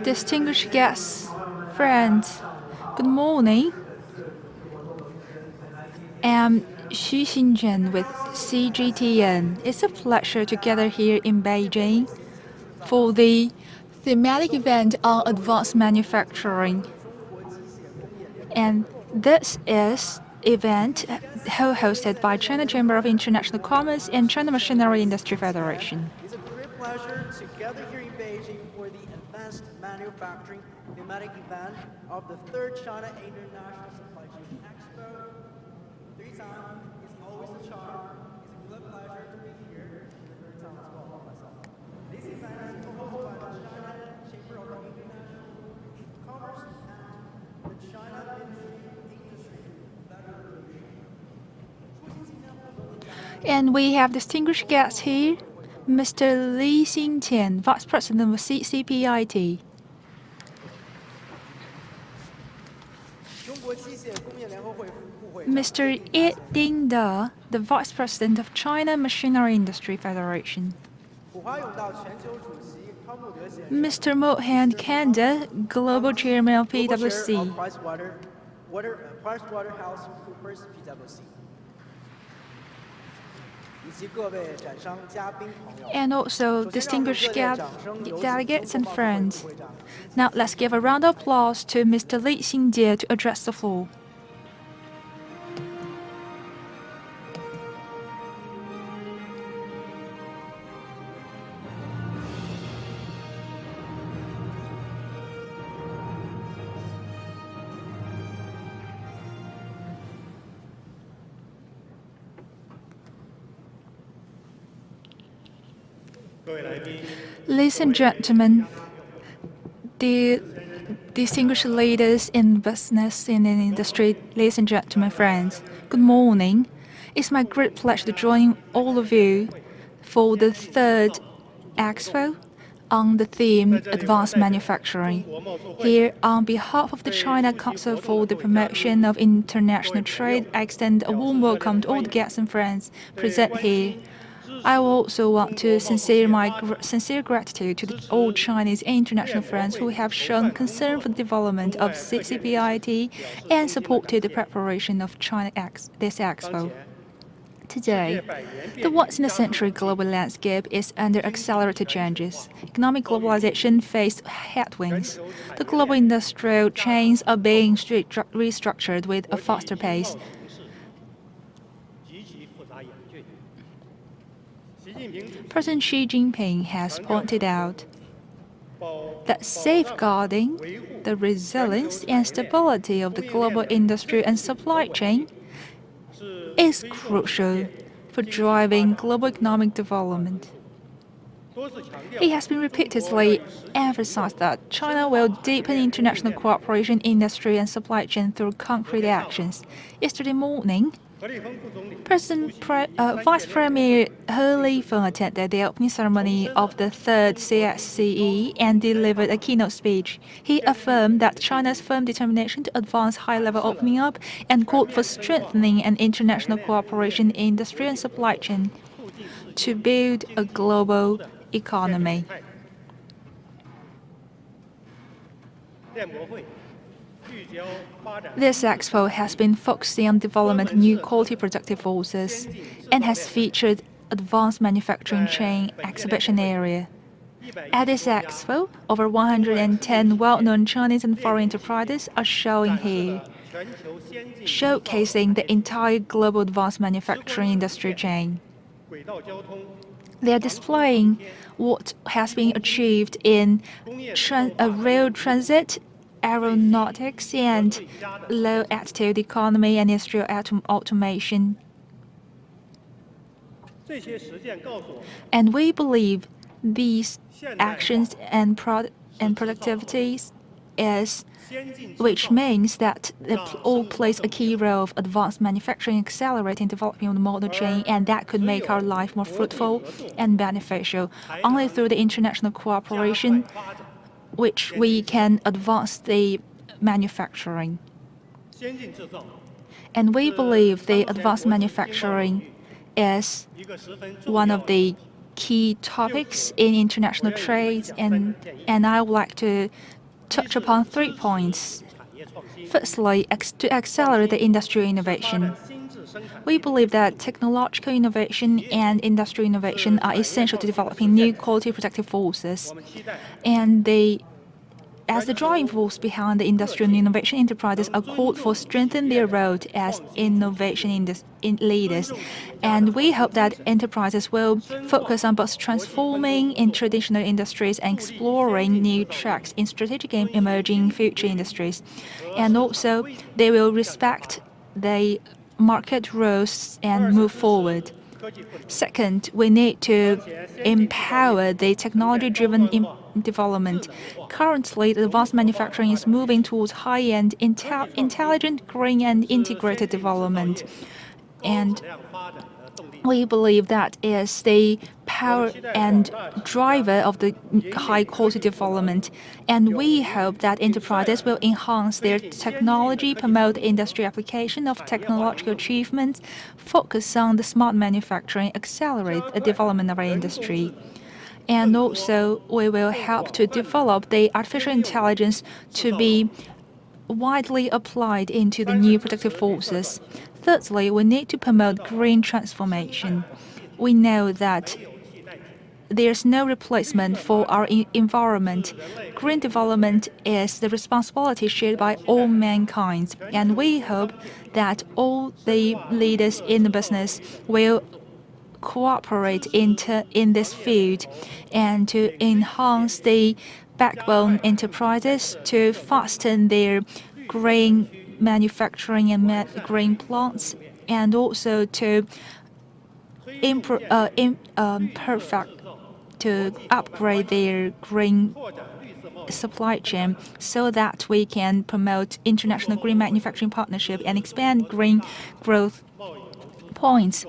Distinguished guests, friends, good morning. I'm Xu Xinzhen with CGTN. It's a pleasure to gather here in Beijing for the thematic event on advanced manufacturing. And this is event hosted by China Chamber of International Commerce and China Machinery Industry Federation. It's a great pleasure to gather here in Beijing for the Advanced Manufacturing thematic event of the 3rd China International Supply Chain Expo. 3 times is always a charm. It's a good pleasure to be here for the 3rd time as well for myself. This event is co-hosted by the China Chamber of International Commerce and the China Industry Federation. And we have distinguished guests here, Mr. Li Xingtian, Vice President of CPIT. Mr. Yi Dingde, the Vice President of China Machinery Industry Federation. Mr. Mohan Kanda, Global Chairman of PwC. And also distinguished delegates and friends. Now let's give a round of applause to Mr. Li Xinjie to address the floor. Ladies and gentlemen, the distinguished leaders in business and in industry, ladies and gentlemen, friends, good morning. It's my great pleasure to join all of you for the 3rd Expo on the theme Advanced Manufacturing. Here, on behalf of the China Council for the Promotion of International Trade, I extend a warm welcome to all the guests and friends present here. I also want to sincere gratitude to all Chinese and international friends who have shown concern for the development of CPIT and supported the preparation of this Expo. Today, the once-in-a-century global landscape is under accelerated changes. Economic globalization faced headwinds. The global industrial chains are being restructured with a faster pace. President Xi Jinping has pointed out that safeguarding the resilience and stability of the global industry and supply chain is crucial for driving global economic development. He has been repeatedly emphasized that China will deepen international cooperation in industry and supply chain through concrete actions. Yesterday morning, Vice Premier He Lifeng attended the opening ceremony of the 3rd CISCE and delivered a keynote speech. He affirmed that China's firm determination to advance high-level opening up and called for strengthening an international cooperation in industry and supply chain to build a global economy. This expo has been focusing on development of new quality productive forces and has featured advanced manufacturing chain exhibition area. At this expo, over 110 well-known Chinese and foreign enterprises are showing here, showcasing the entire global advanced manufacturing industry chain. They are displaying what has been achieved in rail transit, aeronautics, and low-altitude economy and industrial automation. And we believe these actions and productivities which means that they all plays a key role of advanced manufacturing, accelerating development of the model chain, and that could make our life more fruitful and beneficial. Only through the international cooperation, which we can advance the manufacturing. And we believe the advanced manufacturing is one of the key topics in international trade, and I would like to touch upon 3 points. Firstly, to accelerate the industrial innovation. We believe that technological innovation and industrial innovation are essential to developing new quality productive forces, and as the driving force behind the industrial and innovation enterprises are called for strengthen their role as innovation leaders. And we hope that enterprises will focus on both transforming in traditional industries and exploring new tracks in strategic and emerging future industries. And also, they will respect the market rules and move forward. Second, we need to empower the technology-driven development. Currently, the advanced manufacturing is moving towards high-end, intelligent, green, and integrated development. And we believe that is the power and driver of the high-quality development. And we hope that enterprises will enhance their technology, promote industry application of technological achievements, focus on the smart manufacturing, accelerate the development of our industry. And also, we will help to develop the artificial intelligence to be widely applied into the new productive forces. Thirdly, we need to promote green transformation. We know that there's no replacement for our environment. Green development is the responsibility shared by all mankind, and we hope that all the leaders in the business will cooperate in this field and to enhance the backbone enterprises to fasten their green manufacturing and green plants, and also to to upgrade their green supply chain so that we can promote international green manufacturing partnership and expand green growth points.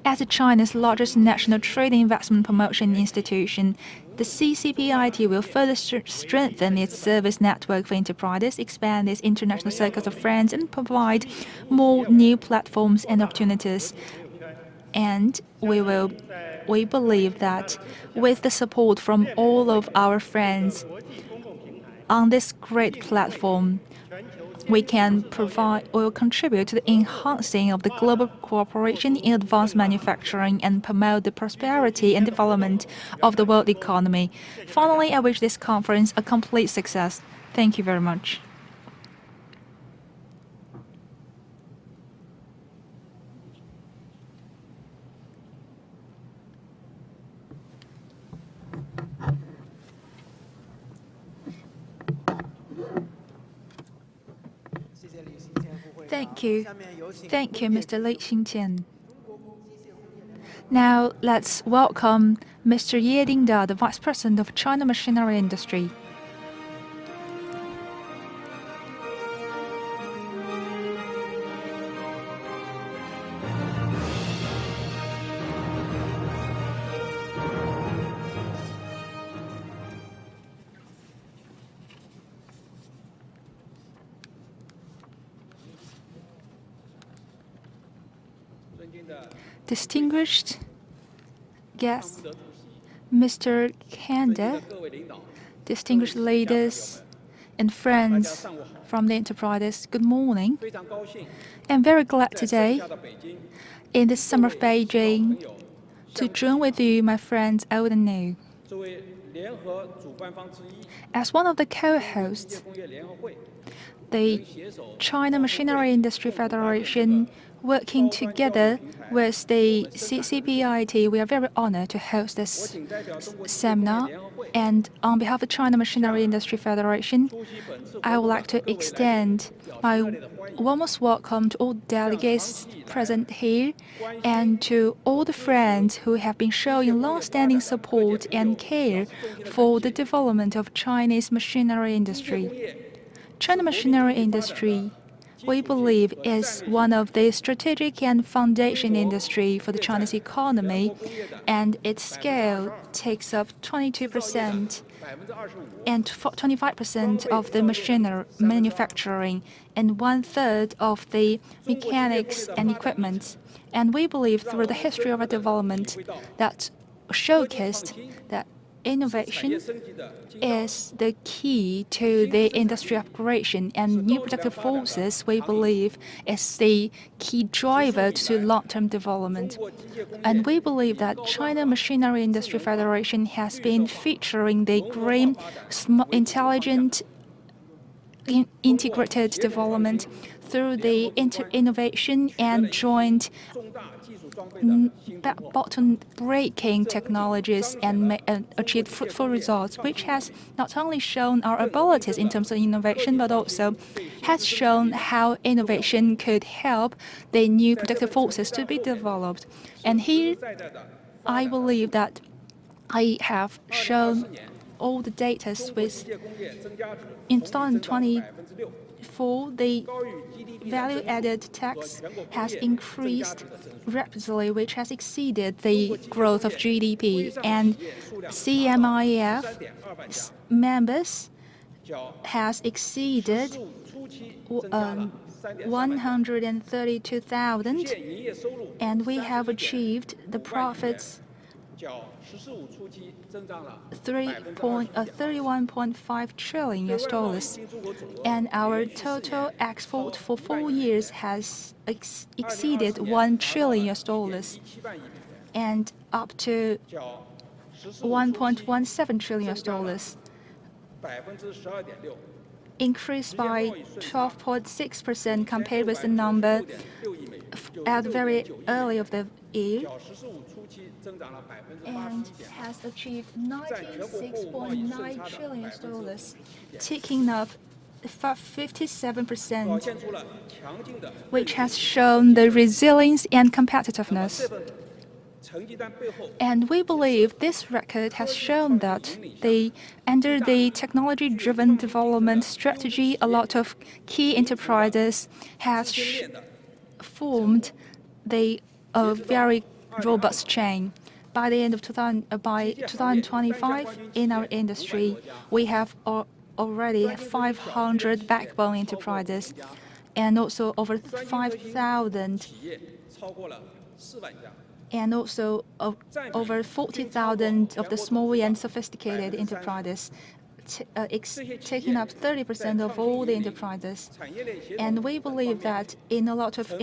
As China's largest national trade and investment promotion institution, the CCPIT will further strengthen its service network for enterprises, expand its international circles of friends, and provide more new platforms and opportunities. And we believe that with the support from all of our friends on this great platform, we can provide or contribute to the enhancing of the global cooperation in advanced manufacturing and promote the prosperity and development of the world economy. Finally, I wish this conference a complete success. Thank you very much. Thank you. Thank you, Mr. Li Xingtian. Now, let's welcome Mr. Ye Dingda, the Vice President of China Machinery Industry. Distinguished guests, Mr. Kanda, distinguished leaders and friends from the enterprises, good morning. I'm very glad today in the summer of Beijing to join with you, my friends old and new. As one of the co-hosts, the China Machinery Industry Federation, working together with the CCPIT, we are very honored to host this seminar. And on behalf of China Machinery Industry Federation, I would like to extend my warmest welcome to all delegates present here and to all the friends who have been showing long-standing support and care for the development of Chinese machinery industry. China machinery industry, we believe, is one of the strategic and foundation industry for the Chinese economy, and its scale takes up 22% and 25% of the machinery manufacturing and 1/3 of the mechanics and equipment. And we believe through the history of our development that showcased that innovation is the key to the industry upgradation, and new productive forces, we believe, is the key driver to long-term development. And we believe that China Machinery Industry Federation has been featuring the green, intelligent, integrated development through the innovation and joint bottom-breaking technologies and achieved fruitful results, which has not only shown our abilities in terms of innovation, but also has shown how innovation could help the new productive forces to be developed. And here, I believe that I have shown all the data with in 2024, the value-added tax has increased rapidly, which has exceeded the growth of GDP. And CMIF members has exceeded 132,000, and we have achieved the profits 31.5 trillion US dollars, and our total export for 4 years has exceeded 1 trillion US dollars, and up to 1.17 trillion US dollars, increased by 12.6% compared with the number at the very early of the year, and has achieved 96.9 trillion US dollars, taking up 57%, which has shown the resilience and competitiveness. And we believe this record has shown that under the technology-driven development strategy, a lot of key enterprises has formed a very robust chain. By the end of 2025, in our industry, we have already 500 backbone enterprises, and also over 5,000, and also over 40,000 of the small and sophisticated enterprises, taking up 30% of all the enterprises. And we believe that in a lot of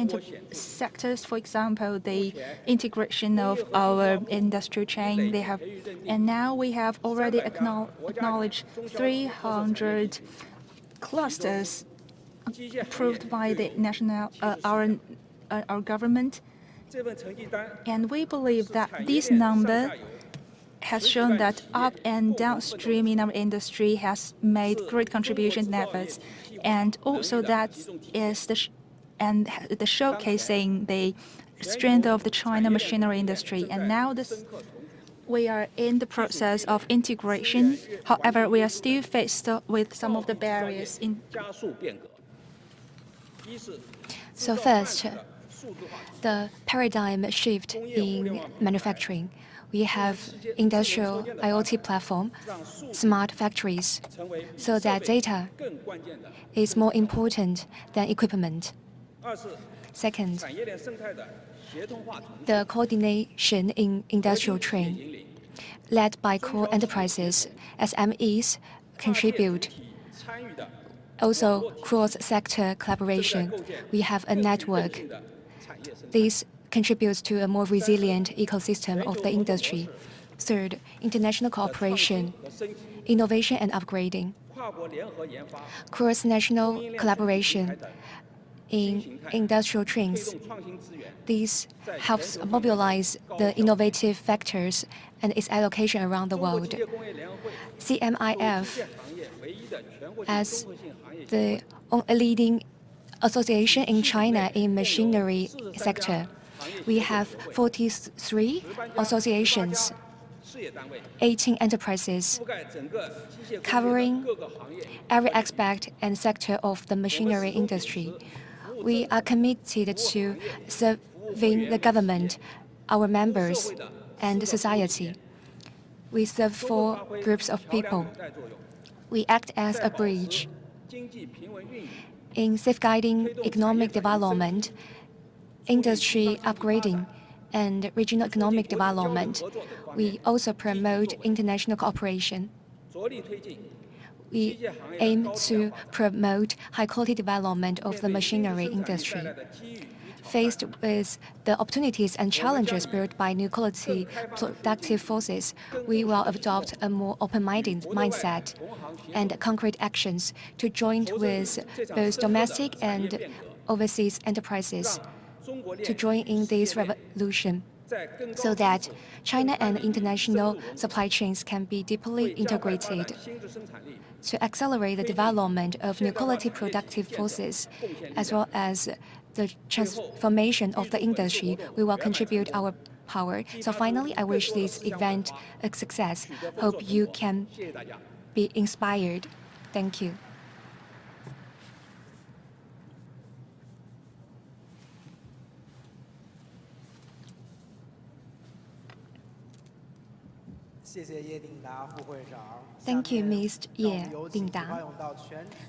sectors, for example, the integration of our industry chain, and now we have already acknowledged 300 clusters approved by the our government. And we believe that this number has shown that up and downstream in our industry has made great contributions and efforts, and also that is the showcasing the strength of the China machinery industry. And now we are in the process of integration. However, we are still faced with some of the barriers. So first, the paradigm shift in manufacturing. We have industrial IoT platform, smart factories, so that data is more important than equipment. Second, the coordination in industrial chain, led by core enterprises, SMEs contribute. Also, cross-sector collaboration. We have a network. This contributes to a more resilient ecosystem of the industry. Third, international cooperation, innovation and upgrading. Cross-national collaboration in industrial chains. This helps mobilize the innovative factors and its allocation around the world. CMIF, as the leading association in China in machinery sector, we have 43 associations, 18 enterprises, covering every aspect and sector of the machinery industry. We are committed to serving the government, our members, and society. We serve 4 groups of people. We act as a bridge in safeguarding economic development, industry upgrading, and regional economic development. We also promote international cooperation. We aim to promote high-quality development of the machinery industry. Faced with the opportunities and challenges brought by new quality productive forces, we will adopt a more open-minded mindset and concrete actions to join with both domestic and overseas enterprises to join in this revolution, so that China and international supply chains can be deeply integrated. To accelerate the development of new quality productive forces, as well as the transformation of the industry, we will contribute our power. So finally, I wish this event a success. Hope you can be inspired. Thank you. Thank you, Ms. Ye Dingda.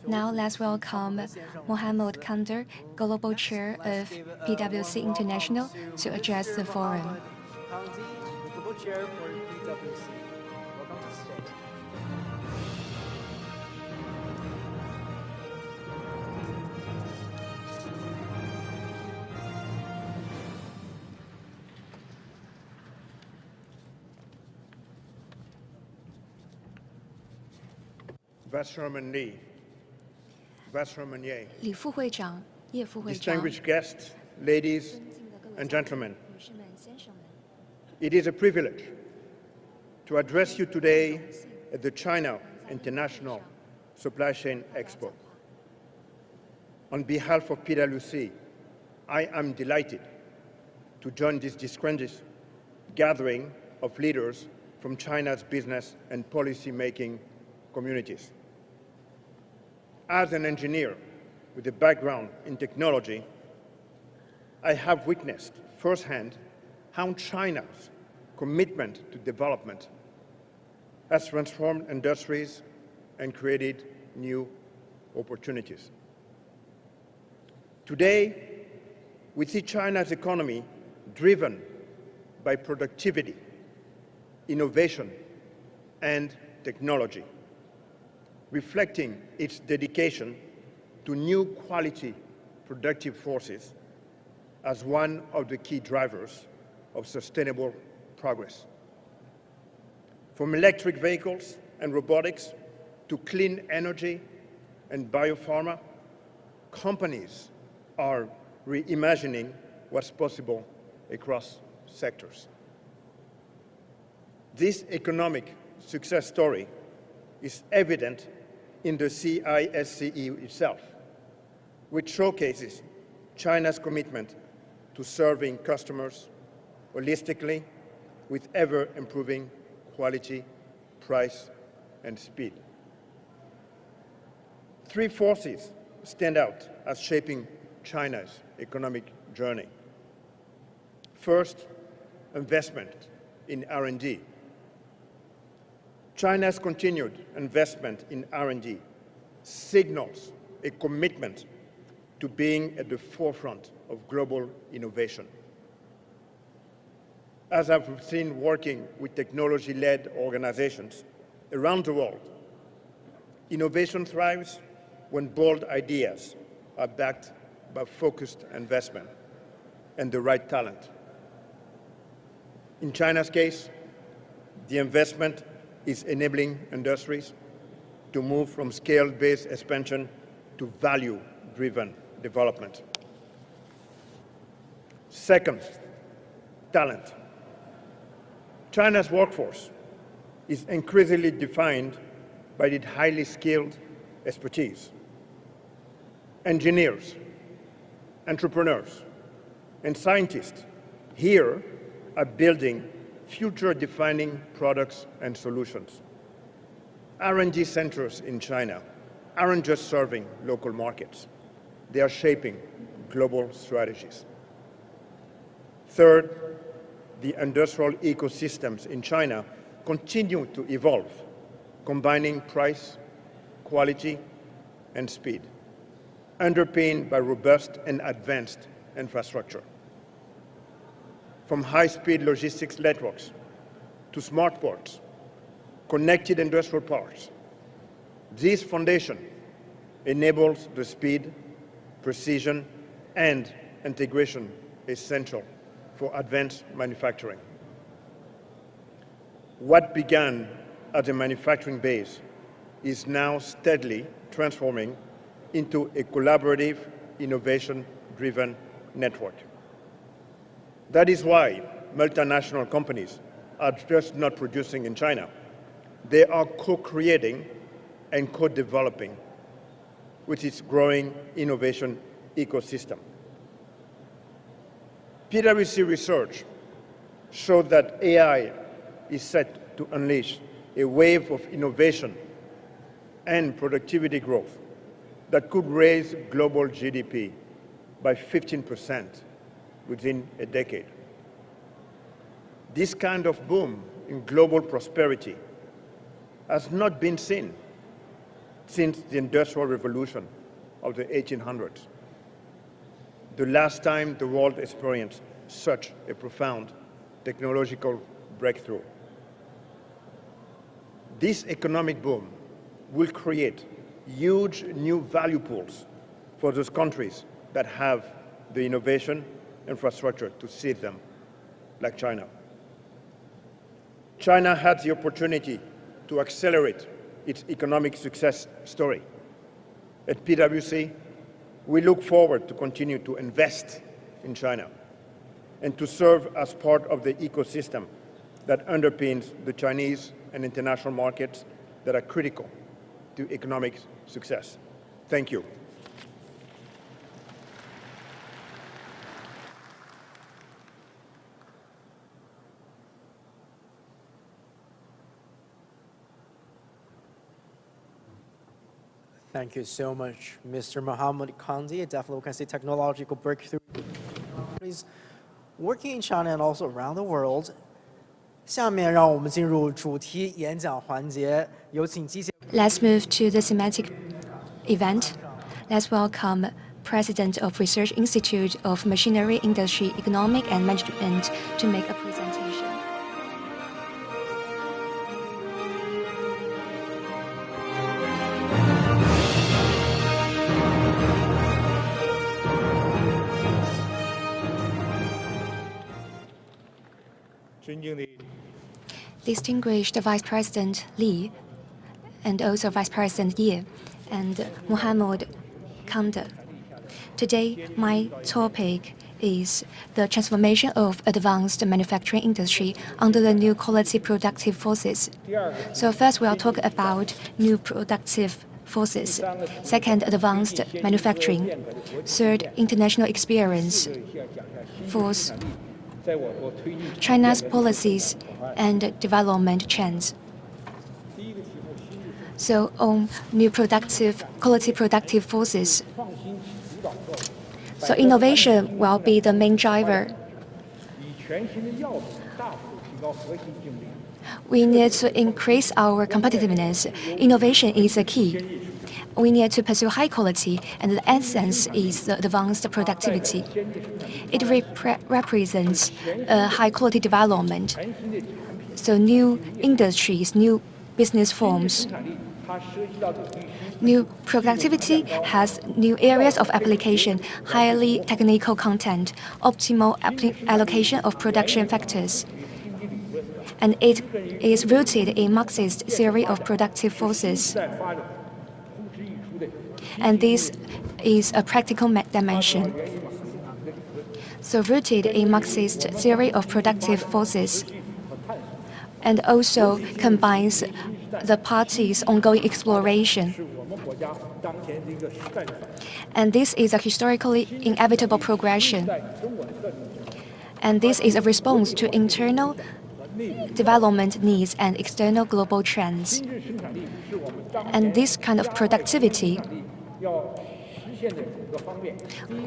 Now let's welcome Mohammed Kandar, Global Chair of PwC International, to address the forum. Vice Chairman Li, Vice Chairman Ye, 李副会长、叶副会长、 distinguished guests, ladies 尊敬的各位 and 嘉宾 gentlemen, 女士们、先生们， it is a privilege to address you today at the China International Supply Chain Expo. On behalf of PwC, I am delighted to join this distinguished gathering of leaders from China's business and policy-making communities. As an engineer with a background in technology, I have witnessed firsthand how China's commitment to development has transformed industries and created new opportunities. Today, we see China's economy driven by productivity, innovation, and technology, reflecting its dedication to new quality productive forces as one of the key drivers of sustainable progress. From electric vehicles and robotics to clean energy and biopharma, companies are reimagining what's possible across sectors. This economic success story is evident in the CISCE itself, which showcases China's commitment to serving customers holistically with ever-improving quality, price, and speed. Three forces stand out as shaping China's economic journey. First, investment in R&D. China's continued investment in R&D signals a commitment to being at the forefront of global innovation. As I've seen working with technology-led organizations around the world, innovation thrives when bold ideas are backed by focused investment and the right talent. In China's case, the investment is enabling industries to move from scale-based expansion to value-driven development. Second, talent. China's workforce is increasingly defined by its highly skilled expertise. Engineers, entrepreneurs, and scientists here are building future-defining products and solutions. R&D centers in China aren't just serving local markets. They are shaping global strategies. Third, the industrial ecosystems in China continue to evolve, combining price, quality, and speed, underpinned by robust and advanced infrastructure. from high-speed logistics networks to smart ports, connected industrial parks. This foundation enables the speed, precision, and integration essential for advanced manufacturing. What began as a manufacturing base is now steadily transforming into a collaborative, innovation-driven network. That is why multinational companies are just not producing in China. They are co-creating and co-developing with its growing innovation ecosystem. PwC research showed that AI is set to unleash a wave of innovation and productivity growth that could raise global GDP by 15% within a decade. This kind of boom in global prosperity has not been seen since the Industrial Revolution of the 1800s. The last time the world experienced such a profound technological breakthrough. This economic boom will create huge new value pools for those countries that have the innovation infrastructure to seize them, like China. China had the opportunity to accelerate its economic success story. At PwC, we look forward to continue to invest in China and to serve as part of the ecosystem that underpins the Chinese and international markets that are critical to economic success. Thank you. Thank you so much, Mr. Mohammed Kandi. Definitely, we can see technological breakthrough working in China and also around the world. 下面让我们进入主题演讲环节，有请机械。Let's move to the thematic event. Let's welcome President of Research Institute of Machinery Industry, Economic and Management to make a presentation. Distinguished Vice President Li, and also Vice President Ye, and Mohammed Kandi. Today, my topic is the transformation of advanced manufacturing industry under the new quality productive forces. So first, we'll talk about new productive forces. Second, advanced manufacturing. Third, international experience. Fourth, China's policies and development trends. So on new quality productive forces. So innovation will be the main driver. We need to increase our competitiveness. Innovation is a key. We need to pursue high quality, and the essence is the advanced productivity. It represents high quality development. So new industries, new business forms. New productivity has new areas of application, highly technical content, optimal allocation of production factors. And it is rooted in Marxist theory of productive forces. And this is a practical dimension. So rooted in Marxist theory of productive forces, and also combines the party's ongoing exploration. And this is a historically inevitable progression. And this is a response to internal development needs and external global trends. And this kind of productivity,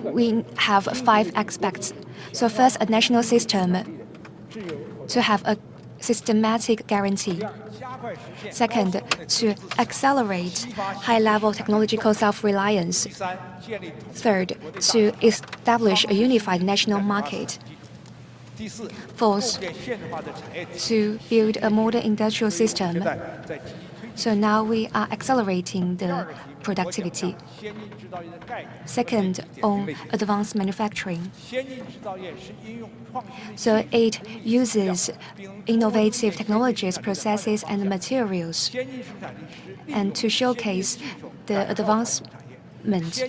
we have 5 aspects. So first, a national system to have a systematic guarantee. Second, to accelerate high-level technological self-reliance. Third, to establish a unified national market. Fourth, to build a modern industrial system. So now we are accelerating the productivity. Second, on advanced manufacturing. So it uses innovative technologies, processes, and materials, and to showcase the advancement.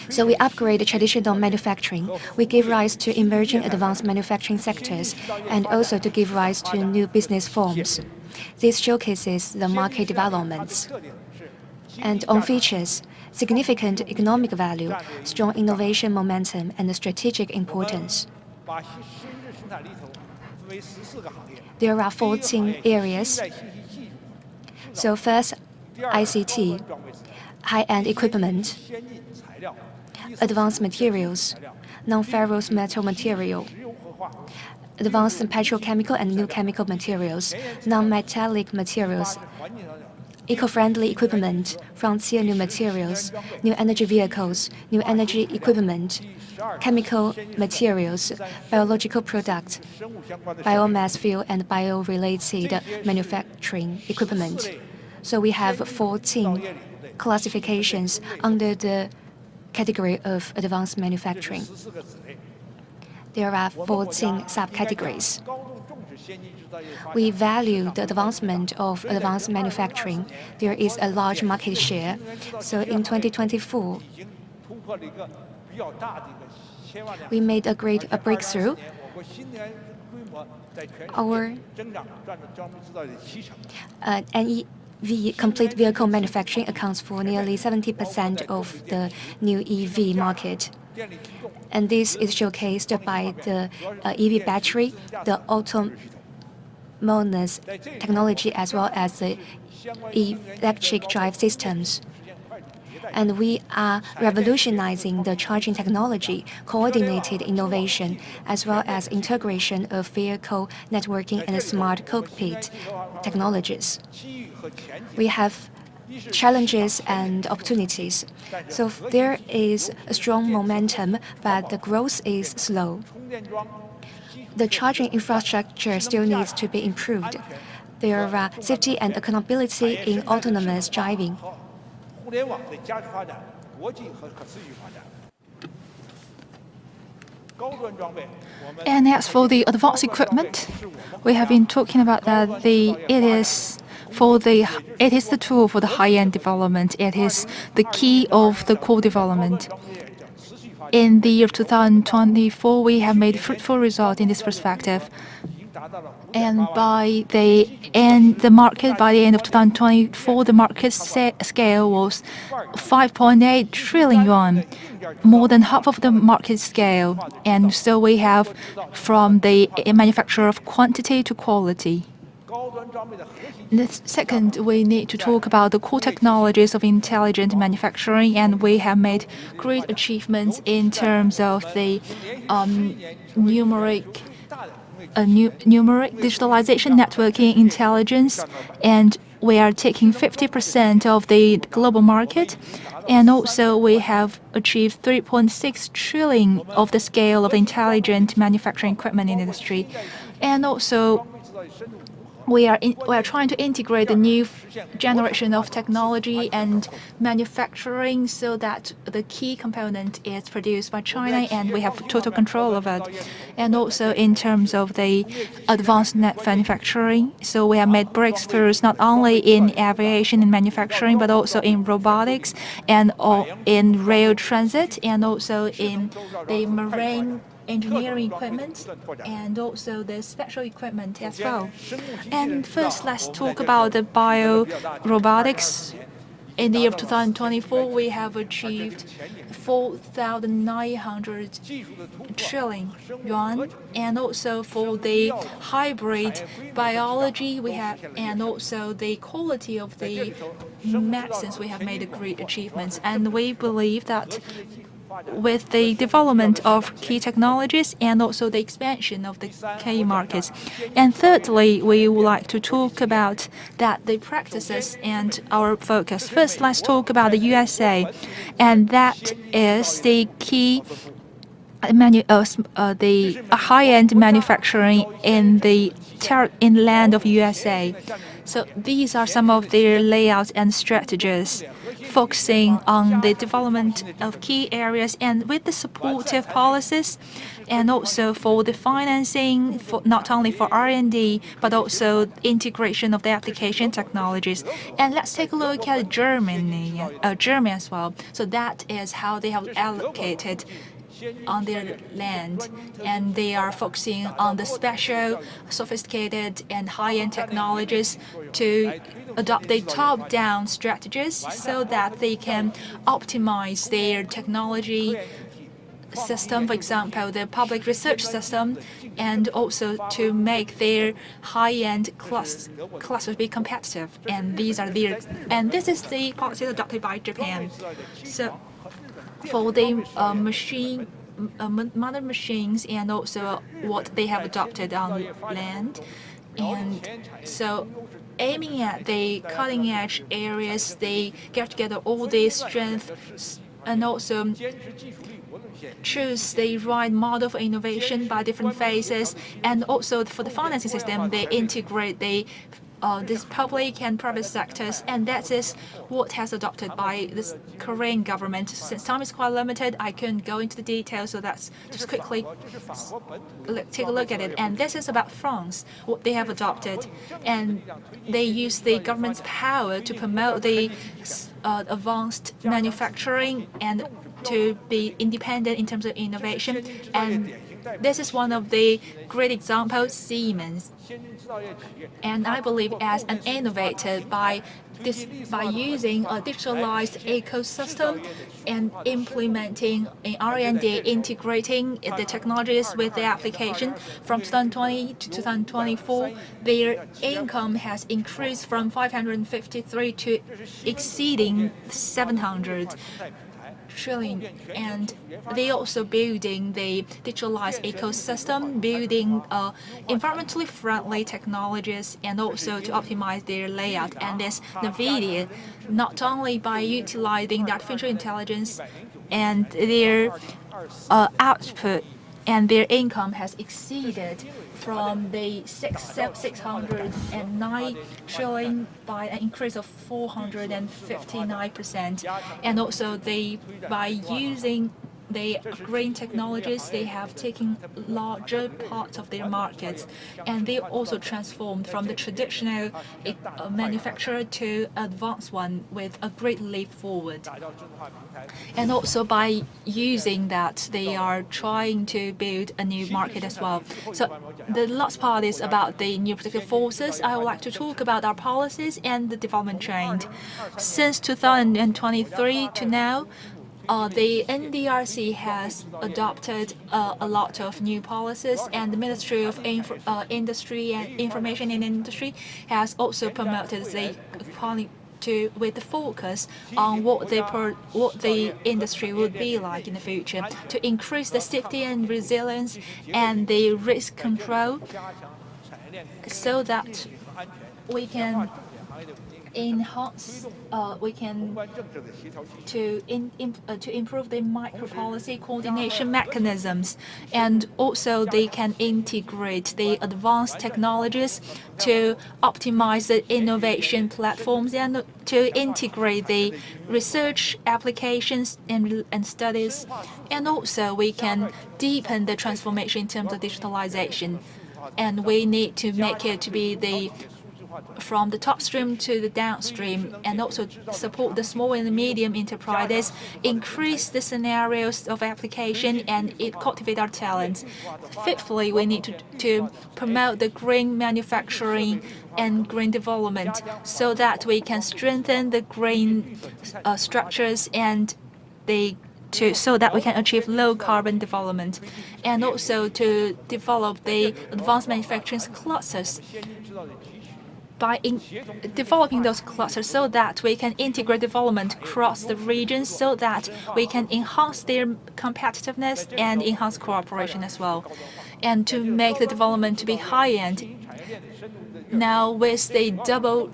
So we upgrade traditional manufacturing. We give rise to emerging advanced manufacturing sectors, and also to give rise to new business forms. This showcases the market developments. And on features, significant economic value, strong innovation momentum, and strategic importance. There are 14 areas. So first, ICT, high-end equipment, advanced materials, non-ferrous metal material, advanced petrochemical and new chemical materials, non-metallic materials, eco-friendly equipment, frontier new materials, new energy vehicles, new energy equipment, chemical materials, biological products, biomass fuel, and bio-related manufacturing equipment. So we have 14 classifications under the category of advanced manufacturing. There are 14 subcategories. We value the advancement of advanced manufacturing. There is a large market share. So in 2024, we made a great breakthrough. Our NEV, complete vehicle manufacturing, accounts for nearly 70% of the new EV market. And this is showcased by the EV battery, the autonomous technology, as well as the electric drive systems. And we are revolutionizing the charging technology, coordinated innovation, as well as integration of vehicle networking and smart cockpit technologies. We have challenges and opportunities. So there is a strong momentum, but the growth is slow. The charging infrastructure still needs to be improved. There are safety and accountability in autonomous driving. And as for the advanced equipment, we have been talking about that it is the tool for the high-end development. It is the key of the core development. In the year 2024, we have made fruitful results in this perspective. And by the end of 2024, the market scale was 5.8 trillion yuan, more than half of the market scale. And so we have from the manufacture of quantity to quality. Second, we need to talk about the core technologies of intelligent manufacturing, and we have made great achievements in terms of the numeric digitalization, networking, intelligence, and we are taking 50% of the global market. And also, we have achieved 3.6 trillion of the scale of intelligent manufacturing equipment in industry. And also, we are trying to integrate the new generation of technology and manufacturing so that the key component is produced by China and we have total control of it. And also in terms of the advanced manufacturing, so we have made breakthroughs not only in aviation and manufacturing, but also in robotics and in rail transit and also in the marine engineering equipment and also the special equipment as well. And first, let's talk about the bio-robotics. In the year 2024, we have achieved 4,900 trillion yuan. And also for the hybrid biology, we have, and also the quality of the medicines, we have made great achievements. And we believe that with the development of key technologies and also the expansion of the key markets. And thirdly, we would like to talk about the practices and our focus. First, let's talk about the USA, and that is the key high-end manufacturing in the land of USA. So these are some of their layouts and strategies, focusing on the development of key areas and with the supportive policies, and also for the financing, for not only for R&D but also integration of the application technologies. And let's take a look at Germany as well. So that is how they have allocated on their land, and they are focusing on the special, sophisticated, and high-end technologies to adopt the top-down strategies so that they can optimize their technology system, for example, the public research system, and also to make their high-end clusters be competitive. And this is the policy adopted by Japan. So for the mother machines and also what they have adopted on land. And so aiming at the cutting edge areas, they get together all the strengths and also choose the right model for innovation by different phases. And also for the financing system, they integrate this public and private sectors, and that is what has adopted by this Korean government. Since time is quite limited, I couldn't go into the details, so that's just quickly take a look at it. And this is about France, what they have adopted, and they use the government's power to promote the advanced manufacturing and to be independent in terms of innovation. And this is one of the great examples, Siemens. And I believe as an innovator, by using a digitalized ecosystem and implementing in R&D, integrating the technologies with the application from 2020 to 2024, their income has increased from 553 to exceeding 700 trillion. And they also building the digitalized ecosystem, building environmentally friendly technologies, and also to optimize their layout. And this NVIDIA, not only by utilizing the artificial intelligence and their output and their income has exceeded from the 609 trillion by an increase of 459%. And also by using the green technologies, they have taken larger parts of their markets, and they also transformed from the traditional manufacturer to advanced one with a great leap forward. And also by using that, they are trying to build a new market as well. So the last part is about the new protective forces. I would like to talk about our policies and the development trend. Since 2023 to now, the NDRC has adopted a lot of new policies, and the Ministry of Industry and Information and Industry has also promoted the with the focus on what the industry would be like in the future, to increase the safety and resilience and the risk control, so that we can enhance, to improve the micro policy coordination mechanisms, and also they can integrate the advanced technologies to optimize the innovation platforms and to integrate the research applications and studies, and also we can deepen the transformation in terms of digitalization, and we need to make it to be from the top stream to the downstream, and also support the small and medium enterprises, increase the scenarios of application, and cultivate our talents. Fifthly, we need to promote the green manufacturing and green development, so that we can strengthen the green structures and so that we can achieve low carbon development, and also to develop the advanced manufacturing clusters. By developing those clusters, so that we can integrate development across the regions, so that we can enhance their competitiveness and enhance cooperation as well, and to make the development to be high-end. Now, with the double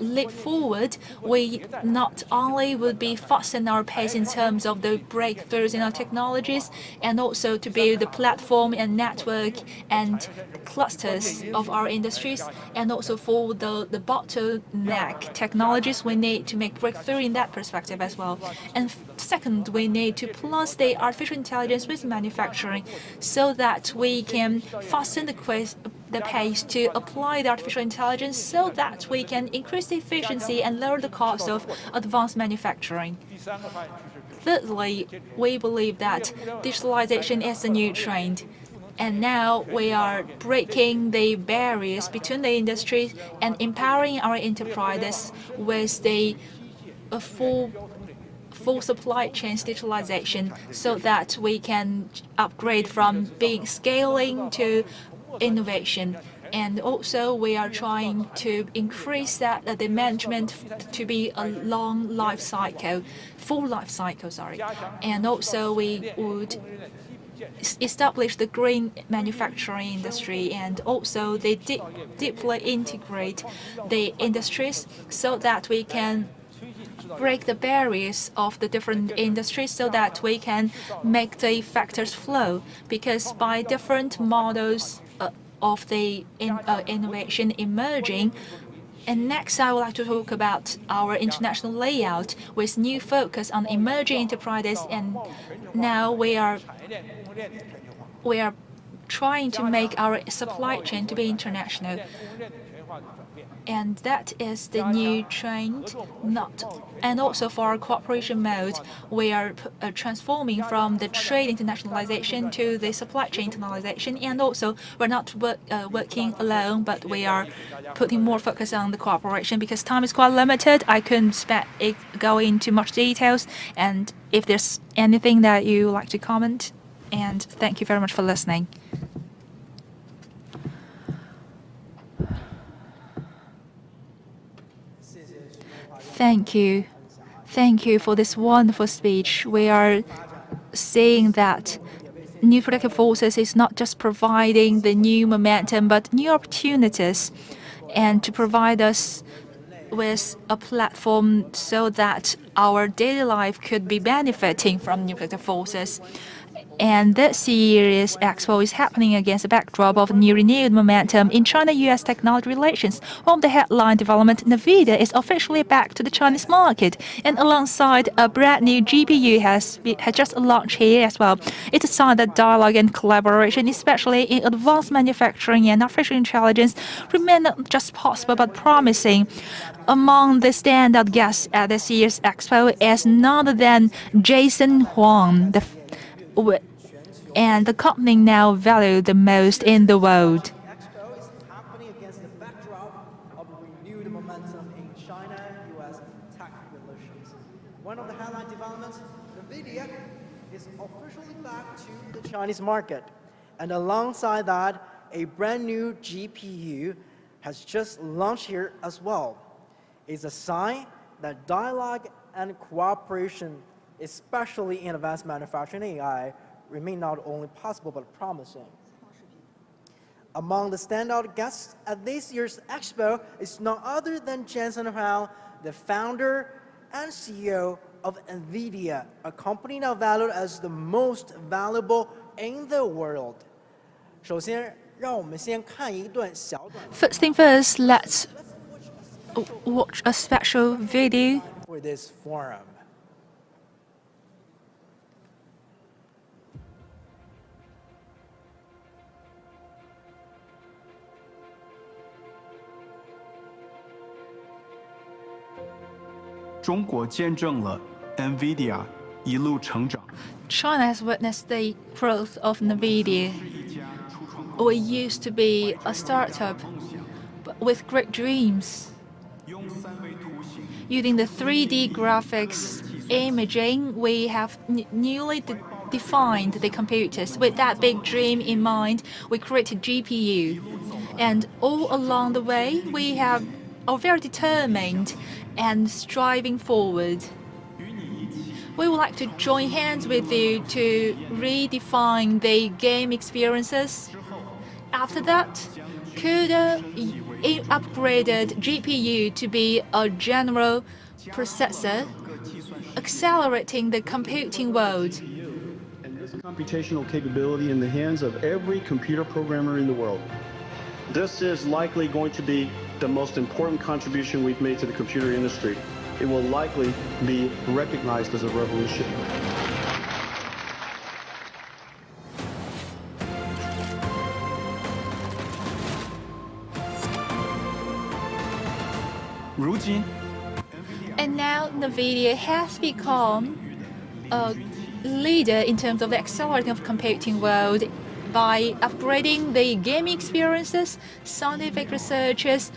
leap forward, we not only would be fasten our pace in terms of the breakthroughs in our technologies, and also to build the platform and network and clusters of our industries, and also for the bottleneck technologies, we need to make breakthrough in that perspective as well. And second, we need to plus the artificial intelligence with manufacturing so that we can fasten the pace to apply the artificial intelligence so that we can increase the efficiency and lower the cost of advanced manufacturing. Thirdly, we believe that digitalization is the new trend. And now we are breaking the barriers between the industries and empowering our enterprises with the full supply chain digitalization so that we can upgrade from being scaling to innovation. And also we are trying to increase the management to be a full life cycle, sorry. And also we would establish the green manufacturing industry, and also they deeply integrate the industries so that we can break the barriers of the different industries so that we can make the factors flow, because by different models of the innovation emerging. And next, I would like to talk about our international layout with new focus on emerging enterprises. And now we are trying to make our supply chain to be international. And that is the new trend. And also for our cooperation mode, we are transforming from the trade internationalization to the supply chain internationalization. And also, we're not working alone, but we are putting more focus on the cooperation because time is quite limited. I couldn't go into much details. And if there's anything that you like to comment, and thank you very much for listening. Thank you. Thank you for this wonderful speech. We are seeing that new productive forces is not just providing the new momentum, but new opportunities, and to provide us with a platform so that our daily life could be benefiting from new productive forces. And this year's Expo is happening against the backdrop of new renewed momentum in China-US technology relations. One of the headline development, NVIDIA is officially back to the Chinese market, and alongside a brand new GPU has just launched here as well. It's a sign that dialogue and collaboration, especially in advanced manufacturing and artificial intelligence, remain not just possible but promising. Among the standout guests at this year's Expo is none other than Jason Huang, and the company now valued the most in the world. Expo is happening against the backdrop of renewed momentum in China-US tech relations. One of the headline developments, NVIDIA is officially back to the Chinese market. And alongside that, a brand new GPU has just launched here as well. It's a sign that dialogue and cooperation, especially in advanced manufacturing and AI, remain not only possible but promising. Among the standout guests at this year's Expo is none other than Jensen Huang, the founder and CEO of NVIDIA, a company now valued as the most valuable in the world. First thing first, let's watch a special video for this forum. 中国见证了 NVIDIA 一路成长。 China has witnessed the growth of NVIDIA. We used to be a startup but with great dreams. Using the 3D graphics imaging, we have newly defined the computers. With that big dream in mind, we created GPU. And all along the way, we are very determined and striving forward. We would like to join hands with you to redefine the game experiences. After that, CUDA upgraded GPU to be a general processor, accelerating the computing world. And this computational capability in the hands of every computer programmer in the world. This is likely going to be the most important contribution we've made to the computer industry. It will likely be recognized as a revolution. And now NVIDIA has become a leader in terms of the accelerating of computing world by upgrading the gaming experiences, scientific researches,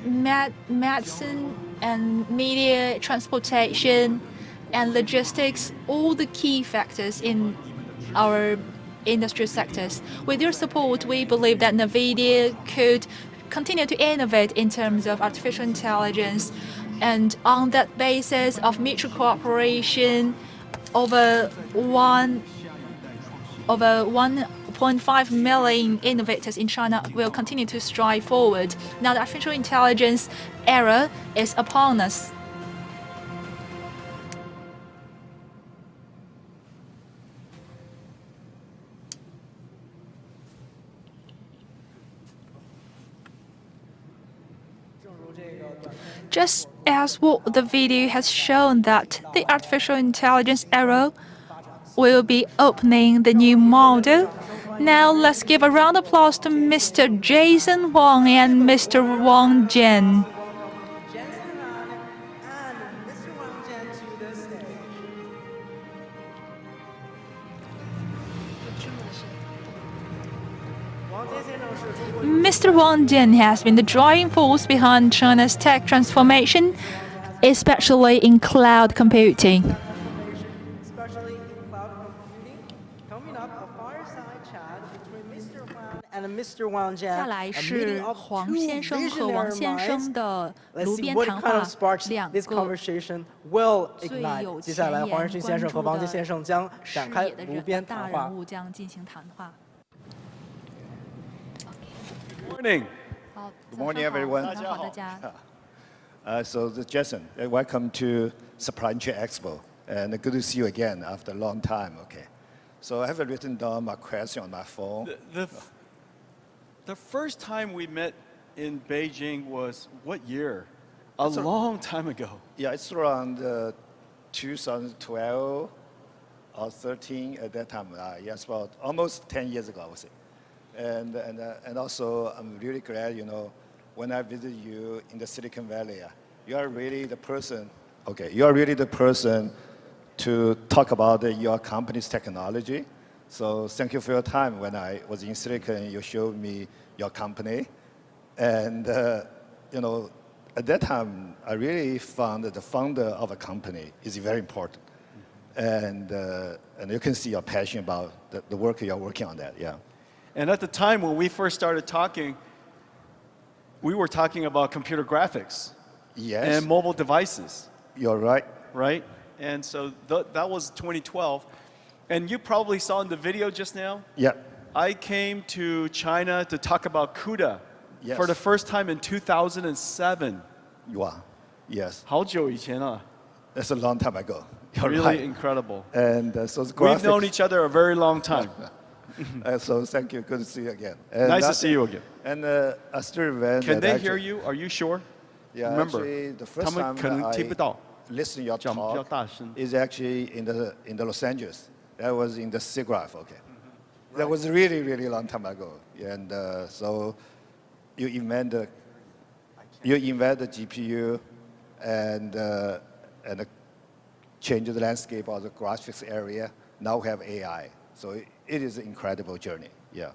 medicine and media, transportation, and logistics, all the key factors in our industry sectors. With your support, we believe that NVIDIA could continue to innovate in terms of artificial intelligence, and on that basis of mutual cooperation, over 1.5 million innovators in China will continue to strive forward. Now the artificial intelligence era is upon us. Just as what the video has shown, that the artificial intelligence era will be opening the new model. Now let's give a round of applause to Mr. Jason Wang and Mr. Wang Jian. Jensen Huang and Mr. Wang Jian to the stage. Mr. Wang Jian has been the driving force behind China's tech transformation, especially in cloud computing. Especially in cloud computing. Coming up, a fireside chat between Mr. Huang and Mr. Wang 下 Jian. 来 A 是 meeting of 黄 two 先生和王 visionary 先生 minds. 的 Let's 炉 see 边 what 谈 kind 话 of sparks 两 this 个 conversation will 最 ignite. 有 接下来， 前 黄 沿 仁勋 关 先生 注 和王 的 杰先生将视展开野的炉边人大谈话人。物将进行谈话。 Morning. 好， Good 早 morning, 上好 everyone. 早上好，大家。 So this is Jason. Welcome to Supply Chain Expo, and good to see you again after a long time. Okay. So I have written down my question on my phone. The first time we met in Beijing was what year? A long time ago. Yeah, it's around 2012 or 13 at that time. Yes, about almost 10 years ago, I would say. And also, I'm really glad, you know, when I visit you in the Silicon Valley, you are really the person. Okay, you are really the person to talk about your company's technology. So thank you for your time. When I was in Silicon, you showed me your company, and you know, at that time, I really found that the founder of a company is very important, and you can see your passion about the work you're working on that. Yeah. And at the time when we first started talking, we were talking about computer graphics Yes. and mobile devices, You're right. right? And so that was 2012. And you probably saw in the video just now, Yeah. I came to China to talk about CUDA Yes. for the first time in 2007. You are. Yes. 好久以前啊, That's a long time ago. You're really right. incredible. And so the We've known graphics- each other a very long time. so thank you. Good to see you again. And Nice to that- see you again. And I still remember. Can they that hear actually- you? Are you sure? Yeah, Remember, actually, the first 他们 time 可能 I 听不到， listen to your 讲比较 talk 大声。 is actually in the Los Angeles. That was in the SIGGRAPH. Okay. That was really, really long time ago. And so you invent the GPU and change the landscape of the graphics area. Now we have AI. So it is an incredible journey. Yeah.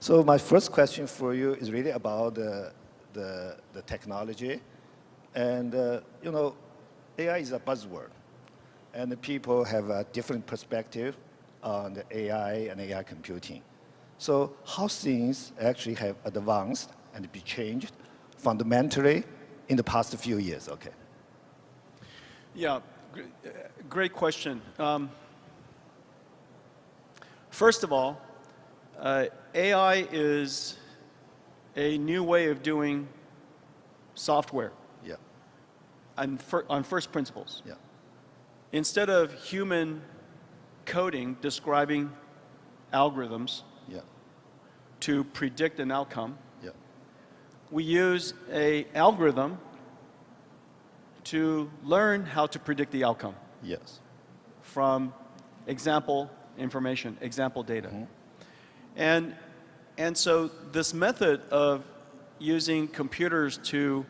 So my first question for you is really about the technology. And you know, AI is a buzzword. And the people have a different perspective on the AI and AI computing. So how things actually have advanced and be changed fundamentally in the past few years? Okay. Yeah, great question. First of all, AI is a new way of doing software Yeah. on first principles. Yeah. Instead of human coding describing algorithms Yeah. to predict an outcome, Yeah. we use an algorithm to learn how to predict the outcome Yes. from example information, example data. And so this method of using computers to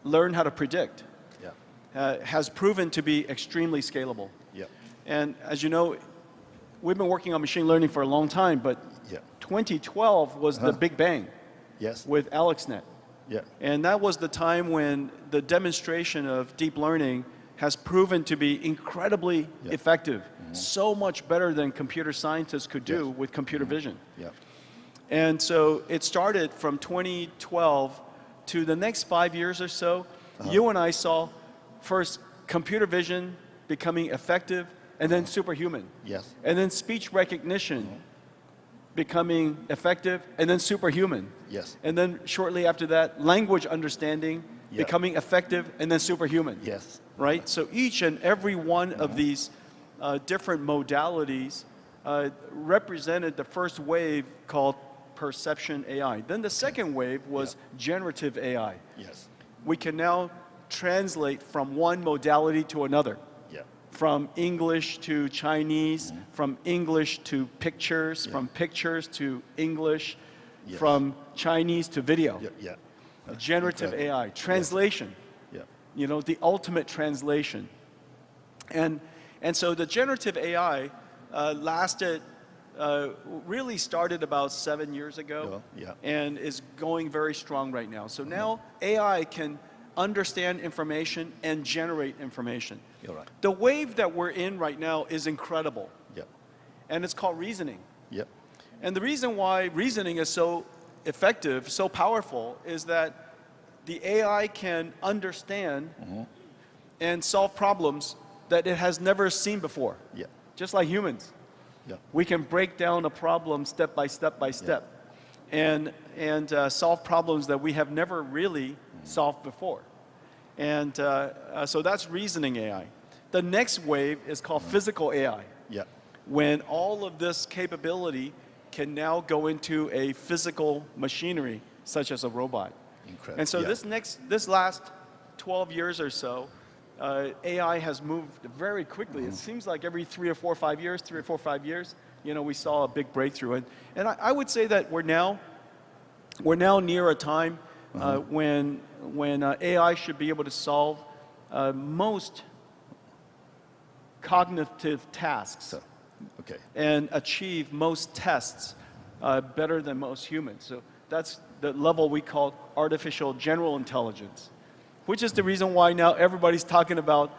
learn how to predict Yeah. has proven to be extremely scalable. Yeah. And as you know, we've been working on machine learning for a long time, but Yeah. 2012 was the Big Bang Yes. with AlexNet. Yeah. And that was the time when the demonstration of deep learning has proven to be incredibly effective, so much better than computer scientists could do with computer vision. Yeah. And so it started from 2012 to the next 5 years or so. You and I saw first computer vision becoming effective and then superhuman. Yes. And then speech recognition becoming effective and then superhuman. Yes. And then shortly after that, language understanding becoming effective and then superhuman. Yes. Right? So each and every one of these different modalities represented the first wave called perception AI. Then the second wave was generative AI. Yes. We can now translate from one modality to another. Yeah. From English to Chinese, from English to pictures, from pictures to English, from Chinese to video. Yeah. Yeah. Generative AI, translation, Yeah. you know, the ultimate translation. And so the generative AI really started about 7 years ago and is going very strong right now. So now AI can understand information and generate information. You're right. The wave that we're in right now is incredible. Yeah. And it's called reasoning. Yeah. And the reason why reasoning is so effective, so powerful, is that the AI can understand and solve problems that it has never seen before. Yeah. Just like humans. Yeah. We can break down a problem step by step by step and solve problems that we have never really solved before. And so that's reasoning AI. The next wave is called physical AI. Yeah. When all of this capability can now go into a physical machinery, such as a robot. Incredible. And so this last 12 years or so, AI has moved very quickly. It seems like every 3 or 4 or 5 years, you know, we saw a big breakthrough. And I would say that we're now near a time when AI should be able to solve most cognitive tasks and achieve most tests better than most humans. So that's the level we call artificial general intelligence, which is the reason why now everybody's talking about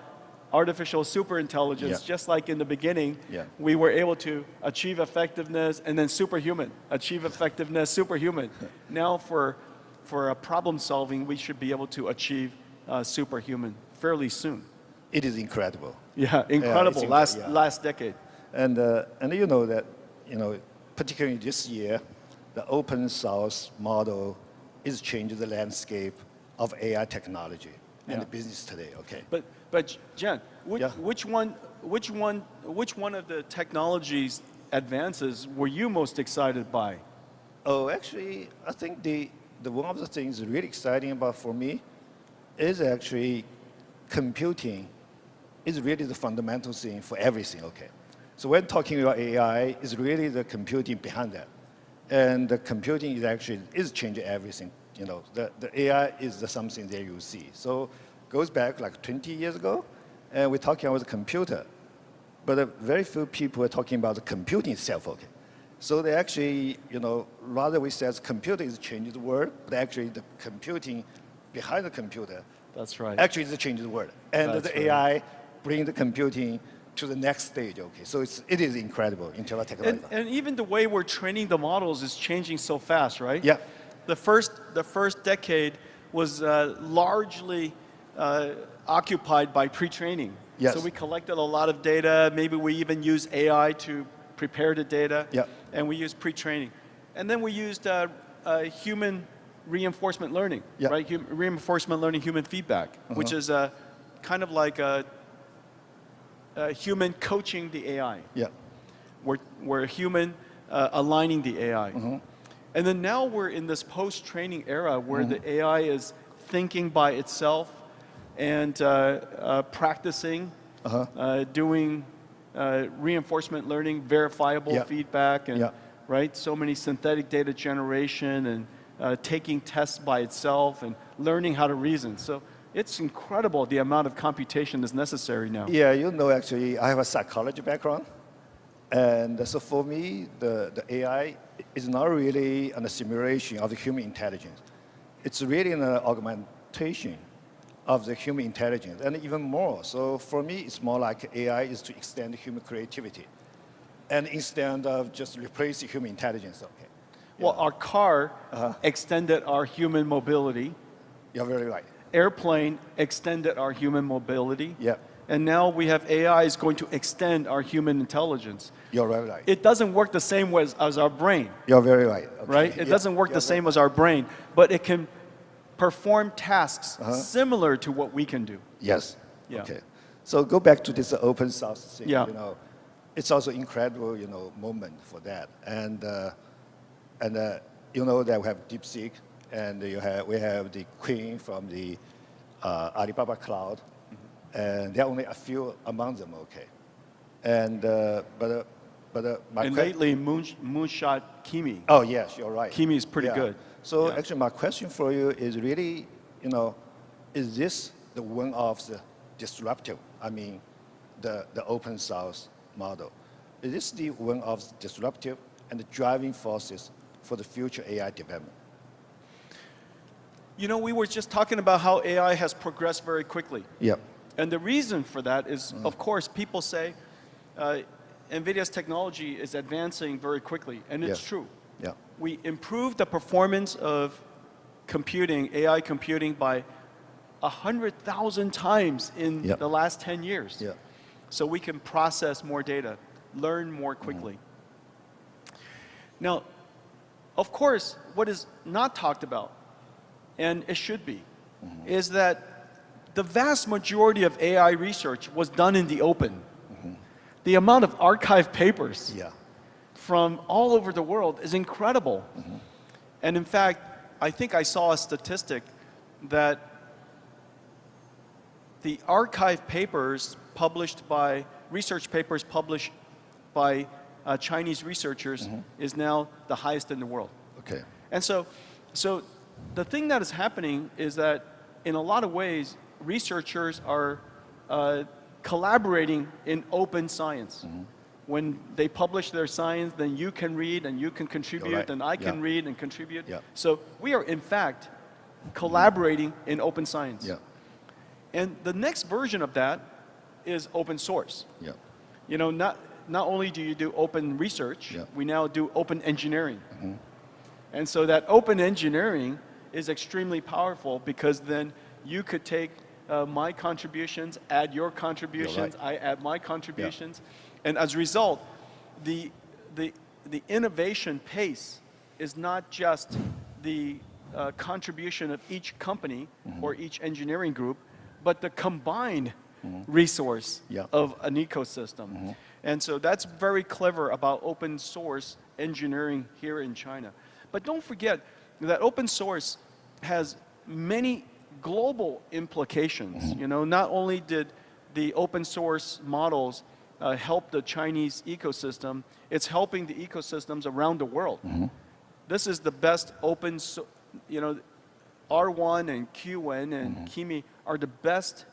artificial superintelligence. Just like in the beginning, we were able to achieve effectiveness and then superhuman, achieve effectiveness, superhuman. Now for problem solving, we should be able to achieve superhuman fairly soon. It is incredible. Yeah, incredible. Last decade. And you know that, you know, particularly this year, the open source model is changing the landscape of AI technology and the business today. Okay. But Jen, which one of the technologies advances were you most excited by? Oh, actually, I think the one of the things really exciting about for me is actually computing is really the fundamental thing for everything. Okay. So when talking about AI, it's really the computing behind that. And the computing is actually changing everything. You know, the AI is something that you see. So it goes back like 20 years ago, and we're talking about the computer. But very few people are talking about the computing itself. Okay. So they actually, you know, rather we say computer is changing the world, but actually the computing behind the computer. That's right. Actually, is changing the world. And the AI bring the computing to the next stage. Okay, so it is incredible in terms of technology. And even the way we're training the models is changing so fast, right? Yeah. The first decade was largely occupied by pre-training. Yes. So we collected a lot of data. Maybe we even used AI to prepare the data, Yeah. and we used pre-training. And then we used human reinforcement learning, Yeah. right? Reinforcement learning, human feedback, which is kind of like a human coaching the AI. Yeah. We're human aligning the AI. And then now we're in this post-training era where the AI is thinking by itself and practicing, doing reinforcement learning, verifiable feedback, and right, so many synthetic data generation, and taking tests by itself, and learning how to reason. So it's incredible the amount of computation that's necessary now. Yeah, you know, actually, I have a psychology background. And so for me, the AI is not really a simulation of the human intelligence. It's really an augmentation of the human intelligence, and even more. So for me, it's more like AI is to extend human creativity, and instead of just replacing human intelligence. Okay. Well, our car extended our human mobility. You're very right. Airplane extended our human mobility. Yeah. And now we have AI is going to extend our human intelligence. You're very right. It doesn't work the same way as our brain, You're very right. Okay. right? It doesn't work the same as our brain, but it can perform tasks similar to what we can do. Yes. Yeah. Okay. So go back to this open source thing. Yeah. You know, it's also incredible, you know, moment for that. And you know that we have DeepSeek, and we have the Queen from the Alibaba Cloud, and there are only a few among them. Okay. And my And lately, Moonshot Kimi. Oh yes, you're right. Kimi is pretty good. So actually, my question for you is really, you know, is this the one of the disruptive? I mean, the open source model. Is this the one of the disruptive and the driving forces for the future AI development? You know, we were just talking about how AI has progressed very quickly. Yep. And the reason for that is, of course, people say NVIDIA's technology is advancing very quickly, and it's true. Yeah. We improved the performance of computing, AI computing, by 100,000 times in the last 10 years. Yeah. So we can process more data, learn more quickly. Now, of course, what is not talked about, and it should be, is that the vast majority of AI research was done in the open. The amount of archived papers from all over the world is incredible. And in fact, I think I saw a statistic that the archived papers published by, research papers published by Chinese researchers is now the highest in the world. Okay. And so the thing that is happening is that in a lot of ways, researchers are collaborating in open science. When they publish their science, then you can read and you can contribute, and I can read and contribute. So we are, in fact, collaborating in open science. And the next version of that is open source. You know, not only do you do open research, we now do open engineering. And so that open engineering is extremely powerful, because then you could take my contributions, add your contributions, I add my contributions. And as a result, the innovation pace is not just the contribution of each company or each engineering group, but the combined resource of an ecosystem. And so that's very clever about open source engineering here in China. But don't forget that open source has many global implications. You know, not only did the open source models help the Chinese ecosystem, it's helping the ecosystems around the world. This is the best open, you know, R1 and Q1 and Kimi are the best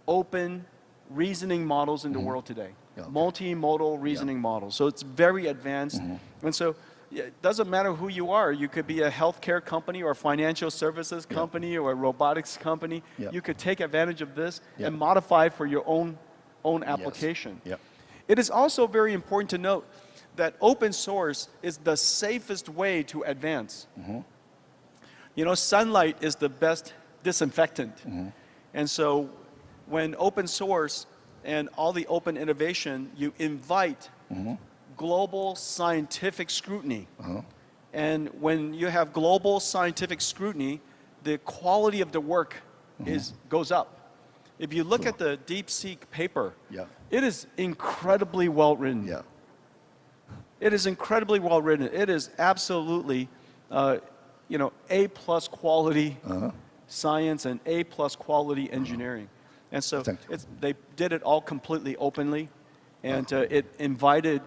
open reasoning models in the world today. Multimodal reasoning models. So it's very advanced. And so it doesn't matter who you are. You could be a healthcare company or a financial services company or a robotics company. You could take advantage of this and modify for your own application. It is also very important to note that open source is the safest way to advance. You know, sunlight is the best disinfectant. And so when open source and all the open innovation, you invite global scientific scrutiny. And when you have global scientific scrutiny, the quality of the work goes up. If you look at the DeepSeek paper, it is incredibly well written. It is incredibly well written. It is absolutely, A+ quality science and A+ quality engineering. And so they did it all completely openly, and it invited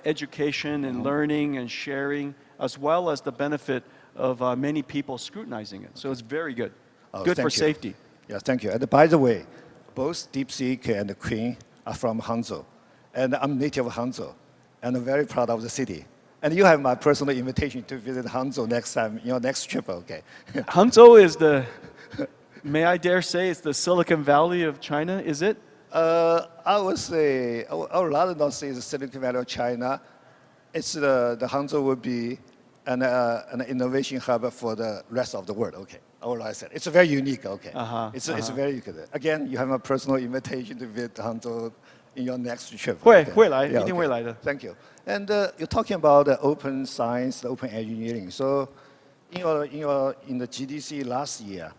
education and learning and sharing, as well as the benefit of many people scrutinizing it. So it's very good. Good for safety. Yes, thank you. And by the way, both DeepSeek and Queen are from Hangzhou. And I'm native of Hangzhou. And I'm very proud of the city. And you have my personal invitation to visit Hangzhou next time, your next trip, okay? Hangzhou is the, may I dare say, it's the Silicon Valley of China, is it? I would say, I would rather not say it's the Silicon Valley of China. It's the Hangzhou would be an innovation hub for the rest of the world, okay? All I said. It's very unique, okay? It's very good. Again, you have a personal invitation to visit Hangzhou in your next trip. 会来，一定会来的。 Thank you. And you're talking about open science, open engineering. So in the GDC last year,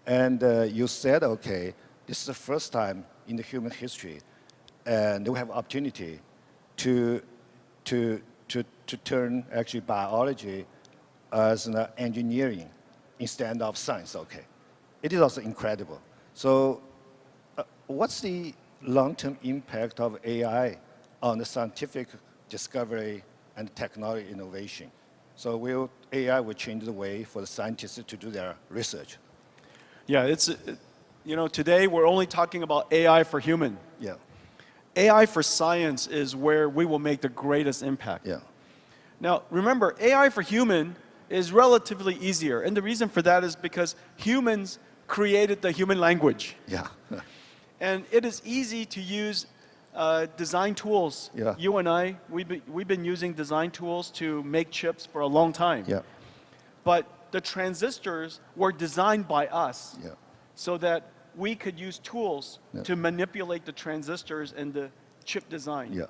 and you said, okay, this is the first time in the human history, and we have opportunity to turn actually biology as an engineering instead of science, okay. It is also incredible. So what's the long-term impact of AI on the scientific discovery and technology innovation? So AI will change the way for the scientists to do their research? Yeah, today we're only talking about AI for human. Yeah. AI for science is where we will make the greatest impact. Yeah. Now, remember, AI for human is relatively easier. And the reason for that is because humans created the human language. Yeah. And it is easy to use design tools. Yeah. You and I, we've been using design tools to make chips for a long time. Yeah. But the transistors were designed by us, Yeah. so that we could use tools to manipulate the transistors and the chip design. Yeah.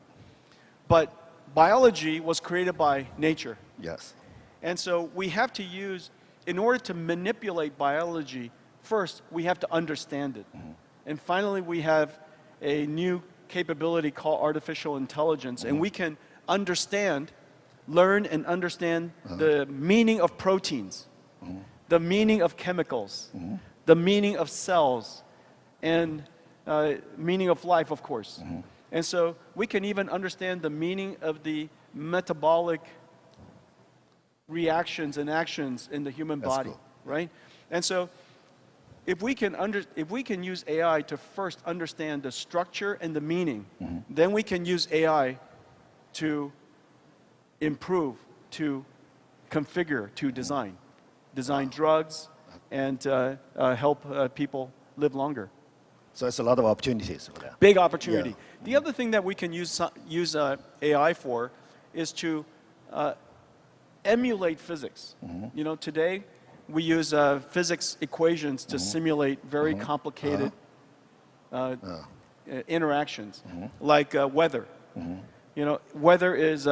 But biology was created by nature. Yes. And so we have to use, in order to manipulate biology, first we have to understand it. And finally we have a new capability called artificial intelligence, and we can learn and understand the meaning of proteins, the meaning of chemicals, the meaning of cells, and meaning of life, of course. And so we can even understand the meaning of the metabolic reactions and actions in the human body, right? And so if we can use AI to first understand the structure and the meaning, then we can use AI to improve, to configure, to design drugs, and help people live longer. So it's a lot of opportunities for that. Big opportunity. Yeah. The other thing that we can use AI for is to emulate physics. You know, today we use physics equations to simulate very complicated interactions, like weather. You know, weather is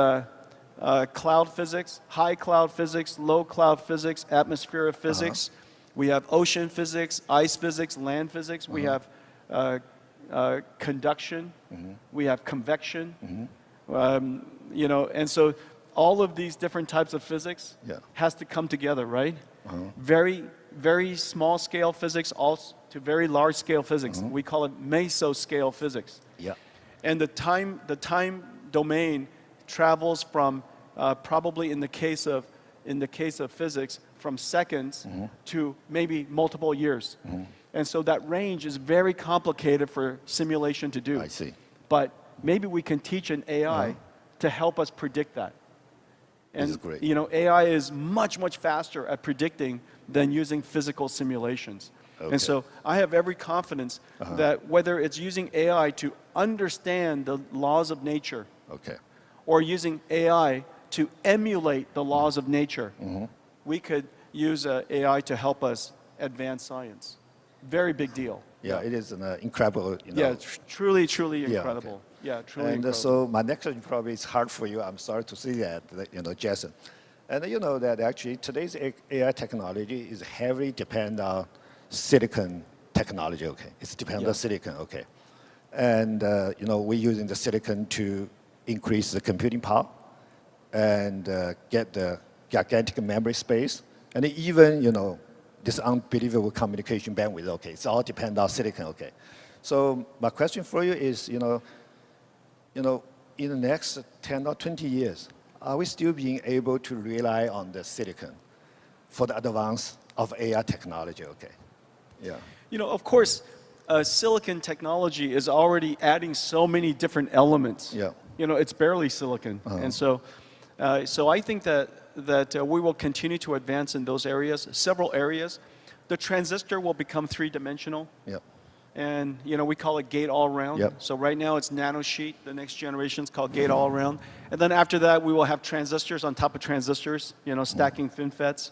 cloud physics, high cloud physics, low cloud physics, atmospheric physics. We have ocean physics, ice physics, land physics. We have conduction. We have convection. You know, and so all of these different types of physics has to come together, right? Very, very small scale physics also to very large scale physics. We call it mesoscale physics. Yeah. And the time domain travels from probably in the case of physics from seconds to maybe multiple years. And so that range is very complicated for simulation to do. I see. But maybe we can teach an AI to help us predict that. And this is great. You know, AI is much, much faster at predicting than using physical simulations. Okay. And so I have every confidence that whether it's using AI to understand the laws of nature, or using AI to emulate the laws of nature, we could use AI to help us advance science. Very big deal. Yeah, it is an incredible. Yeah, truly, truly incredible. Okay. Yeah, truly And incredible. so my next question probably is hard for you. I'm sorry to see that, Jason. And you know that actually today's AI technology is heavily dependent on silicon technology, okay? It's dependent on silicon, okay? And we're using the silicon to increase the computing power and get the gigantic memory space, and even, this unbelievable communication bandwidth, okay? It's all dependent on silicon, okay? So my question for you is, in the next 10 or 20 years, are we still being able to rely on the silicon for the advance of AI technology, okay? Yeah. Of course, silicon technology is already adding so many different elements. Yeah. It's barely silicon. And so I think that we will continue to advance in those areas, several areas. The transistor will become three-dimensional. Yeah. And we call it gate-all-around. Yep. So right now it's nanosheet. The next generation is called gate-all-around. And then after that, we will have transistors on top of transistors, stacking FinFETs.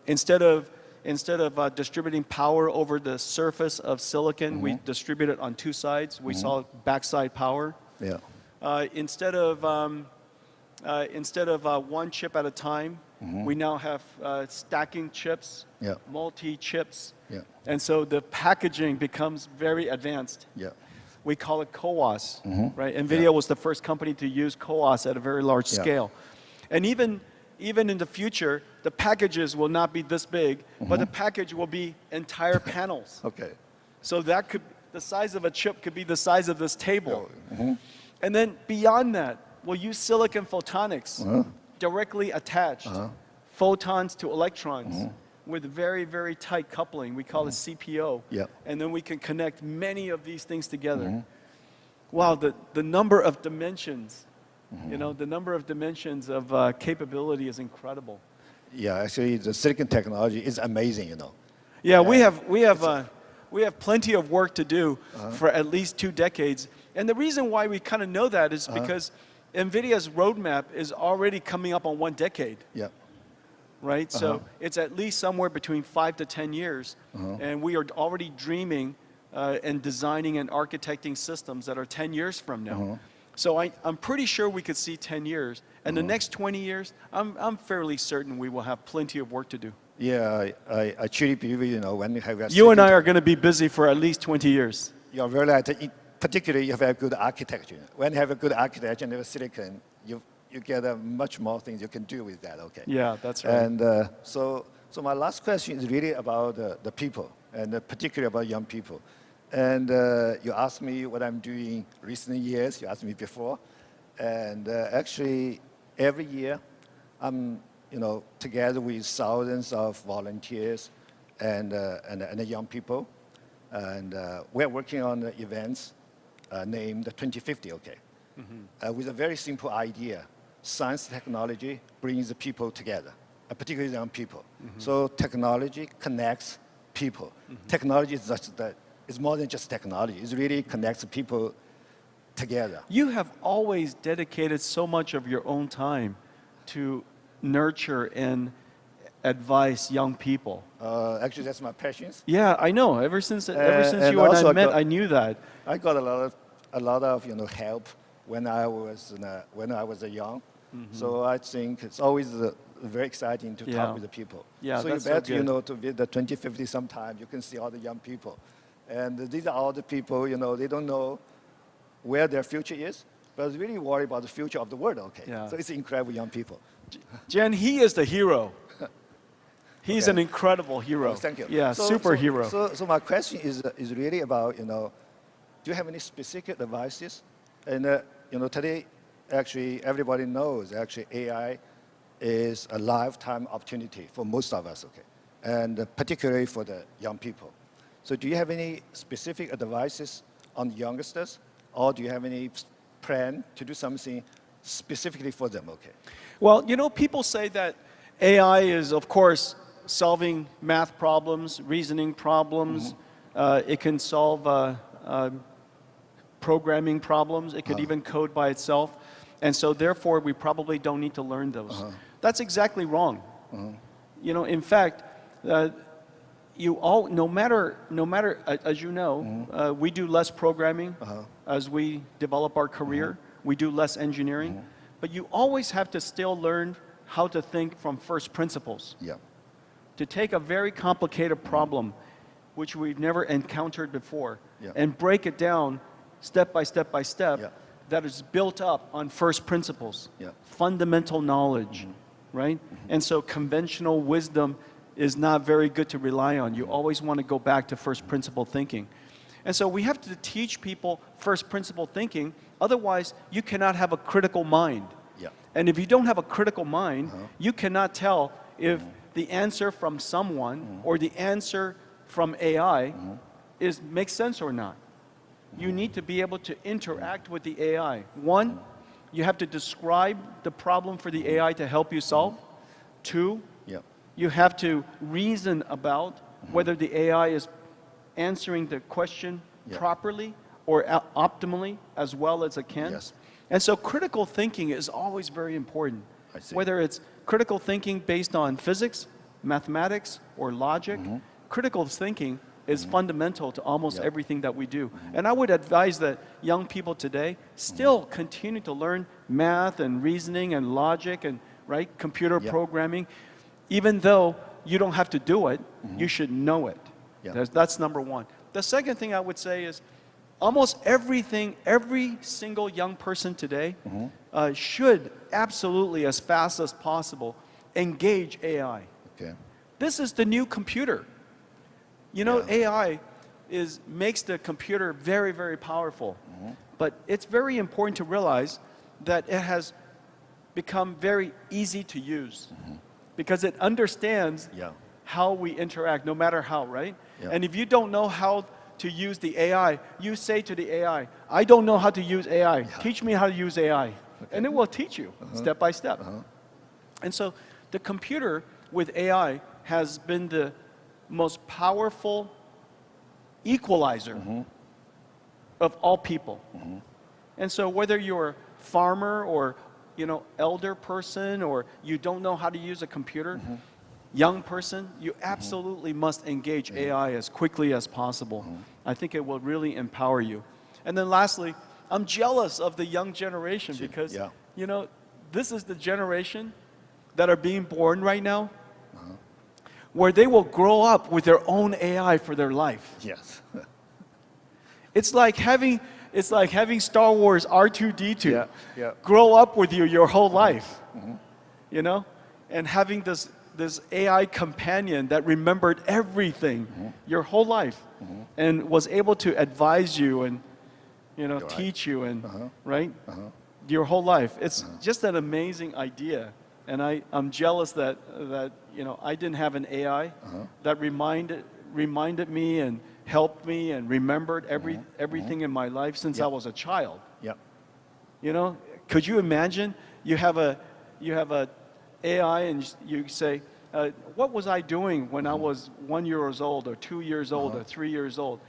Instead of distributing power over the surface of silicon, we distribute it on two sides. We saw backside power. Yeah. Instead of one chip at a time, we now have stacking chips, Yeah. multi-chips. Yeah. And so the packaging becomes very advanced. Yeah. We call it CoWoS, right? NVIDIA was the first company to use CoWoS at a very large scale. And even in the future, the packages will not be this big, but the package will be entire panels. Okay. So the size of a chip could be the size of this table. And then beyond that, we'll use silicon photonics, directly attached photons to electrons with very, very tight coupling. We call it CPO. Yeah. And then we can connect many of these things together. Wow, the number of dimensions, the number of dimensions of capability is incredible. Yeah, actually, the silicon technology is amazing, Yeah, we have plenty of work to do for at least 2 decades. And the reason why we kind of know that is because NVIDIA's roadmap is already coming up on 1 decade. Yeah. Right? So it's at least somewhere between 5 to 10 years. And we are already dreaming and designing and architecting systems that are 10 years from now. So I'm pretty sure we could see 10 years. And the next 20 years, I'm fairly certain we will have plenty of work to do. Yeah, I truly believe, when you have a You and I are going to be busy for at least 20 years. You're very right. Particularly, you have a good architecture. When you have a good architecture and you have silicon, you get much more things you can do with that, okay? Yeah, that's right. And so my last question is really about the people, and particularly about young people. And you asked me what I'm doing recent years. You asked me before. And actually, every year, I'm together with thousands of volunteers and young people. And we're working on events named 2050, okay? With a very simple idea. Science technology brings the people together, particularly young people. So technology connects people. Technology is more than just technology. It really connects people together. You have always dedicated so much of your own time to nurture and advise young people. Actually, that's my passion. Yeah, I know. Ever since you and also I met, I knew that. I got a lot of help when I was young. So I think it's always very exciting to talk with the people. Yeah, so that's you bet, so good. to visit the 2050 sometime, you can see all the young people. And these are all the people, they don't know where their future is, but it's really worried about the future of the world, okay? Yeah. So it's incredible young people. Jen, he is the hero. He's an incredible hero. Oh, thank you. Yeah, superhero. So my question is really about, do you have any specific advices? And, today, actually, everybody knows, actually, AI is a lifetime opportunity for most of us, okay? And particularly for the young people. So do you have any specific advices on youngsters? Or do you have any plan to do something specifically for them, okay? Well, people say that AI is, of course, solving math problems, reasoning problems. It can solve programming problems. It could even code by itself. And so therefore, we probably don't need to learn those. That's exactly wrong. In fact, no matter, as you know, we do less programming as we develop our career. We do less engineering, but you always have to still learn how to think from first principles. Yeah. To take a very complicated problem, which we've never encountered before, and break it down step by step by step, that is built up on first principles, fundamental knowledge, right? And so conventional wisdom is not very good to rely on. You always want to go back to first principle thinking. And so we have to teach people first principle thinking, otherwise you cannot have a critical mind. And if you don't have a critical mind, you cannot tell if the answer from someone or the answer from AI makes sense or not. You need to be able to interact with the AI. One, you have to describe the problem for the AI to help you solve. Two, you have to reason about whether the AI is answering the question properly or optimally as well as it can. And so critical thinking is always very important. Whether it's critical thinking based on physics, mathematics, or logic, critical thinking is fundamental to almost everything that we do. And I would advise that young people today still continue to learn math and reasoning and logic and computer programming. Even though you don't have to do it, you should know it. That's number one. The second thing I would say is almost everything, every single young person today should absolutely, as fast as possible, engage AI. This is the new computer. You know, AI makes the computer very, very powerful. But it's very important to realize that it has become very easy to use because it understands how we interact, no matter how, right? And if you don't know how to use the AI, you say to the AI, I don't know how to use AI. Teach me how to use AI. And it will teach you step by step. And so the computer with AI has been the most powerful equalizer of all people. And so whether you're a farmer or elder person or you don't know how to use a computer, young person, you absolutely must engage AI as quickly as possible. I think it will really empower you. And then lastly, I'm jealous of the young generation because, this is the generation that are being born right now where they will grow up with their own AI for their life. It's like having Star Wars R2-D2 grow up with you your whole life, and having this AI companion that remembered everything your whole life and was able to advise you and teach you and your whole life. It's just an amazing idea. And I'm jealous that I didn't have an AI that reminded me and helped me and remembered everything in my life since I was a child. Could you imagine you have a AI and you say, what was I doing when I was 1 year old or 2 years old or 3 years old?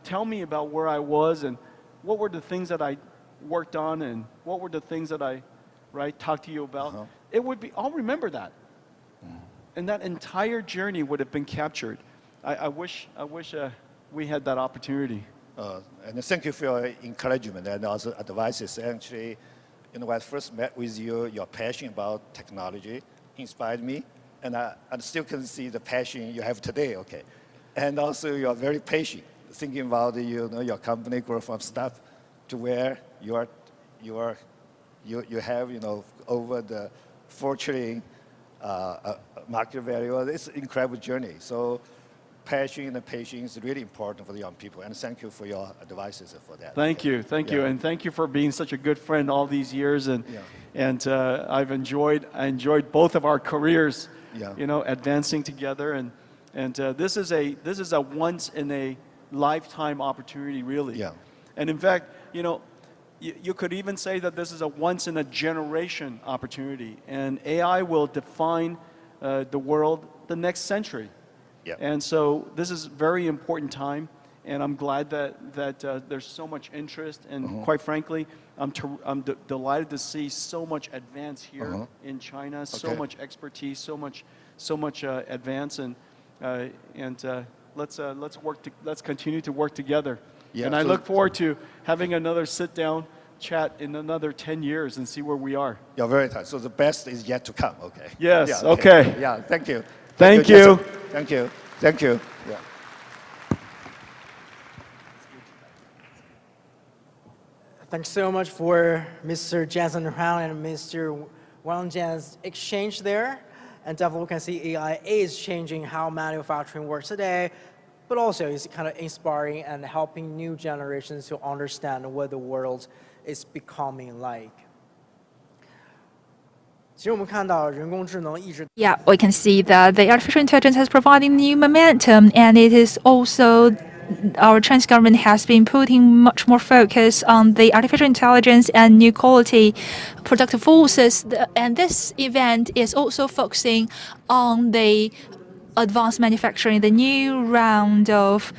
Tell me about where I was and what were the things that I worked on and what were the things that I talked to you about. It would be, I'll remember that. And that entire journey would have been captured. I wish we had that opportunity. And thank you for your encouragement and also advices. Actually, when I first met with you, your passion about technology inspired me. And I still can see the passion you have today, And also you are very patient, thinking about your company grow from stuff to where you have over the $4 trillion market value. It's an incredible journey. So passion and patience is really important for the young people. And thank you for your advices for that. Thank you, and thank you for being such a good friend all these years. And I've enjoyed both of our careers, advancing together. And this is a once in a lifetime opportunity, really. And in fact, you could even say that this is a once in a generation opportunity. And AI will define the world the next century. And so this is a very important time, and I'm glad that there's so much interest. And quite frankly, I'm delighted to see so much advance here in China, so much expertise, so much advance. and let's continue to work together. Yeah, and I so- look forward to having another sit-down chat in another 10 years and see where we are. You're very tight. So the best is yet to come. Okay. Yes, Yeah, okay. Yeah. Thank you. Thank Jensen. you. Thank you. Thank you. Yeah. Thanks so much for Mr. Jensen Huang and Mr. Wang Jian's exchange there. And definitely we can see AI is changing how manufacturing works today, but also it's kind of inspiring and helping new generations to understand what the world is becoming like. 其实我们看到人工智能一直 Yeah, we can see that the artificial intelligence has provided new momentum, and it is also our Chinese government has been putting much more focus on the artificial intelligence and new quality productive forces. And this event is also focusing on the advanced manufacturing, the new round of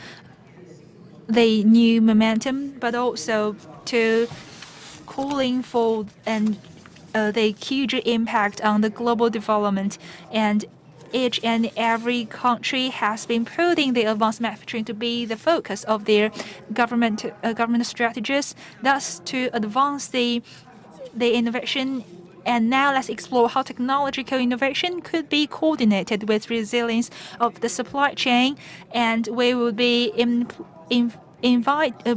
the new momentum, but also to calling for the huge impact on the global development. And each and every country has been putting the advanced manufacturing to be the focus of their government strategies, thus to advance the innovation. And now let's explore how technological innovation could be coordinated with resilience of the supply chain. And we will be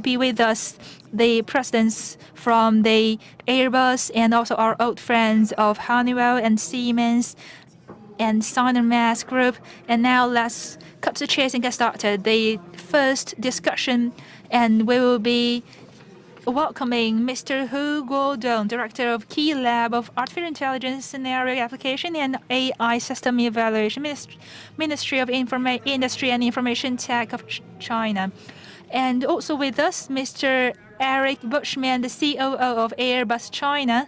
be with us the presidents from the Airbus and also our old friends of Honeywell and Siemens and Sinarmas Group. And now let's cut to the chase and get started. The first discussion, and we will be welcoming Mr. Hu Guodong, Director of Key Lab of Artificial Intelligence Scenario Application and AI System Evaluation, Ministry of Industry and Information Tech of China. And also with us, Mr. Eric Bushman, the COO of Airbus China.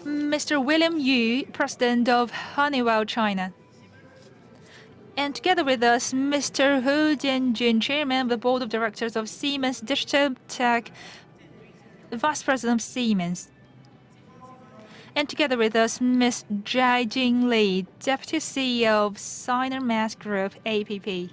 Mr. William Yu, President of Honeywell China. And together with us, Mr. Hu Jianjun, Chairman of the Board of Directors of Siemens Digital Tech, Vice President of Siemens. And together with us, Ms. Jia-Jing Li, Deputy CEO of Sinarmas Group, APP.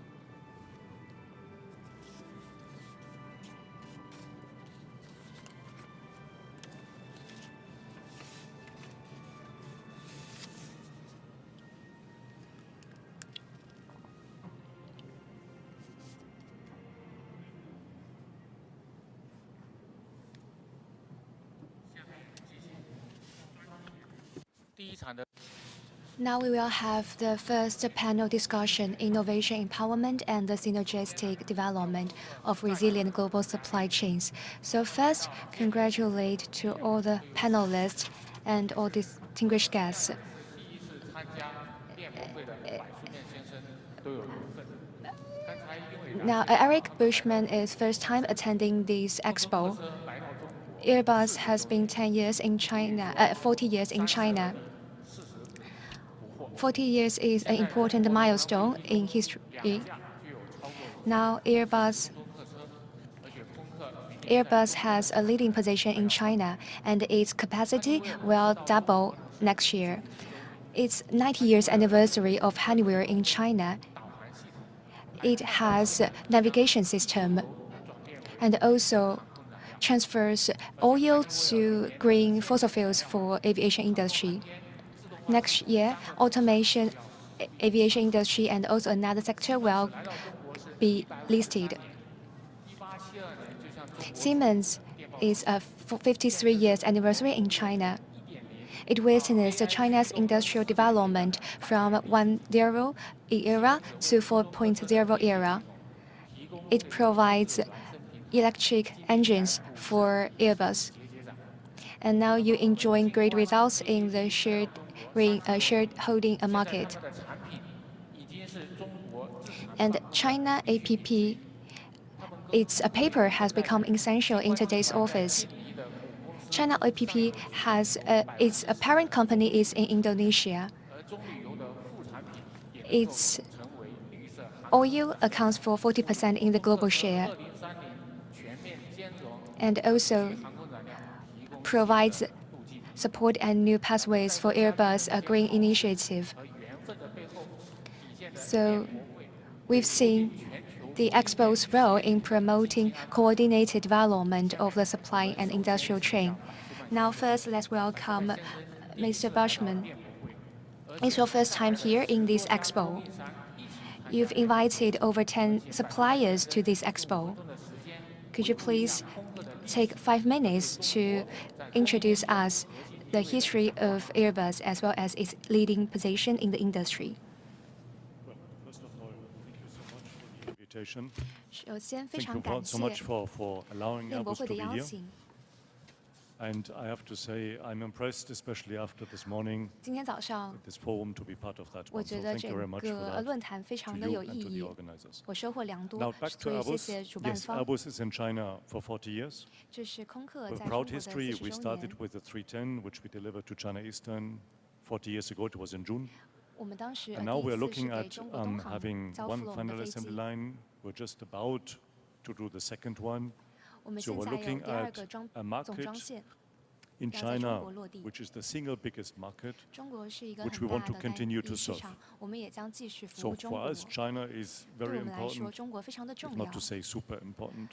Now we will have the first panel discussion, Innovation Empowerment and the Synergistic Development of Resilient Global Supply Chains. So first, congratulate to all the panelists and all distinguished guests. Now, Eric Bushman is first time attending this expo. Airbus has been 10 years in China, 40 years in China. 40 years is an important milestone in history. Now, Airbus has a leading position in China, and its capacity will double next year. It's 90 years anniversary of Honeywell in China. It has a navigation system and also transfers oil to green fossil fuels for aviation industry. Next year, automation, aviation industry, and also another sector will be listed. Siemens is a 53 years anniversary in China. It witnessed China's industrial development from 1.0 era to 4.0 era. It provides electric engines for Airbus. And now you're enjoying great results in the shared holding market. And China APP, its paper has become essential in today's office. China APP has its parent company is in Indonesia. Its oil accounts for 40% in the global share, and also provides support and new pathways for Airbus green initiative. So we've seen the Expo's role in promoting coordinated development of the supply and industrial chain. Now, first, let's welcome Mr. Bushman. It's your first time here in this Expo. You've invited over 10 suppliers to this Expo. Could you please take 5 minutes to introduce us the history of Airbus as well as its leading position in the industry? First of all, thank you so much for the invitation. 首先，非 Thank 常 you 感 so 谢 much for allowing 令博 Airbus 会 to 的 be 邀 here. 请。 And I have to say, I'm impressed, especially after this morning, 今天早上， this forum to be part of that 我 one. 觉 So 得 thank 整 you very much for 个 that 论坛非常 to 的 you 有 and 意 to the 义， organizers. 我收获良多 Now back to 所以谢 Airbus. 谢主办 Yes, 方。 Airbus is in China for 40 years. 这是空客 A 在中 proud 国的 history. 40 We 周 started 年。 with the 310, which we delivered to China Eastern 40 years ago. It was in June. 我们当时 And 第 now 一 we're 次是 looking 给 at 中国东航 having 交付 one 了我们的 final 飞 assembly 机。 line. We're just about to do the second one. 我们 So 现 we're 在有 looking 第二 at 个 a 总 market 装线， in 要在中 China, 国落地。 which is the single biggest market. 中国是一个 which 很 we want 大 to 的 continue 单 to 一市 serve. 场，我们也将继续服 So 务中 for 国。 us, China is 对 very 我们来说， important, 中国非常的 if 重 not 要 to。say super important.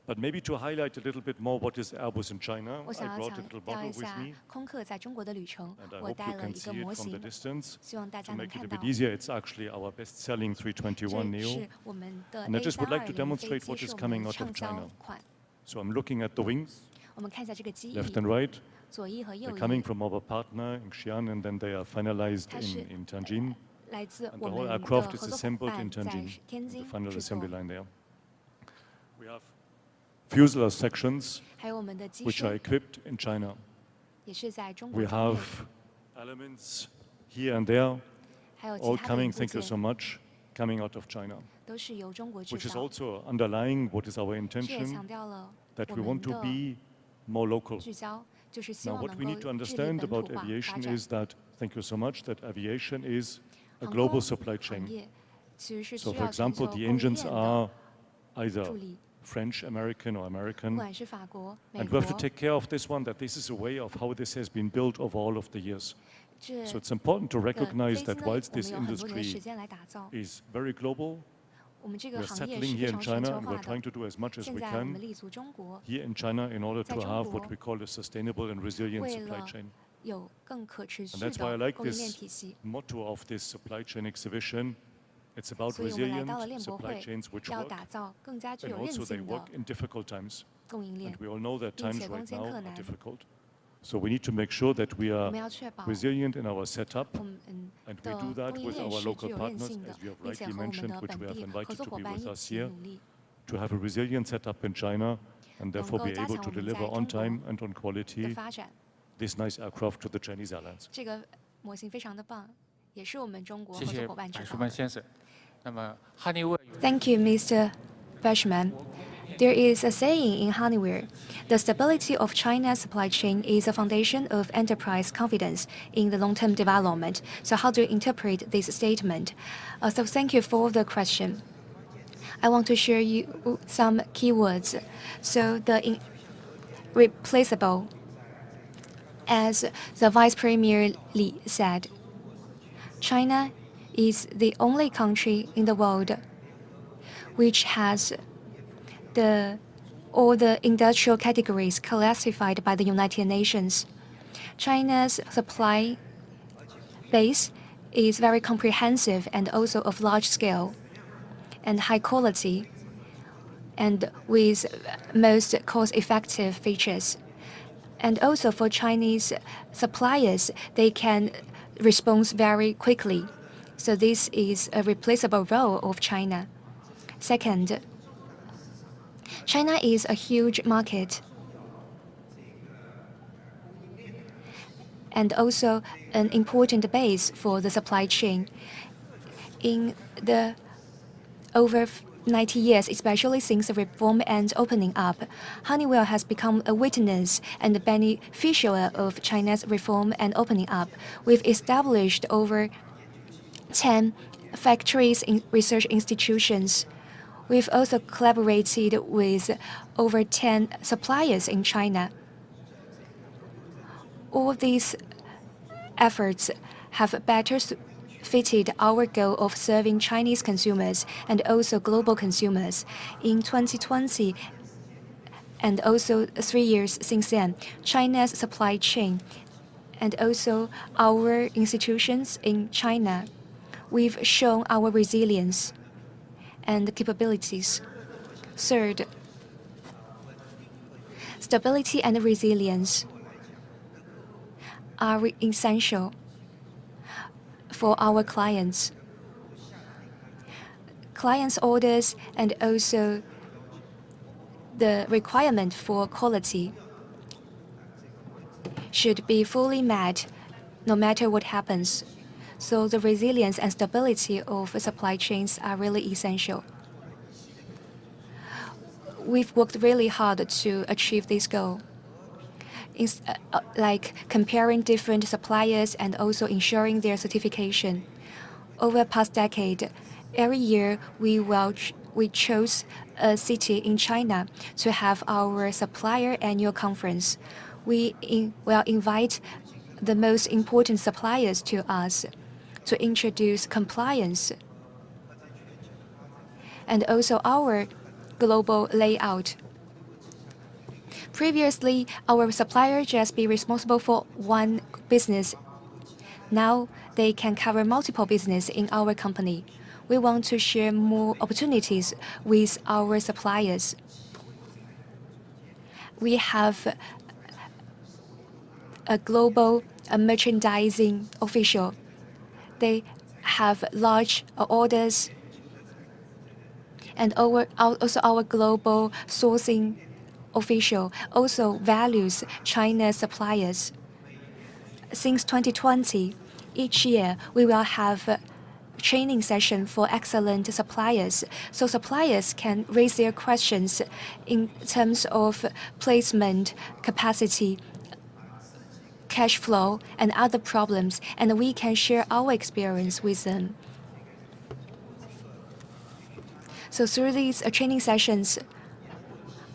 But maybe to highlight a little bit more what is Airbus in China, 我 I 想要 brought a 强 little 调 model 一 with 下 me, 空客在中国的旅程 and I，我 hope 带 you 了 can 一个 see 模 it from the 型， distance. 希望大 To 家能 make it 看 a 到 bit。easier, it's actually our best-selling 321 这 neo. 是我们的 And I just would like to A320 飞 demonstrate 机， what 是 is 我 coming 们 out 畅 of 销 China. 款。 So I'm looking at the wings, 我们看一下这个机翼， left and right. 左翼和 They're 右 coming 翼， from our partner in Xi'an, and then they are finalized 它是 in Tianjin. 来自 And 我 the 们 whole 的 aircraft 合 is 作伙 assembled 伴 in 在 Tianjin, 天 the 津 final 制作 assembly，line there. We have fuselage sections 还有我们的机 which are 身 equipped in China. 也是在中国 We 装 have 配， elements here and there, 还有其 all 他的零 coming, 部 thank you so 件 much, coming out of China, 都是由中国制 which is 造。 also underlying what is our 这也 intention, 强调了 that 我 we 们 want to 的 be more local. 聚焦，就是希 Now, 望 what 能 we need to 够致力 understand 本 about 土化发 aviation 展。 is that, thank you so much, that aviation is a 航 global 空 supply 行 chain. 业其实是 So, 需 for 要全 example, 球 the 供应 engines 链的 are 助 either 力， French, American, or 不 American. 管是法国、美 And we 国 have to，take care of this one, that this is a way of how this has been built over all of the years. 这 So it's important to 个 recognize 飞机 that 呢， whilst 我们 this 有很多年的时 industry 间来打造。 is very global, 我们这 we're 个行业 settling 是 here 非 in 常全 China 球 and 化 we're trying 的。 to do as much as 现 we 在我们 can 立足中国， here in China in order 在 to 中 have 国 what we call a sustainable and resilient 为 supply 了 chain. 有更可持续 And that's why I 的 like 供应链 this 体系， motto of this supply chain exhibition. It's about 所以我们来到了 resilient 链博 supply 会 chains，which 要 work, 打造更加具 and 有韧 also they 性的 work in difficult times. 供应 And 链。 we all know that 并 times 且攻 right 坚 now 克 are 难。 difficult. So we need to make sure that we 我 are 们要确保 resilient in our setup, 我们 and we do 的 that 供应 with 链 our 是具 local 有韧 partners, 性的 as you have，并且 rightly 和我们 mentioned, 的 which 本 we have 地合 invited 作 to 伙 be 伴 with 一 us 起 here, 努力， to have a resilient setup in China, and 能 therefore 够 be 加 able 强 to 我们 deliver 在 on 中 time 国 and on 的 quality 发展。 this nice aircraft to the Chinese airlines. 这个模型非常的棒，也是我们中国合谢谢作伙伴制百书造的。曼先生。那么汉尼沃 Thank you, Mr. Bushman. There is a saying in Honeywell: the stability of China's supply chain is a foundation of enterprise confidence in the long-term development. So how do you interpret this statement? So thank you for the question. I want to share you some keywords. So the irreplaceable, as the Vice Premier Li said, China is the only country in the world which has all the industrial categories classified by the United Nations. China's supply base is very comprehensive and also of large scale and high quality and with most cost-effective features. And also for Chinese suppliers, they can respond very quickly. So this is a replaceable role of China. Second, China is a huge market and also an important base for the supply chain. In the over 90 years, especially since the reform and opening up, Honeywell has become a witness and a beneficiary of China's reform and opening up. We've established over 10 factories in research institutions. We've also collaborated with over 10 suppliers in China. All these efforts have better fitted our goal of serving Chinese consumers and also global consumers. In 2020, and also 3 years since then, China's supply chain and also our institutions in China, we've shown our resilience and capabilities. Third, stability and resilience are essential for our clients. Clients' orders and also the requirement for quality should be fully met no matter what happens. So the resilience and stability of supply chains are really essential. We've worked really hard to achieve this goal. Like comparing different suppliers and also ensuring their certification. Over the past decade, every year we chose a city in China to have our supplier annual conference. We will invite the most important suppliers to us to introduce compliance and also our global layout. Previously, our supplier just be responsible for one business. Now they can cover multiple business in our company. We want to share more opportunities with our suppliers. We have a global merchandising official. They have large orders and also our global sourcing official also values China's suppliers. Since 2020, each year we will have a training session for excellent suppliers, so suppliers can raise their questions in terms of placement, capacity, cash flow, and other problems, and we can share our experience with them. So through these training sessions,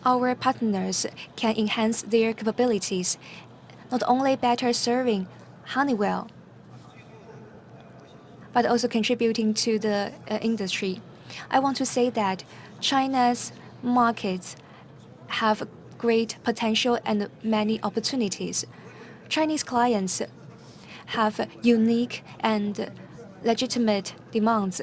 our partners can enhance their capabilities, not only better serving Honeywell, but also contributing to the industry. I want to say that China's markets have great potential and many opportunities. Chinese clients have unique and legitimate demands.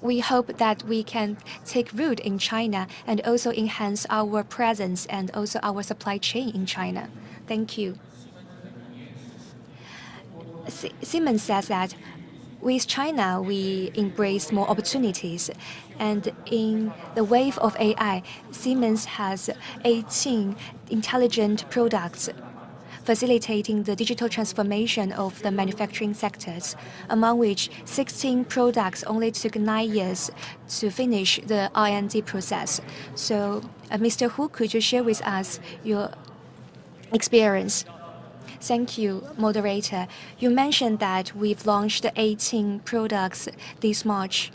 We hope that we can take root in China and also enhance our presence and also our supply chain in China. Thank you. Siemens says that with China, we embrace more opportunities. And in the wave of AI, Siemens has 18 intelligent products facilitating the digital transformation of the manufacturing sectors, among which 16 products only took 9 years to finish the R&D process. So, Mr. Hu, could you share with us your experience? Thank you, moderator. You mentioned that we've launched 18 products this March.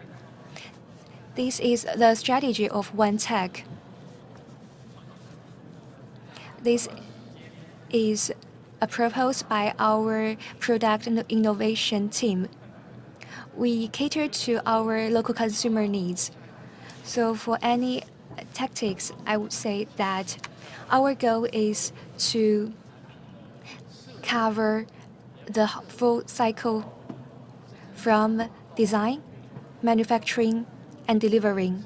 This is the strategy of One Tech. This is proposed by our product and innovation team. We cater to our local consumer needs. So for any tactics, I would say that our goal is to cover the full cycle from design, manufacturing, and delivering.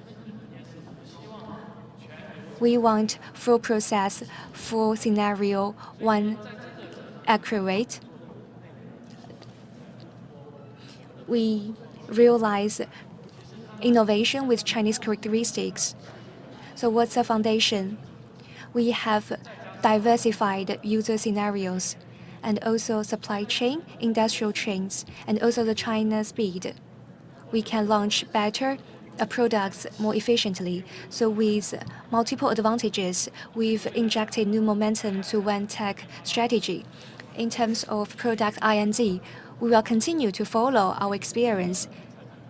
We want full process, full scenario, one accurate. We realize innovation with Chinese characteristics. So what's the foundation? We have diversified user scenarios and also supply chain, industrial chains, and also the China speed. We can launch better products more efficiently. So with multiple advantages, we've injected new momentum to One Tech strategy. In terms of product R&D, we will continue to follow our experience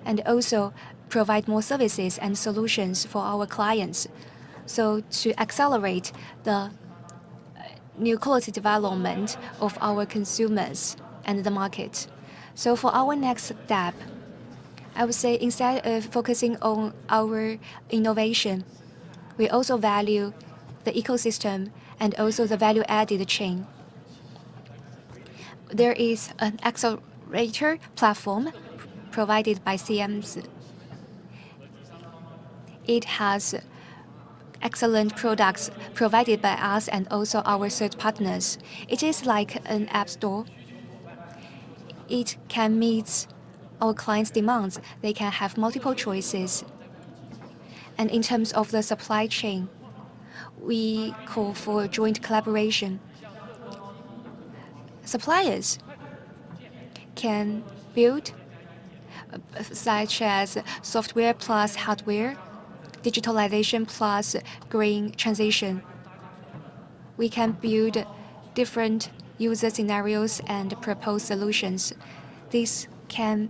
and also provide more services and solutions for our clients. So to accelerate the new quality development of our consumers and the market. So for our next step, I would say instead of focusing on our innovation, we also value the ecosystem and also the value-added chain. There is an accelerator platform provided by CISCE. It has excellent products provided by us and also our third partners. It is like an app store. It can meet our clients' demands. They can have multiple choices. And in terms of the supply chain, we call for joint collaboration. Suppliers can build such as software plus hardware, digitalization plus green transition. We can build different user scenarios and propose solutions. This can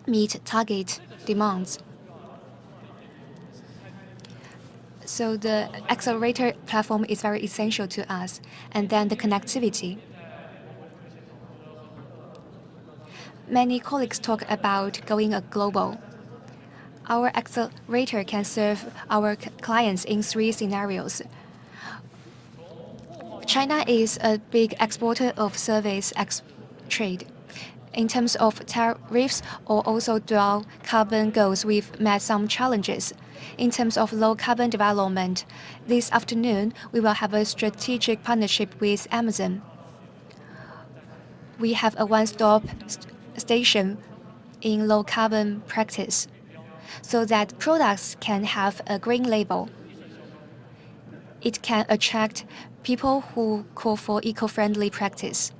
meet target demands. So the accelerator platform is very essential to us. And then the connectivity. Many colleagues talk about going global. Our accelerator can serve our clients in 3 scenarios. China is a big exporter of service trade. In terms of tariffs or also dual carbon goals, we've met some challenges. In terms of low carbon development, this afternoon we will have a strategic partnership with Amazon. We have a one-stop station in low carbon practice so that products can have a green label. It can attract people who call for eco-friendly practice.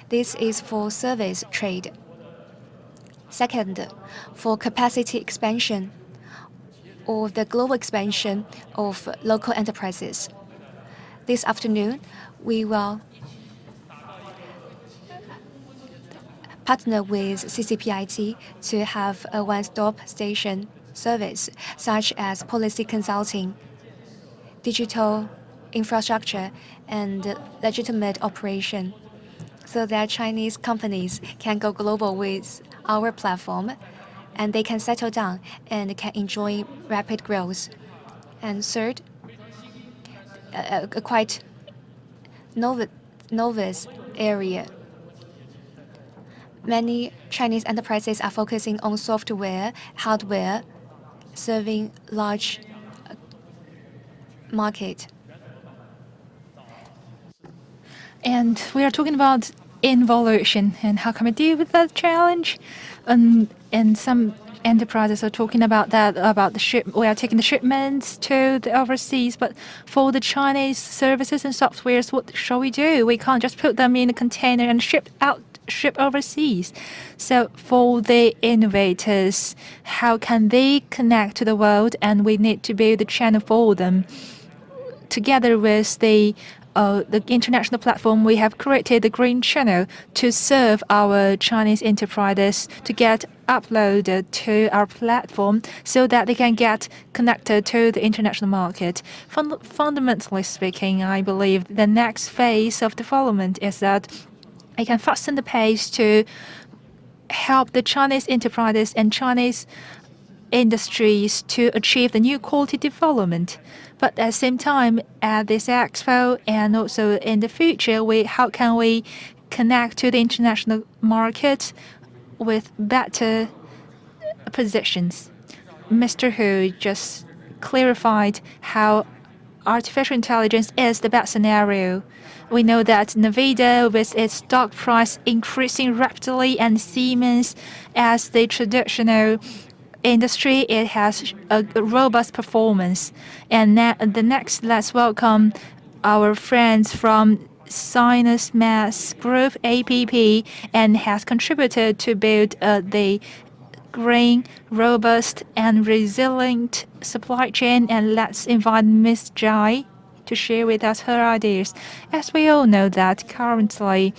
This is for service trade. Second, for capacity expansion or the global expansion of local enterprises. This afternoon, we will partner with CCPIT to have a one-stop station service, such as policy consulting, digital infrastructure, and legitimate operation, so that Chinese companies can go global with our platform, and they can settle down and can enjoy rapid growth. And third, a quite novice area. Many Chinese enterprises are focusing on software, hardware, serving large market. And we are talking about involution and how can we deal with that challenge. And some enterprises are talking about that, about we are taking the shipments to the overseas. But for the Chinese services and softwares, what shall we do? We can't just put them in a container and ship overseas. So for the innovators, how can they connect to the world? And we need to build a channel for them. Together with the international platform, we have created the Green Channel to serve our Chinese enterprises to get uploaded to our platform so that they can get connected to the international market. Fundamentally speaking, I believe the next phase of development is that I can fasten the pace to help the Chinese enterprises and Chinese industries to achieve the new quality development. But at the same time, at this expo and also in the future, how can we connect to the international market with better positions? Mr. Hu just clarified how artificial intelligence is the best scenario. We know that Nvidia, with its stock price increasing rapidly, and Siemens, as the traditional industry, it has a robust performance. And next, let's welcome our friends from Sinus Mass Group APP and has contributed to build the green, robust, and resilient supply chain. And let's invite Ms. Jai to share with us her ideas. As we all know that currently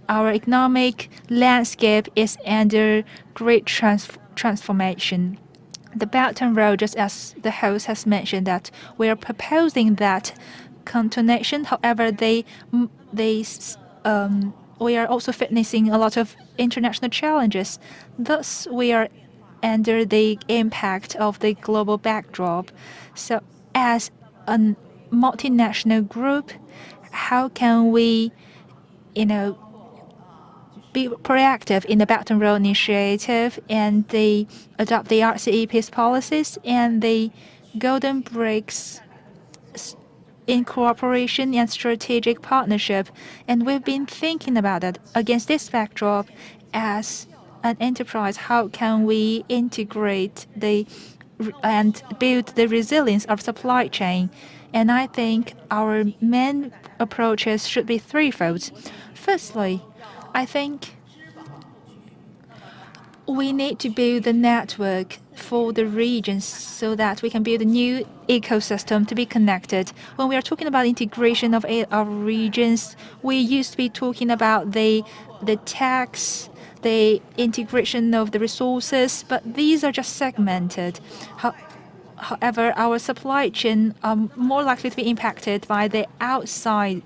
our economic landscape is under great transformation. The Belt and Road, just as the host has mentioned, that we are proposing that continuation. However, they we are also facing a lot of international challenges. Thus, we are under the impact of the global backdrop. So, as a multinational group, how can we, be proactive in the Belt and Road Initiative and they adopt the RCEP's policies and the Golden Bricks in cooperation and strategic partnership. And we've been thinking about that against this backdrop as an enterprise. How can we integrate and build the resilience of supply chain? And I think our main approaches should be threefold. Firstly, I think we need to build a network for the regions so that we can build a new ecosystem to be connected. When we are talking about integration of our regions, we used to be talking about the tax, the integration of the resources, but these are just segmented. However, our supply chain are more likely to be impacted by the outside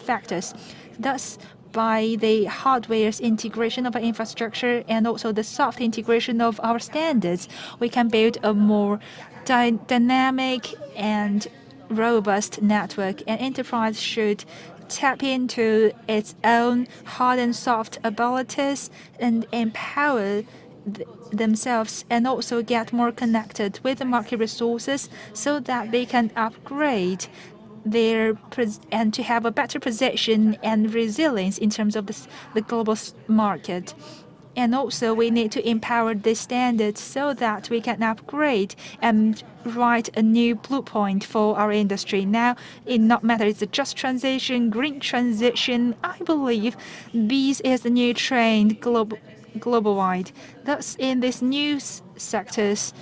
factors. Thus, by the hardware's integration of our infrastructure and also the soft integration of our standards, we can build a more dynamic and robust network. An enterprise should tap into its own hard and soft abilities and empower themselves and also get more connected with the market resources so that they can upgrade and to have a better position and resilience in terms of the global market. And also, we need to empower the standards so that we can upgrade and write a new blueprint for our industry. Now, it not matter it's a just transition, green transition. I believe this is the new trend global-wide. Thus, in these new sectors,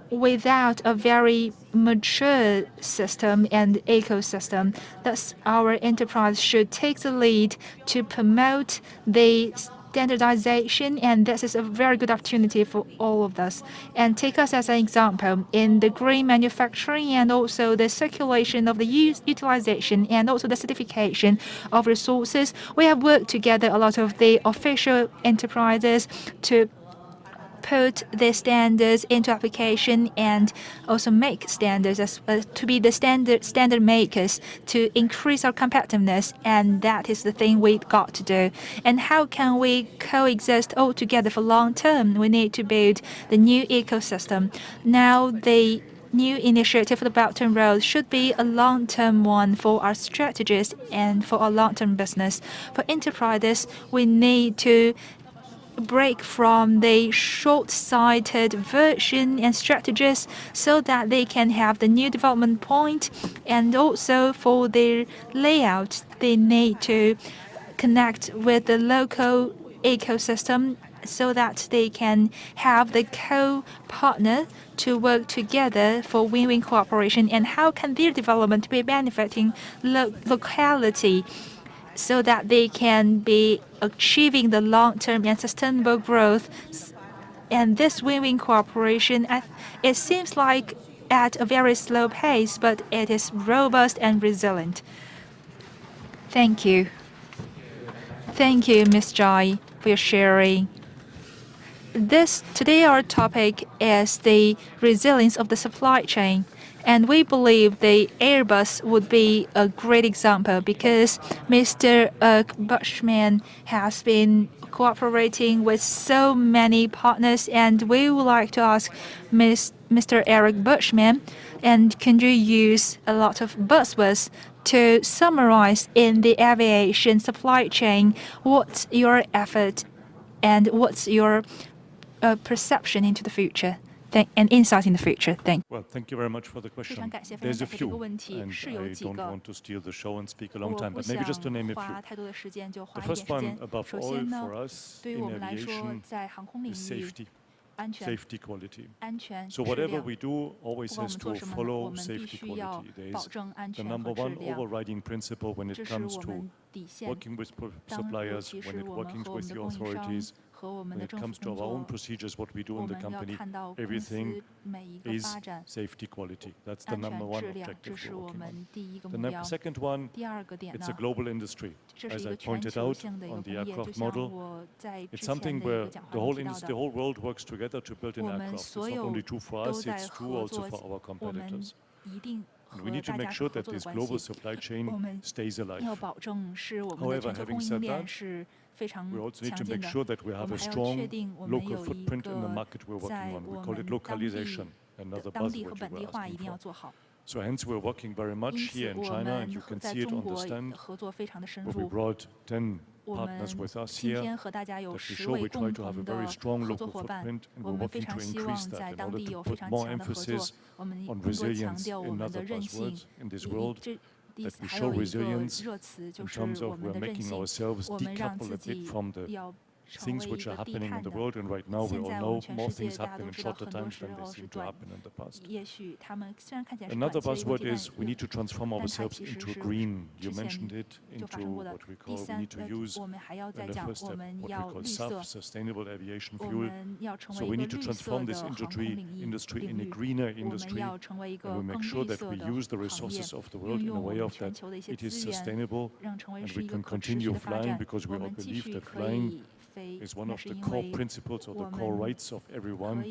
without a very mature system and ecosystem. Thus, our enterprise should take the lead to promote the standardization, and this is a very good opportunity for all of us. And take us as an example in the green manufacturing and also the circulation of the utilization and also the certification of resources. We have worked together a lot of the official enterprises to put the standards into application and also make standards as to be the standard makers to increase our competitiveness, and that is the thing we got to do. And how can we coexist all together for long term? We need to build the new ecosystem. Now the new initiative for the Belt and Road should be a long-term one for our strategies and for our long-term business. For enterprises, we need to break from the short-sighted version and strategies so that they can have the new development point. And also for their layout, they need to connect with the local ecosystem so that they can have the co-partner to work together for win-win cooperation. And how can their development be benefiting locality so that they can be achieving the long-term and sustainable growth. And this win-win cooperation, it seems like at a very slow pace, but it is robust and resilient. Thank you. Thank you, Ms. Jai, for your sharing. Today our topic is the resilience of the supply chain. And we believe the Airbus would be a great example because Mr. Bushman has been cooperating with so many partners, and we would like to ask Mr. Eric Bushman, and can you use a lot of buzzwords to summarize in the aviation supply chain what's your effort and what's your perception into the future? And insight in the future. Well, thank you very much for the question. There's a few, and I don't want to steal the show and speak a long time, but maybe just to name a few. The first one, above all, for us in aviation is safety. Safety quality. So whatever we do always has to follow safety quality. There is the number one overriding principle when it comes to working with suppliers, when it working with the authorities, when it comes to our own procedures, what we do in the company, everything is safety quality. That's the #1 objective we're working on. The second one, it's a global industry. As I pointed out on the aircraft model, it's something where the whole world works together to build an aircraft. It's not only true for us, it's true also for our competitors. And we need to make sure that this global supply chain stays alive. However, having said that, we also need to make sure that we have a strong local footprint in the market we're working on. We call it localization, another buzzword you were asking for. So hence we're working very much here in China, and you can see it on the stand, where we brought 10 partners with us here, that we show we try to have a very strong local footprint, and we're working to increase that in order to put more emphasis on resilience in other buzzwords in this world, that we show resilience in terms of we're making ourselves decouple a bit from the things which are happening in the world, and right now we all know more things happen in shorter times than they seem to happen in the past. Another buzzword is we need to transform ourselves into green. You mentioned it, into what we call, we need to use in the first step what we call SAF, sustainable aviation fuel. So we need to transform this industry in a greener industry, and we make sure that we use the resources of the world in a way of that it is sustainable, and we can continue flying, because we all believe that flying is one of the core principles or the core rights of everyone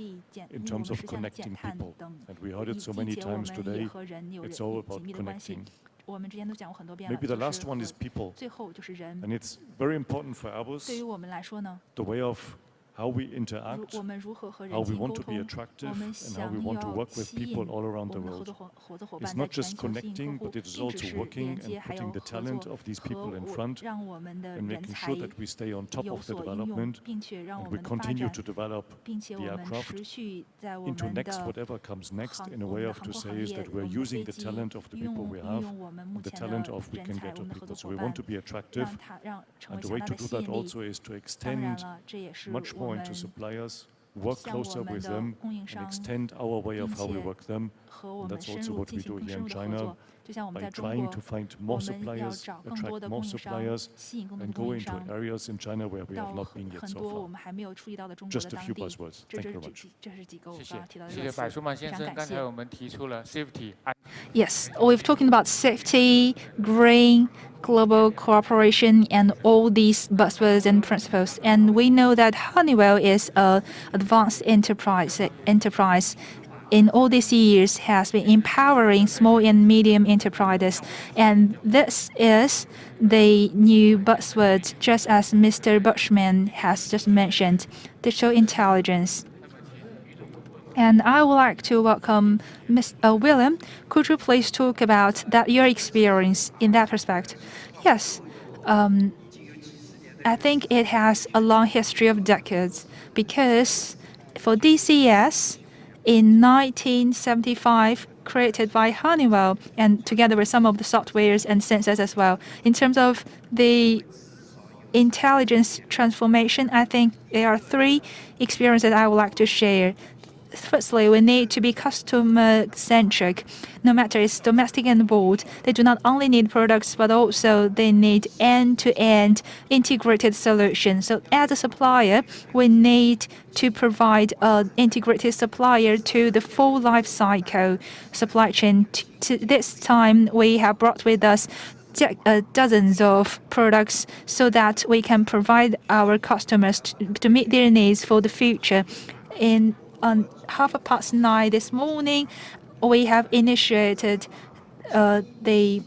in terms of connecting people. And we heard it so many times today, it's all about connecting. Maybe the last one is people. And it's very important for Airbus, the way of how we interact, how we want to be attractive, and how we want to work with people all around the world. It's not just connecting, but it is also working and putting the talent of these people in front, and making sure that we stay on top of the development, and we continue to develop the aircraft into next, whatever comes next, in a way of to say is that we're using the talent of the people we have, and the talent of we can get of people. So we want to be attractive, and the way to do that also is to extend much more into suppliers, work closer with them, and extend our way of how we work them. And that's also what we do here in China, by trying to find more suppliers, attract more suppliers, and go into areas in China where we have not been yet so far. Just a few buzzwords. Thank you very much. 谢谢柏舒曼先生。刚才我们提出了 safety Yes, we've talking about safety, green, global cooperation, and all these buzzwords and principles. And we know that Honeywell is an advanced enterprise in all these years has been empowering small and medium enterprises. And this is the new buzzword, just as Mr. Bushman has just mentioned, digital intelligence. And I would like to welcome Ms. William. Could you please talk about that your experience in that respect? Yes, I think it has a long history of decades, because for DCS in 1975, created by Honeywell, and together with some of the softwares and sensors as well, in terms of the intelligence transformation, I think there are 3 experiences I would like to share. Firstly, we need to be customer-centric. No matter it's domestic and abroad, they do not only need products, but also they need end-to-end integrated solutions. So as a supplier, we need to provide an integrated supplier to the full life cycle supply chain. This time, we have brought with us dozens of products so that we can provide our customers to meet their needs for the future. On 9:30 this morning, we have initiated the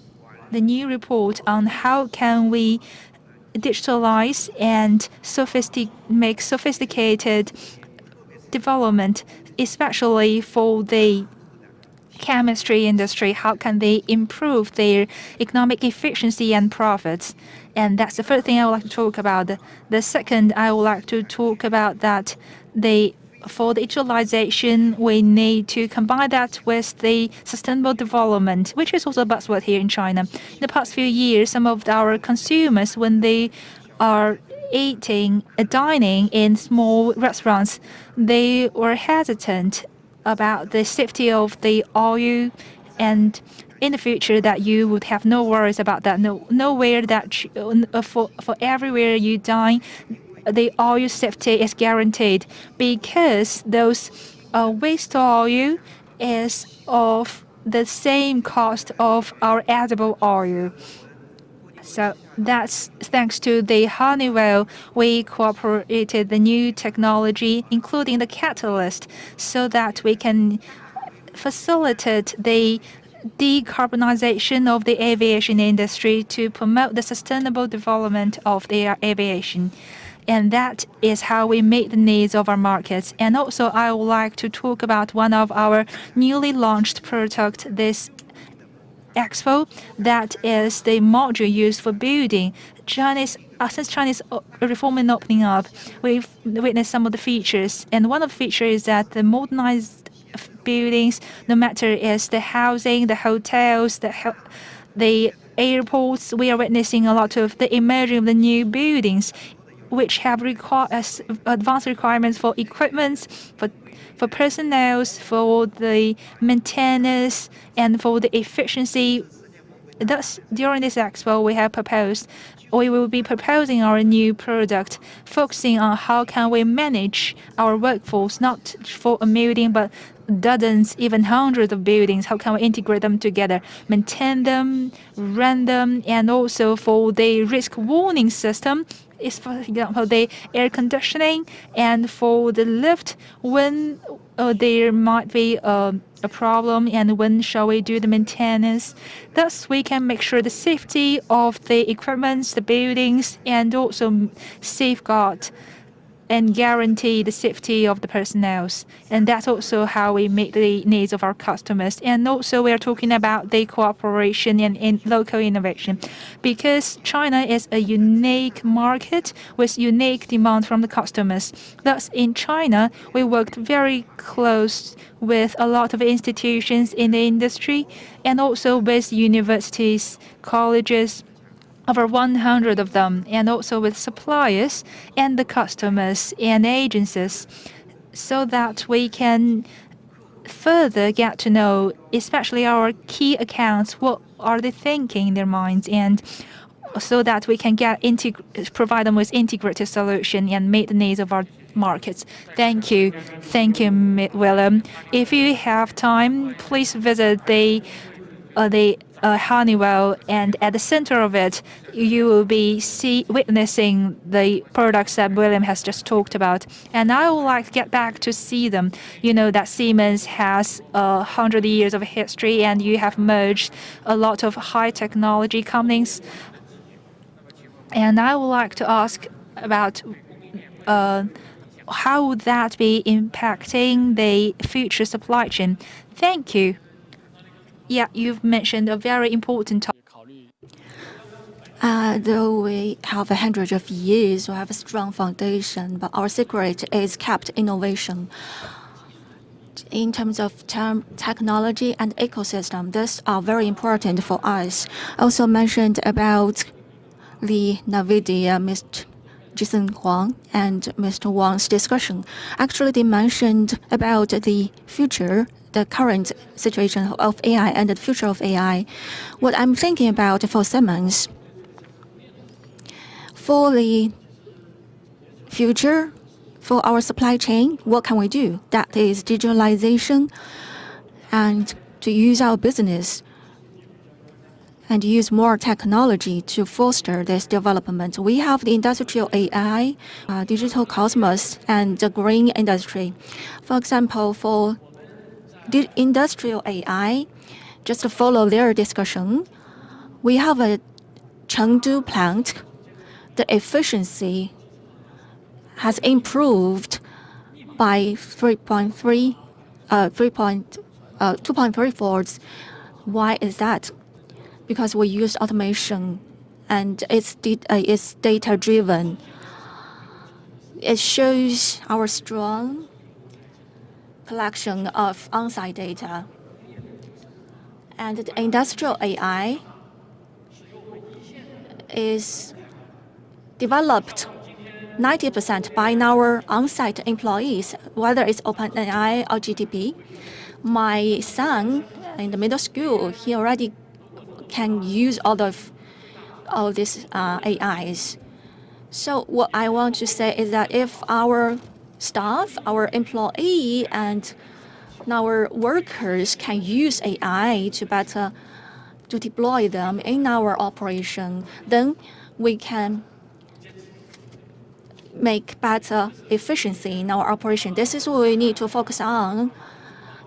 new report on how can we digitalize and make sophisticated development, especially for the chemistry industry. How can they improve their economic efficiency and profits? And that's the first thing I would like to talk about. The second, I would like to talk about that for the digitalization, we need to combine that with the sustainable development, which is also a buzzword here in China. In the past few years, some of our consumers, when they are dining in small restaurants, they were hesitant about the safety of the oil, and in the future that you would have no worries about that. Nowhere that for everywhere you dine, the oil safety is guaranteed, because those waste oil is of the same cost of our edible oil. So that's thanks to the Honeywell, we cooperated the new technology, including the catalyst, so that we can facilitate the decarbonization of the aviation industry to promote the sustainable development of the aviation. And that is how we meet the needs of our markets. And also, I would like to talk about one of our newly launched product this Expo, that is the module used for building. Since Chinese reform and opening up, we've witnessed some of the features, and one of the features is that the modernized buildings, no matter is the housing, the hotels, the airports, we are witnessing a lot of the emerging of the new buildings, which have advanced requirements for equipment, for personnel, for the maintenance, and for the efficiency. Thus, during this expo, we will be proposing our new product, focusing on how can we manage our workforce, not for a building, but dozens, even hundreds of buildings. How can we integrate them together, maintain them, run them, and also for the risk warning system, is, for example, the air conditioning, and for the lift, when there might be a problem, and when shall we do the maintenance. Thus, we can make sure the safety of the equipments, the buildings, and also safeguard and guarantee the safety of the personnel. And that's also how we meet the needs of our customers. And also, we are talking about the cooperation and in local innovation, because China is a unique market with unique demand from the customers. Thus, in China, we worked very close with a lot of institutions in the industry, and also with universities, colleges, over 100 of them, and also with suppliers and the customers and agencies, so that we can further get to know, especially our key accounts, what are they thinking in their minds, and so that we can provide them with integrated solution and meet the needs of our markets. Thank you. Thank you, William. If you have time, please visit the Honeywell, and at the center of it, you will be witnessing the products that William has just talked about. And I would like to get back to see them. You know that Siemens has 100 years of history, and you have merged a lot of high technology companies. And I would like to ask about how would that be impacting the future supply chain? Thank you. Yeah, you've mentioned a very important topic. Though we have 100 of years, we have a strong foundation, but our secret is kept innovation. In terms of technology and ecosystem, these are very important for us. Also mentioned about the NVIDIA, Mr. Jason Huang and Mr. Wang's discussion. Actually, they mentioned about the future, the current situation of AI and the future of AI. What I'm thinking about for Siemens, for the future, for our supply chain, what can we do? That is digitalization, and to use our business and use more technology to foster this development. We have the industrial AI, digital cosmos, and the green industry. For example, for the industrial AI, just to follow their discussion, we have a Chengdu plant. The efficiency has improved by 2.3 folds. Why is that? Because we use automation, and it's data-driven. It shows our strong collection of on-site data. And the industrial AI is developed 90% by our on-site employees, whether it's OpenAI or GTP. My son in the middle school, he already can use all these AIs. So what I want to say is that if our staff, our employee, and our workers can use AI to deploy them in our operation, then we can make better efficiency in our operation. This is what we need to focus on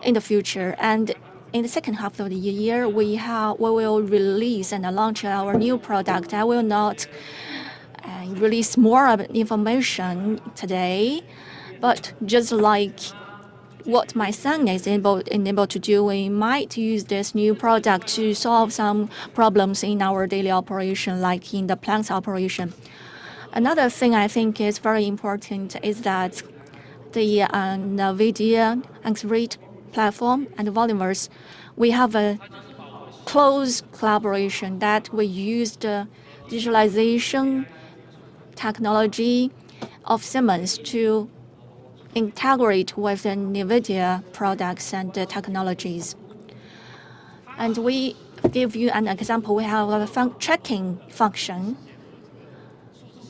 in the future. And in the second half of the year, we will release and launch our new product. I will not release more of information today, but just like what my son is enabled to do, we might use this new product to solve some problems in our daily operation, like in the plant's operation. Another thing I think is very important is that the NVIDIA Accelerate platform and Volumiverse, we have a close collaboration that we use the digitalization technology of Siemens to integrate with the NVIDIA products and technologies. And we give you an example. We have a tracking function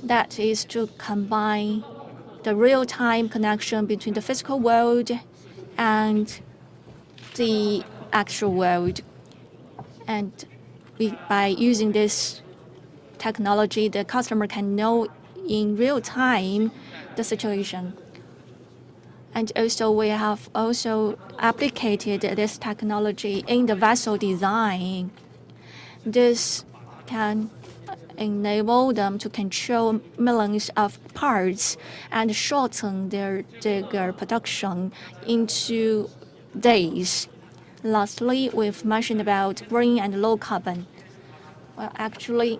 that is to combine the real-time connection between the physical world and the actual world. And by using this technology, the customer can know in real time the situation. And also, we have also applicated this technology in the vessel design. This can enable them to control millions of parts and shorten their production into days. Lastly, we've mentioned about green and low carbon. Well, actually,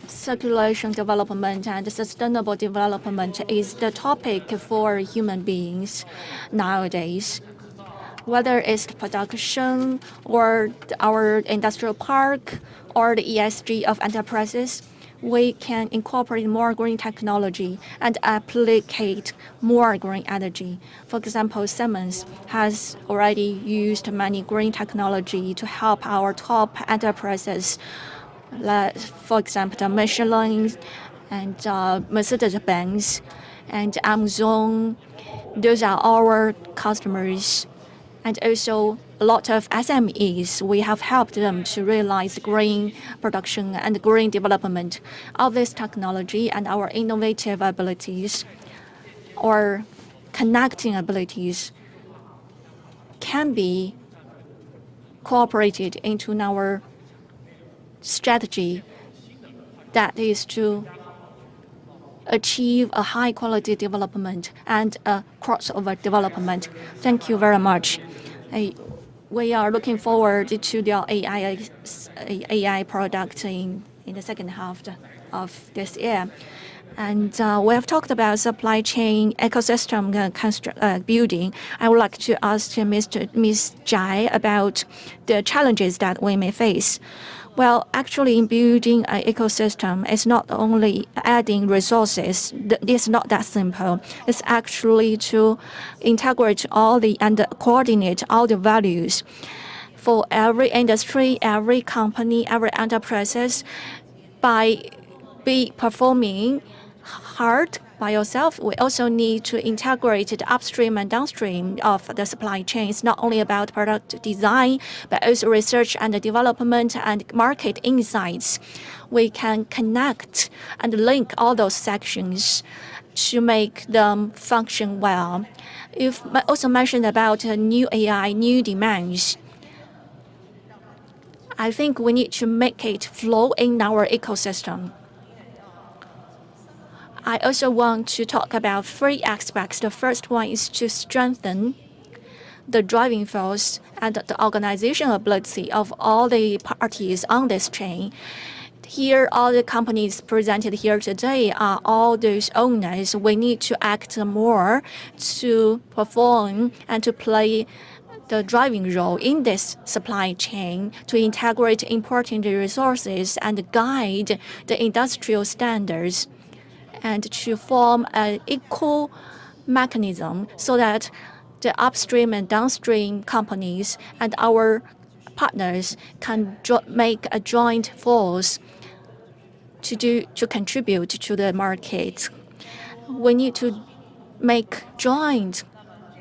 circulation development and sustainable development is the topic for human beings nowadays. Whether it's production or our industrial park or the ESG of enterprises, we can incorporate more green technology and applicate more green energy. For example, Siemens has already used many green technology to help our top enterprises. For example, the Michelin and Mercedes-Benz and Amazon, those are our customers. And also a lot of SMEs, we have helped them to realize green production and green development. All this technology and our innovative abilities or connecting abilities can be cooperated into our strategy that is to achieve a high-quality development and a crossover development. Thank you very much. We are looking forward to the AI product in the second half of this year. And we have talked about supply chain ecosystem building. I would like to ask Ms. Zhai about the challenges that we may face. Well, actually, in building an ecosystem, it's not only adding resources. It's not that simple. It's actually to integrate and coordinate all the values for every industry, every company, every enterprises. By performing hard by yourself, we also need to integrate the upstream and downstream of the supply chain. It's not only about product design, but also research and development and market insights. We can connect and link all those sections to make them function well. You've also mentioned about new AI, new demands. I think we need to make it flow in our ecosystem. I also want to talk about 3 aspects. The first one is to strengthen the driving force and the organizational ability of all the parties on this chain. Here, all the companies presented here today are all those owners. We need to act more to perform and to play the driving role in this supply chain to integrate important resources and guide the industrial standards, and to form an equal mechanism so that the upstream and downstream companies and our partners can make a joint force to contribute to the market. We need to make joint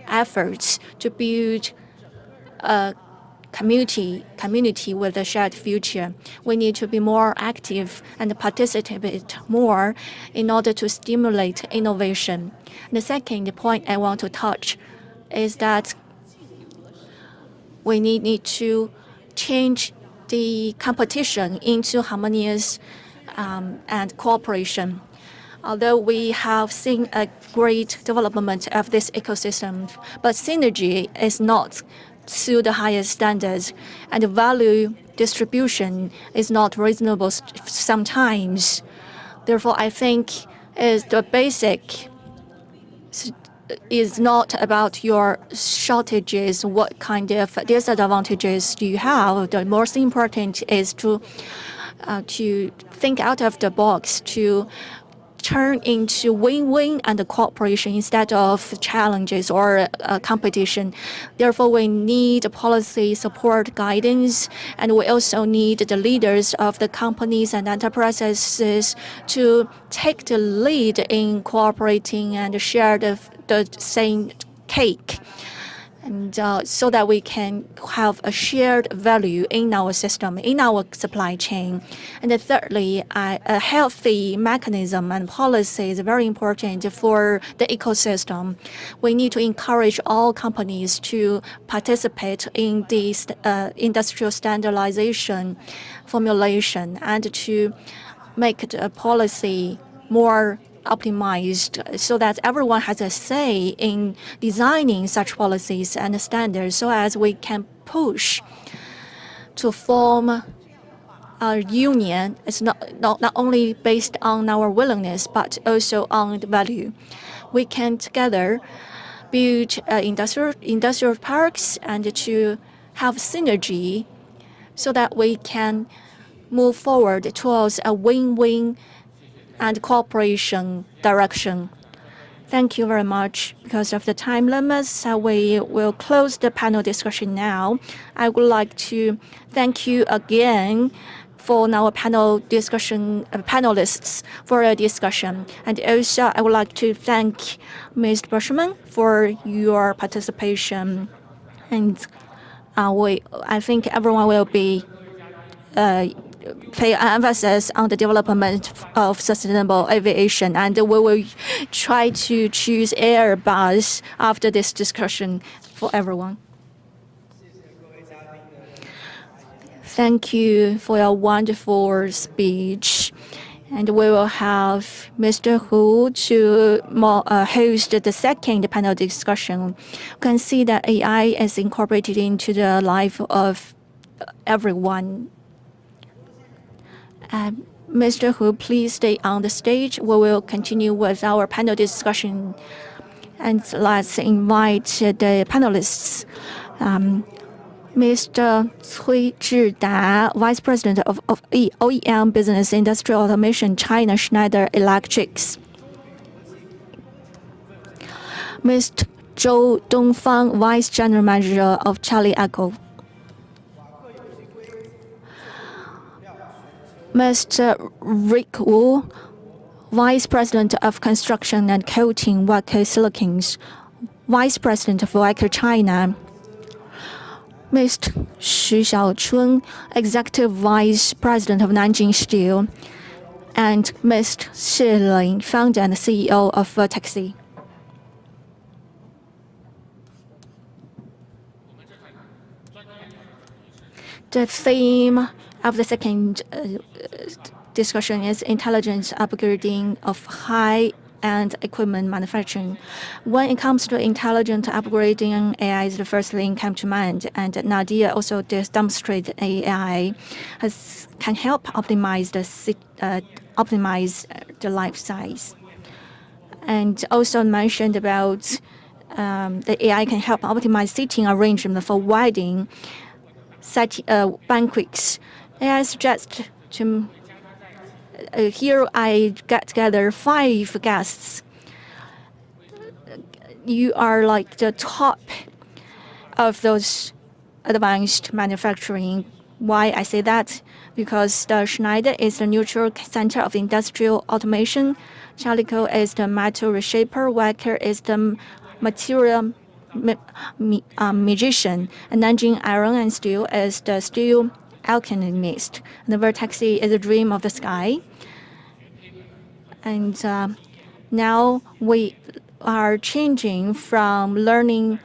efforts to build a community with a shared future. We need to be more active and participate more in order to stimulate innovation. The second point I want to touch is that we need to change the competition into harmonious and cooperation. Although we have seen a great development of this ecosystem, but synergy is not to the highest standards, and the value distribution is not reasonable sometimes. Therefore, I think the basic is not about your shortages, what kind of disadvantages do you have. The most important is to think out of the box, to turn into win-win and cooperation instead of challenges or competition. Therefore, we need policy support guidance, and we also need the leaders of the companies and enterprises to take the lead in cooperating and share the same cake, and so that we can have a shared value in our system, in our supply chain. And thirdly, a healthy mechanism and policy is very important for the ecosystem. We need to encourage all companies to participate in this industrial standardization formulation and to make the policy more optimized so that everyone has a say in designing such policies and standards so as we can push to form a union. It's not only based on our willingness, but also on the value. We can together build industrial parks and to have synergy so that we can move forward towards a win-win and cooperation direction. Thank you very much. Because of the time limits, we will close the panel discussion now. I would like to thank you again for our panel discussion panelists for a discussion. And also, I would like to thank Mr. Bushman for your participation. And I think everyone will be pay emphasis on the development of sustainable aviation, and we will try to choose Airbus after this discussion for everyone. Thank you for your wonderful speech. And we will have Mr. Hu to host the second panel discussion. You can see that AI is incorporated into the life of everyone. Mr. Hu, please stay on the stage. We will continue with our panel discussion. And let's invite the panelists. Mr. Cui Zhida, Vice President of OEM Business Industrial Automation, China Schneider Electrics. Mr. Zhou Dongfang, Vice General Manager of Charlie Echo. Mr. Rick Wu, Vice President of Construction and Coating, Wacker Silicons, Vice President of Wacker China. Mr. Xu Xiaochun, Executive Vice President of Nanjing Steel, and Mr. Shi Ling, Founder and CEO of Vertexi. The theme of the second discussion is intelligent upgrading of high-end equipment manufacturing. When it comes to intelligent upgrading, AI is the first thing come to mind. And Nadia also demonstrated AI can help optimize the life size. And also mentioned about the AI can help optimize seating arrangement for wedding banquets. AI suggests to here I get together 5 guests. You are like the top of those advanced manufacturing Why I say that? Because the Schneider is the neutral center of industrial automation. Chalico is the metal reshaper. Wacker is the material magician. And Nanjing Iron and Steel is the steel alchemist. And the Vertexi is a dream of the sky. And now we are changing from learning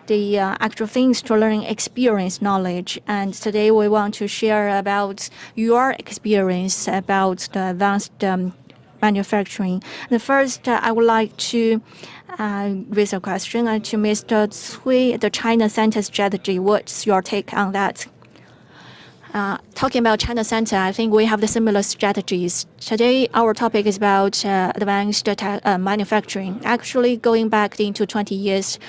the actual things to learning experience knowledge. And today we want to share about your experience about the advanced manufacturing. The first, I would like to raise a question to Mr. Cui, the China Center strategy. What's your take on that? Talking about China Center, I think we have the similar strategies. Today, our topic is about advanced manufacturing. Actually, going back into 20 years,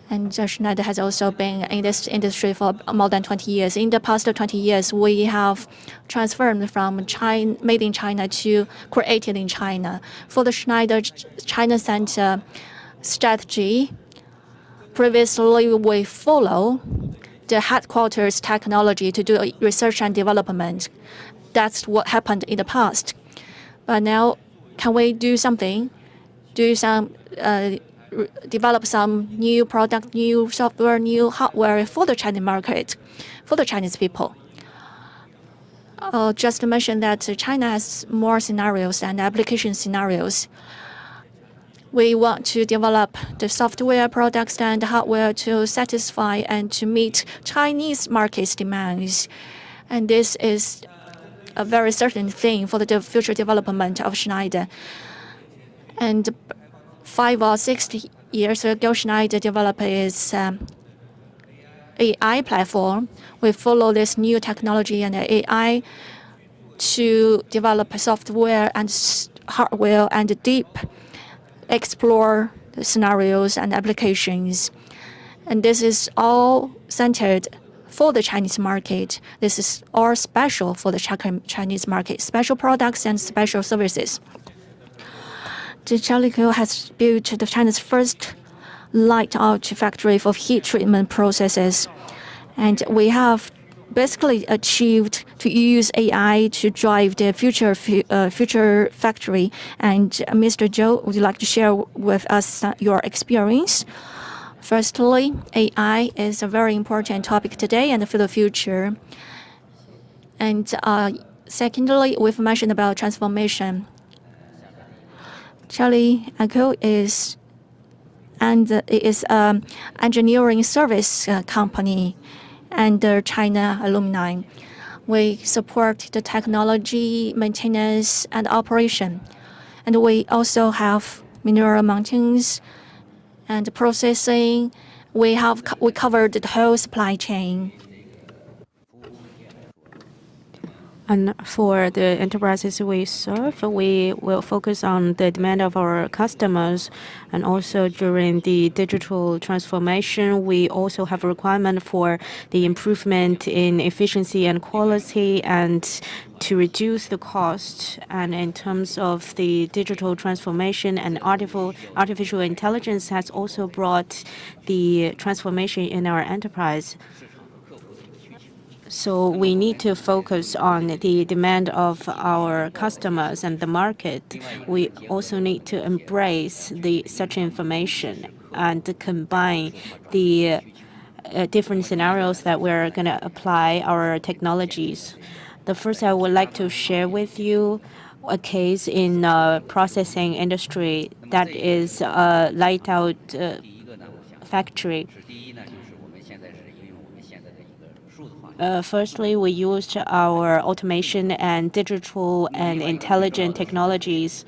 and Schneider has also been in this industry for more than 20 years. In the past 20 years, we have transformed from China, made in China to created in China. For the Schneider China Center strategy, previously we follow the headquarters technology to do research and development. That's what happened in the past. But now, can we do something? Develop some new product, new software, new hardware for the Chinese market, for the Chinese people. Just to mention that China has more scenarios and application scenarios. We want to develop the software products and hardware to satisfy and to meet Chinese market's demands. And this is a very certain thing for the future development of Schneider. And 5 or 6 years ago, Schneider developed its AI platform. We follow this new technology and AI to develop software and hardware and deep explore the scenarios and applications. And this is all centered for the Chinese market. This is all special for the Chinese market, special products and special services. The Chalico has built China's first light-out factory for heat treatment processes. And we have basically achieved to use AI to drive the future factory. And Mr. Zhou, would you like to share with us your experience? Firstly, AI is a very important topic today and for the future. And secondly, we've mentioned about transformation. Chalico is an engineering service company under China Alumni. We support the technology, maintenance, and operation. And we also have mineral mountains and processing. We covered the whole supply chain. And for the enterprises we serve, we will focus on the demand of our customers. And also during the digital transformation, we also have a requirement for the improvement in efficiency and quality and to reduce the cost. And in terms of the digital transformation, and artificial intelligence has also brought the transformation in our enterprise. So we need to focus on the demand of our customers and the market. We also need to embrace such information and combine the different scenarios that we're going to apply our technologies. The first, I would like to share with you a case in processing industry that is a light-out factory. Firstly, we used our automation and digital and intelligent technologies.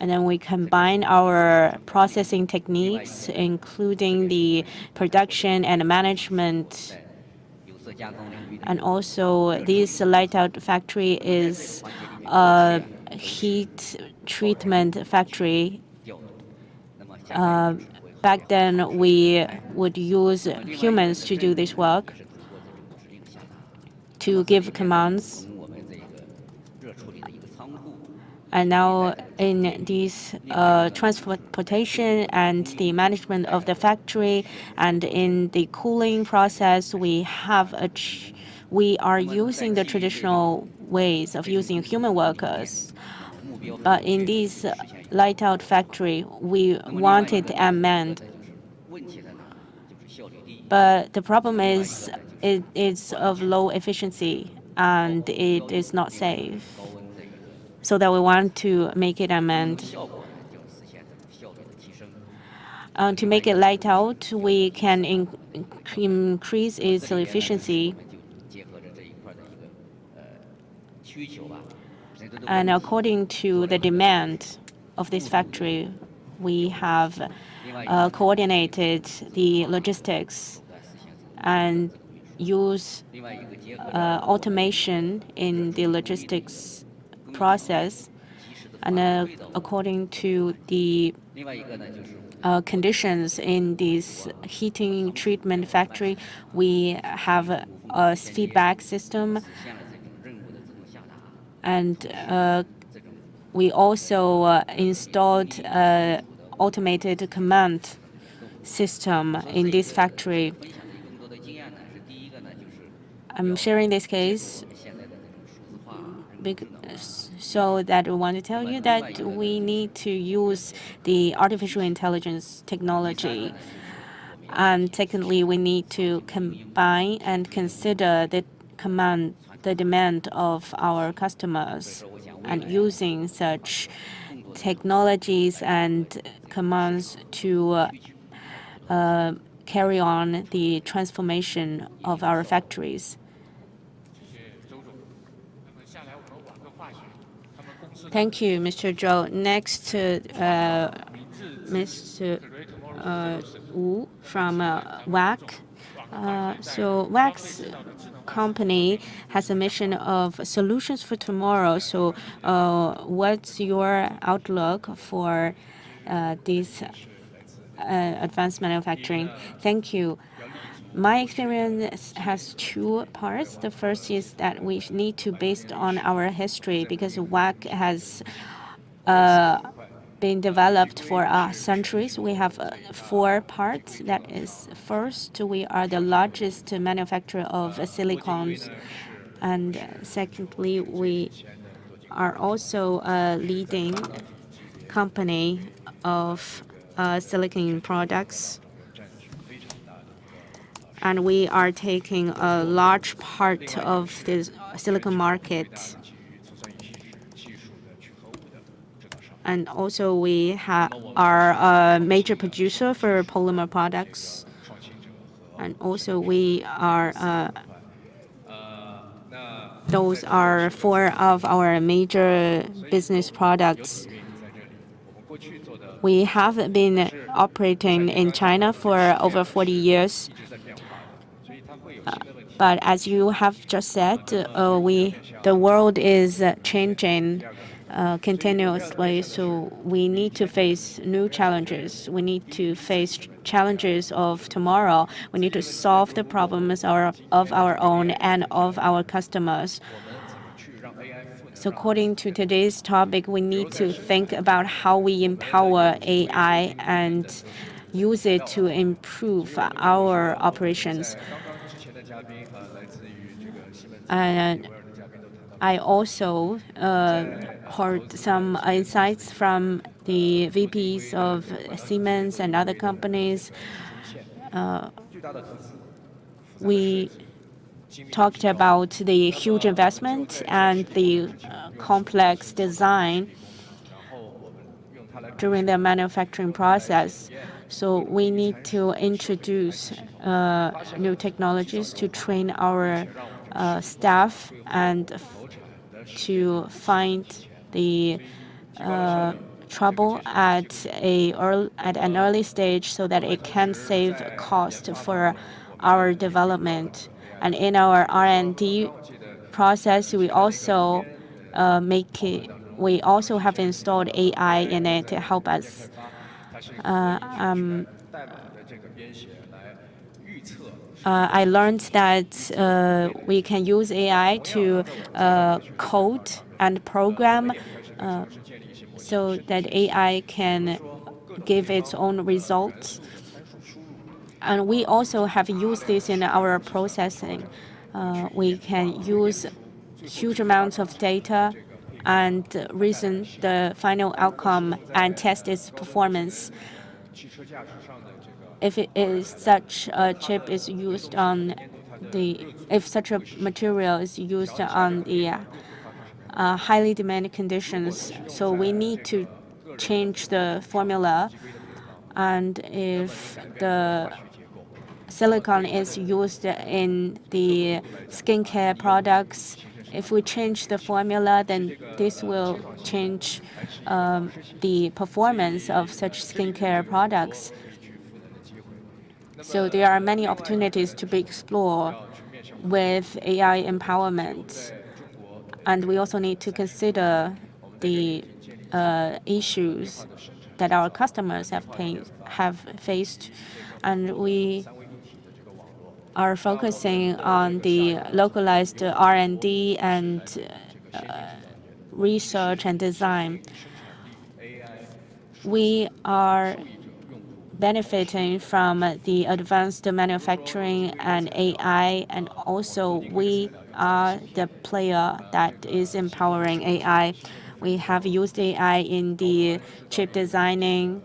And then we combine our processing techniques, including the production and management. And also, this light-out factory is a heat treatment factory. Back then, we would use humans to do this work, to give commands. And now in this transportation and the management of the factory and in the cooling process, we are using the traditional ways of using human workers. But in this light-out factory, we wanted unmanned. But the problem is it is of low efficiency and it is not safe. So that we want to make it unmanned. To make it light out, we can increase its efficiency. And according to the demand of this factory, we have coordinated the logistics and use automation in the logistics process. And according to the conditions in this heating treatment factory, we have a feedback system. And we also installed an automated command system in this factory. I'm sharing this case so that we want to tell you that we need to use the artificial intelligence technology. And secondly, we need to combine and consider the demand of our customers. And using such technologies and commands to carry on the transformation of our factories. Thank you, Mr. Zhou. Next, Mr. Wu from WAC. So WAC's company has a mission of solutions for tomorrow. So what's your outlook for this advanced manufacturing? Thank you. My experience has two parts. The first is that we need to based on our history because WAC has been developed for centuries. We have four parts. That is, first, we are the largest manufacturer of silicons. And secondly, we are also a leading company of silicon products. And we are taking a large part of the silicon market. And also we are a major producer for polymer products. And also we are, those are four of our major business products. We have been operating in China for over 40 years. But as you have just said, the world is changing continuously, so we need to face new challenges. We need to face challenges of tomorrow. We need to solve the problems of our own and of our customers. So according to today's topic, we need to think about how we empower AI and use it to improve our operations. And I also heard some insights from the VPs of Siemens and other companies. We talked about the huge investment and the complex design during the manufacturing process. So we need to introduce new technologies to train our staff and to find the trouble at an early stage so that it can save cost for our development. And in our R&D process, we also have installed AI in it to help us. I learned that we can use AI to code and program so that AI can give its own results. And we also have used this in our processing. We can use huge amounts of data and reason the final outcome and test its performance. If such a chip is used on if such a material is used on the highly demanded conditions, so we need to change the formula. And if the silicon is used in the skincare products, if we change the formula, then this will change the performance of such skincare products. So there are many opportunities to be explored with AI empowerment. And we also need to consider the issues that our customers have faced. And we are focusing on the localized R&D and research and design. We are benefiting from the advanced manufacturing and AI, and also we are the player that is empowering AI. We have used AI in the chip designing,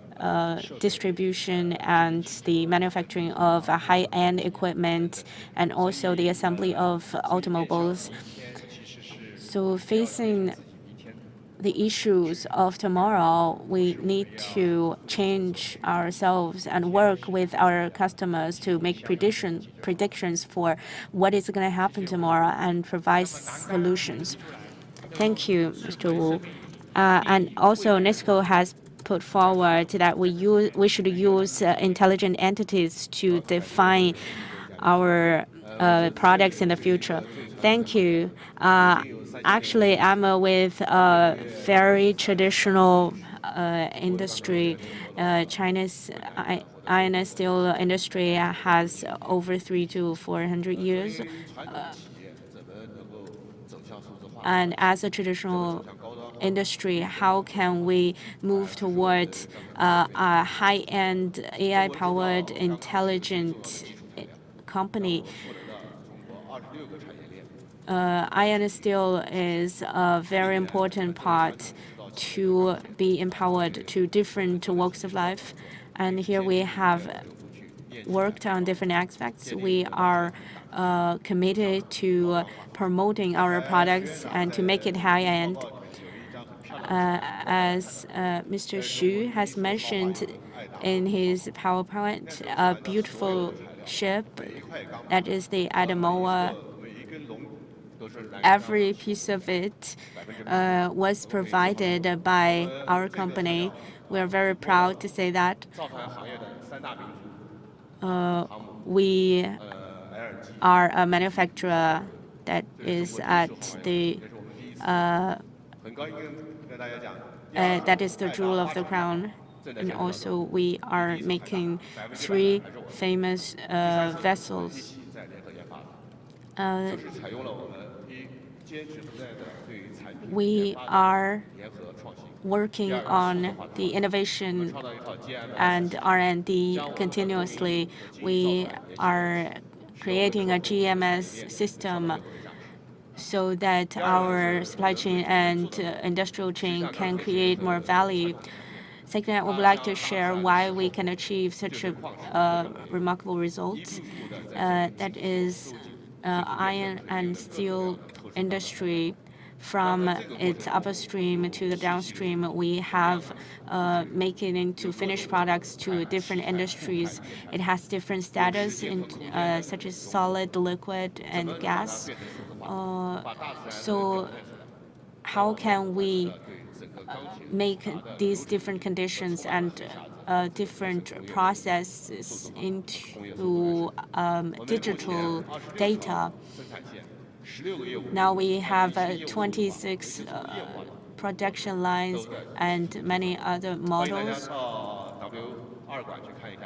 distribution, and the manufacturing of high-end equipment, and also the assembly of automobiles. So facing the issues of tomorrow, we need to change ourselves and work with our customers to make predictions for what is going to happen tomorrow and provide solutions. Thank you, Mr. Wu. And also, NISCO has put forward that we should use intelligent entities to define our products in the future. Thank you. Actually, I'm with a very traditional industry. China's iron and steel industry has over 300 to 400 years. And as a traditional industry, how can we move towards a high-end AI-powered intelligent company? Iron and steel is a very important part to be empowered to different walks of life. And here we have worked on different aspects. We are committed to promoting our products and to make it high-end. As Mr. Xu has mentioned in his PowerPoint, a beautiful ship that is the Adamoa. Every piece of it was provided by our company. We are very proud to say that. We are a manufacturer that is that is the jewel of the crown. And also, we are making 3 famous vessels. We are working on the innovation and R&D continuously. We are creating a GMS system so that our supply chain and industrial chain can create more value. Second, I would like to share why we can achieve such a remarkable result. That is iron and steel industry. From its upstream to the downstream, we have making into finished products to different industries. It has different status, such as solid, liquid, and gas. So how can we make these different conditions and different processes into digital data? Now we have 26 production lines and many other models.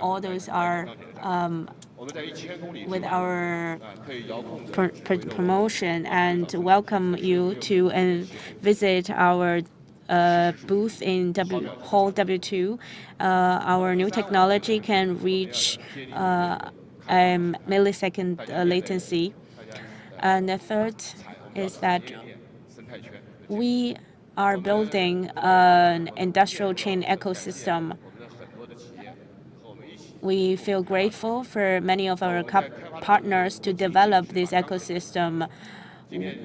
All those are with our promotion and welcome you to visit our booth in Hall W2. Our new technology can reach millisecond latency. And the third is that we are building an industrial chain ecosystem. We feel grateful for many of our partners to develop this ecosystem.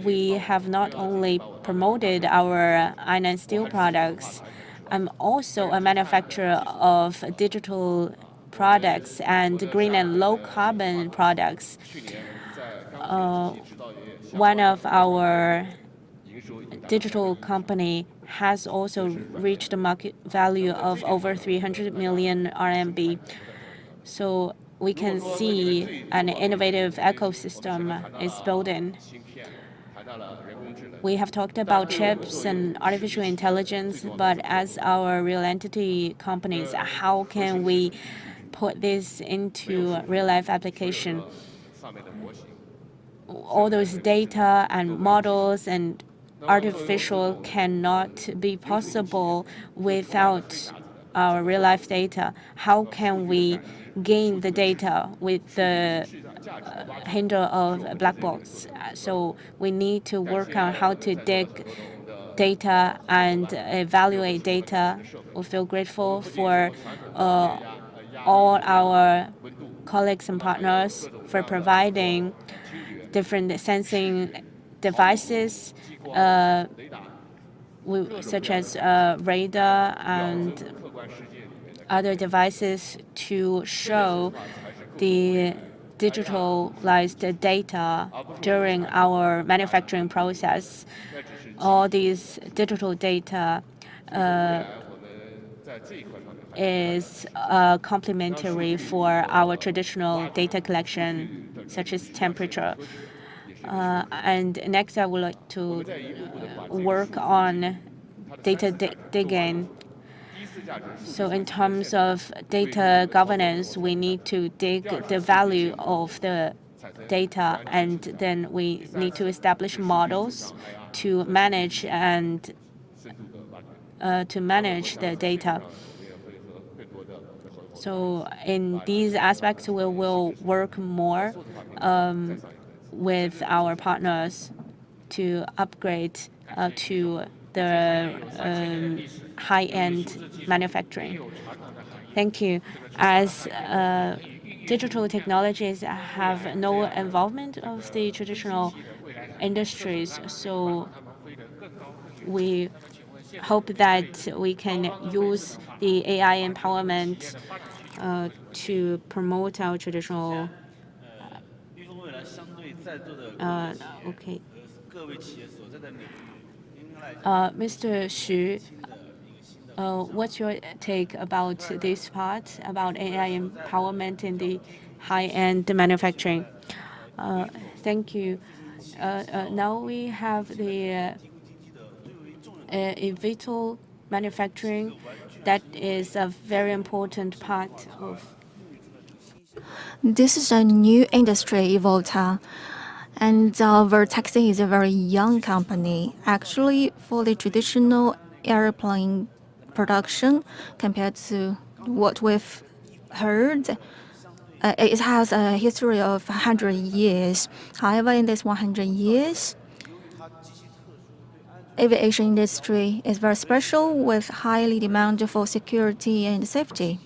We have not only promoted our iron and steel products. I'm also a manufacturer of digital products and green and low carbon products. One of our digital company has also reached a market value of over 300 million RMB. So we can see an innovative ecosystem is building. We have talked about chips and artificial intelligence, but as our real entity companies, how can we put this into real-life application? All those data and models and artificial cannot be possible without our real-life data. How can we gain the data with the hinder of a black box? So we need to work on how to dig data and evaluate data. We feel grateful for all our colleagues and partners for providing different sensing devices, such as radar and other devices to show the digitalized data during our manufacturing process. All these digital data is complementary for our traditional data collection, such as temperature. And next, I would like to work on data digging. So in terms of data governance, we need to dig the value of the data, and then we need to establish models to manage the data. So in these aspects, we will work more with our partners to upgrade to the high-end manufacturing. Thank you. As digital technologies have no involvement of the traditional industries, so we hope that we can use the AI empowerment to promote our traditional. Okay. Mr. Xu, what's your take about this part, about AI empowerment in the high-end manufacturing? Thank you. Now we have the eVTOL manufacturing. That is a very important part of. This is a new industry, eVTOL. And Vertaxi is a very young company. Actually, for the traditional airplane production, compared to what we've heard, it has a history of 100 years. However, in this 100 years, aviation industry is very special with highly demand for security and safety.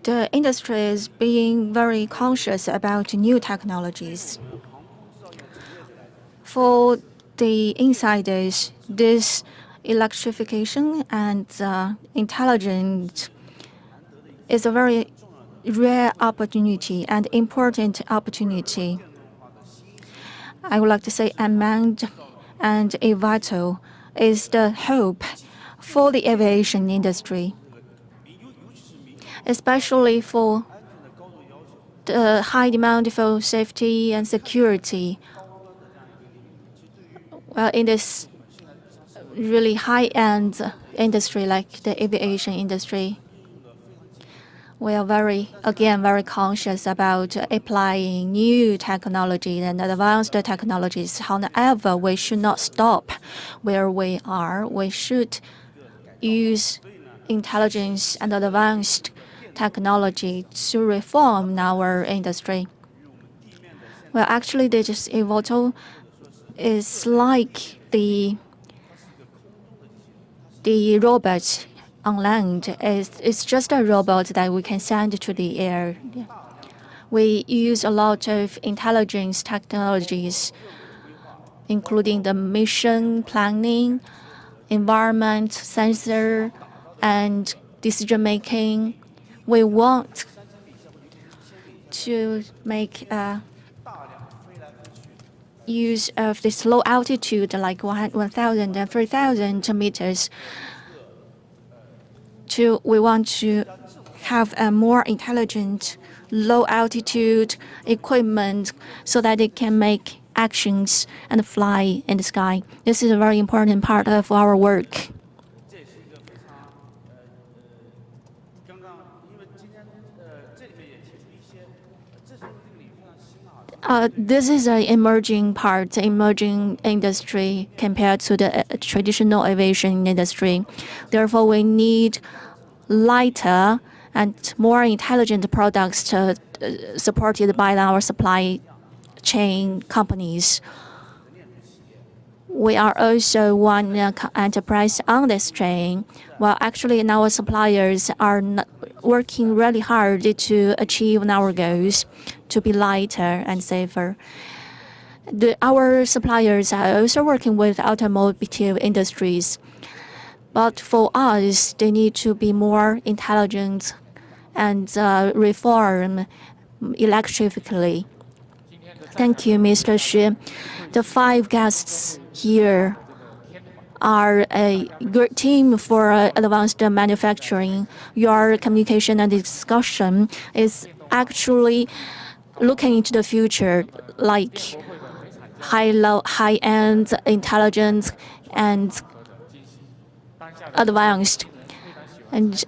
The industry is being very conscious about new technologies. For the insiders, this electrification and intelligence is a very rare opportunity and important opportunity. I would like to say unmanned and eVTOL is the hope for the aviation industry, especially for the high demand for safety and security. Well, in this really high-end industry like the aviation industry, We are very conscious about applying new technology and advanced technologies. However, we should not stop where we are. We should use intelligence and advanced technology to reform our industry. Well, actually, this eVTOL is like the robot on land. It's just a robot that we can send to the air. We use a lot of intelligence technologies, including the mission planning, environment, sensor, and decision making. We want to make use of this low altitude, like 1,000 and 3,000 meters. We want to have a more intelligent low altitude equipment so that it can make actions and fly in the sky. This is a very important part of our work. This is an emerging industry compared to the traditional aviation industry. Therefore, we need lighter and more intelligent products supported by our supply chain companies. We are also one enterprise on this chain. Well, actually, our suppliers are working really hard to achieve our goals to be lighter and safer. Our suppliers are also working with automotive industries. But for us, they need to be more intelligent and reform electrically. Thank you, Mr. Xu. The 5 guests here are a good team for advanced manufacturing. Your communication and discussion is actually looking into the future, like high-end, intelligent, and advanced. And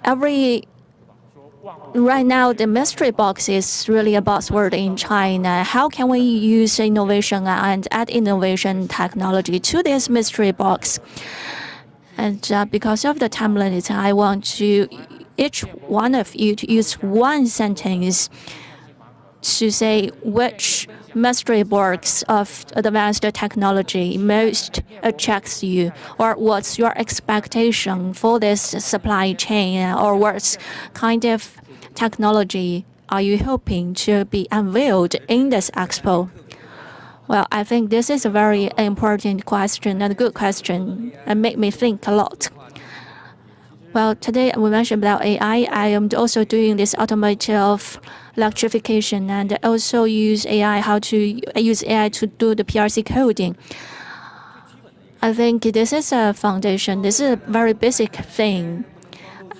right now, the mystery box is really a buzzword in China. How can we use innovation and add innovation technology to this mystery box? And because of the time limit, I want each one of you to use one sentence to say which mystery box of advanced technology most attracts you, or what's your expectation for this supply chain, or what kind of technology are you hoping to be unveiled in this expo? Well, I think this is a very important question and a good question and make me think a lot. Well, today we mentioned about AI. I am also doing this automotive electrification and also use AI, how to use AI to do the PRC coding. I think this is a foundation. This is a very basic thing.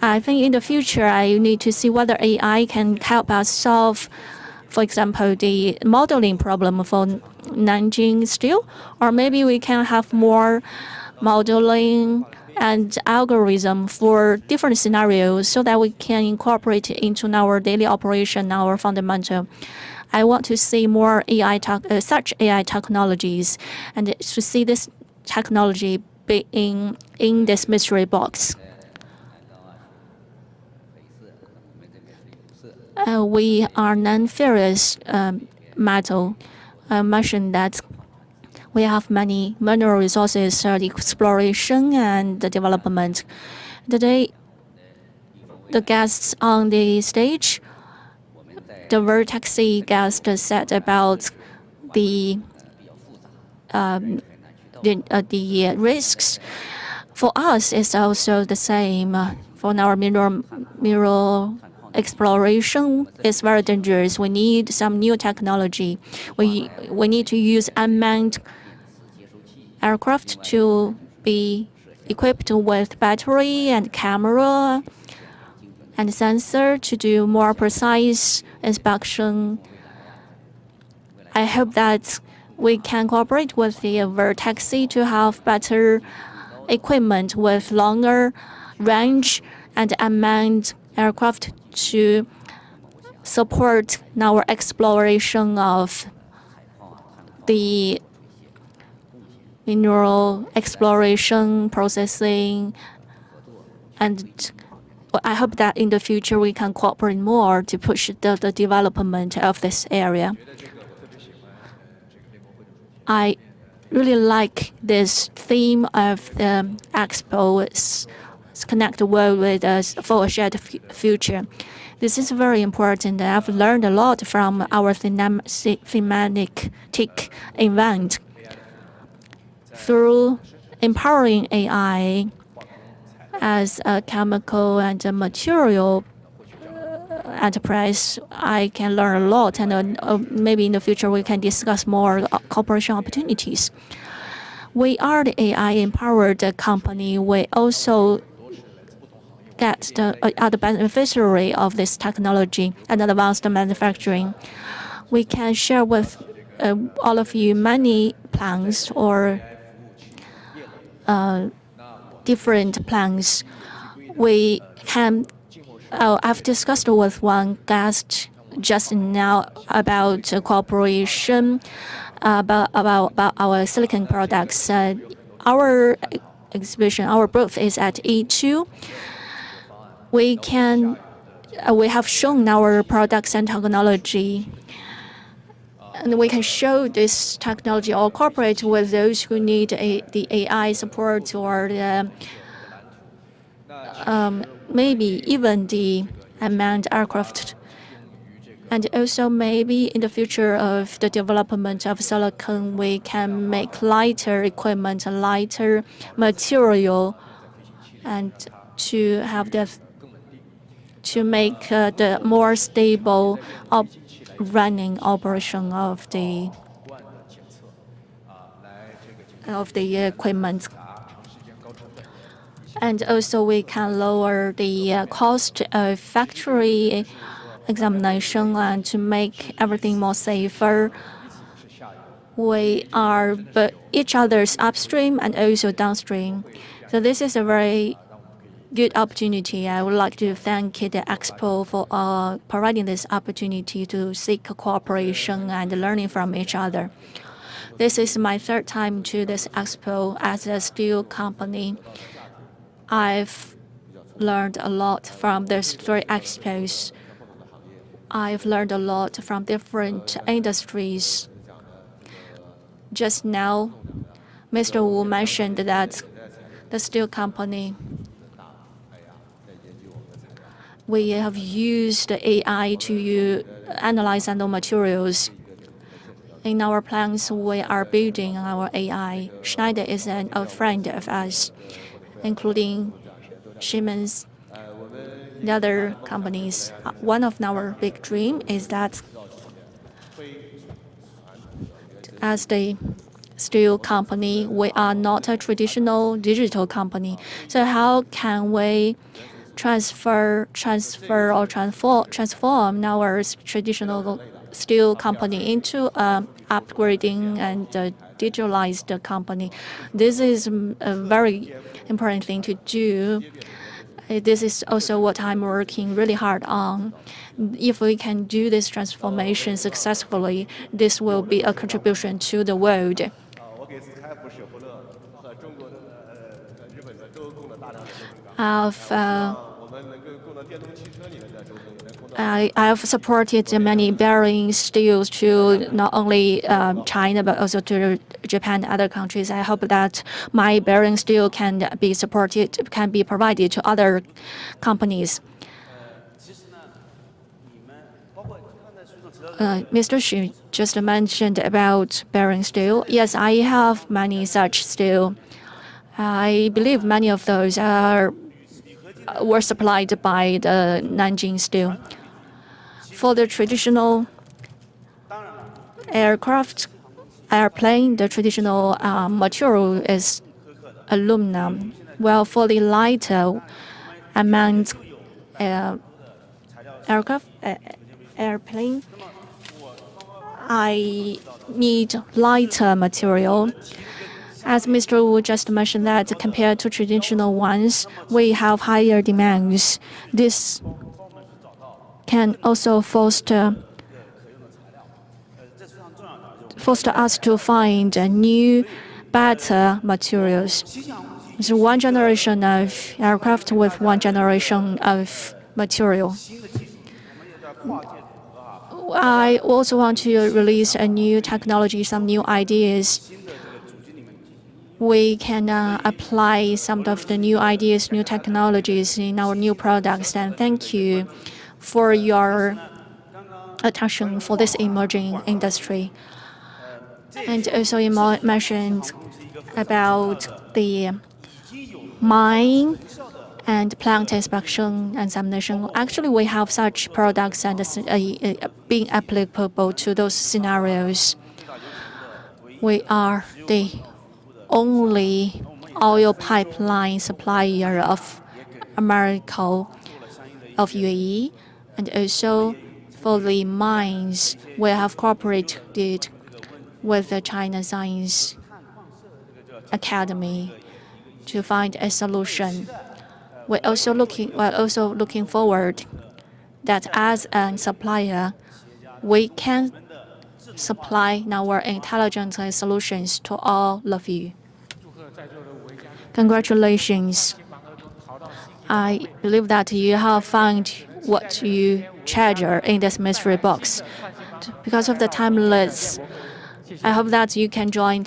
I think in the future, I need to see whether AI can help us solve, for example, the modeling problem for Nanjing Steel, or maybe we can have more modeling and algorithm for different scenarios so that we can incorporate it into our daily operation, our fundamental. I want to see more such AI technologies and to see this technology being in this mystery box. We are non-ferrous metal. I mentioned that we have many mineral resources, the exploration and the development. Today, the guests on the stage, the Vertaxi guest said about the risks. For us, it's also the same. For our mineral exploration is very dangerous. We need some new technology. We need to use unmanned aircraft to be equipped with battery and camera and sensor to do more precise inspection. I hope that we can cooperate with the Vertaxi to have better equipment with longer range and unmanned aircraft to support our exploration of the mineral exploration, processing, and I hope that in the future we can cooperate more to push the development of this area. I really like this theme of the Expo. It's connect the world with us for a shared future. This is very important. I've learned a lot from our thematic event. Through empowering AI as a chemical and a material enterprise, I can learn a lot, and maybe in the future we can discuss more cooperation opportunities. We are the AI-empowered company. We also get are the beneficiary of this technology and advanced manufacturing. We can share with all of you many plans or different plans. We can. I've discussed with one guest just now about cooperation, about our silicon products. Our exhibition, our booth is at E2. We have shown our products and technology, and we can show this technology or cooperate with those who need the AI support or maybe even the unmanned aircraft. And also maybe in the future of the development of silicon, we can make lighter equipment, lighter material, and to have to make the more stable running operation of the equipment. And also we can lower the cost of factory examination and to make everything more safer. We are each other's upstream and also downstream. So this is a very good opportunity. I would like to thank the Expo for providing this opportunity to seek cooperation and learning from each other. This is my third time to this Expo as a steel company. I've learned a lot from these 3 expos. I've learned a lot from different industries. Just now, Mr. Wu mentioned that the steel company, we have used AI to analyze nanomaterials. In our plans, we are building our AI. Schneider is a friend of us, including Siemens, the other companies. One of our big dreams is that as the steel company, we are not a traditional digital company. So how can we transform our traditional steel company into upgrading and digitalized company? This is a very important thing to do. This is also what I'm working really hard on. If we can do this transformation successfully, this will be a contribution to the world. I have supported many bearing steels to not only China but also to Japan and other countries. I hope that my bearing steel can be supported, can be provided to other companies. Mr. Xu just mentioned about bearing steel. Yes, I have many such steel. I believe many of those were supplied by the Nanjing Steel. For the traditional airplane, the traditional material is aluminum. Well, for the lighter unmanned airplane, I need lighter material. As Mr. Wu just mentioned that compared to traditional ones, we have higher demands. This can also foster us to find new, better materials. It's one generation of aircraft with one generation of material. I also want to release a new technology, some new ideas. We can apply some of the new ideas, new technologies in our new products. And thank you for your attention for this emerging industry. And also you mentioned about the mine and plant inspection and examination. Actually, we have such products and being applicable to those scenarios. We are the only oil pipeline supplier of America, of UAE, and also for the mines, we have cooperated with the China Science Academy to find a solution. We're also looking forward that as a supplier, we can supply our intelligent solutions to all of you. Congratulations. I believe that you have found what you treasure in this mystery box. Because of the time limits, I hope that you can join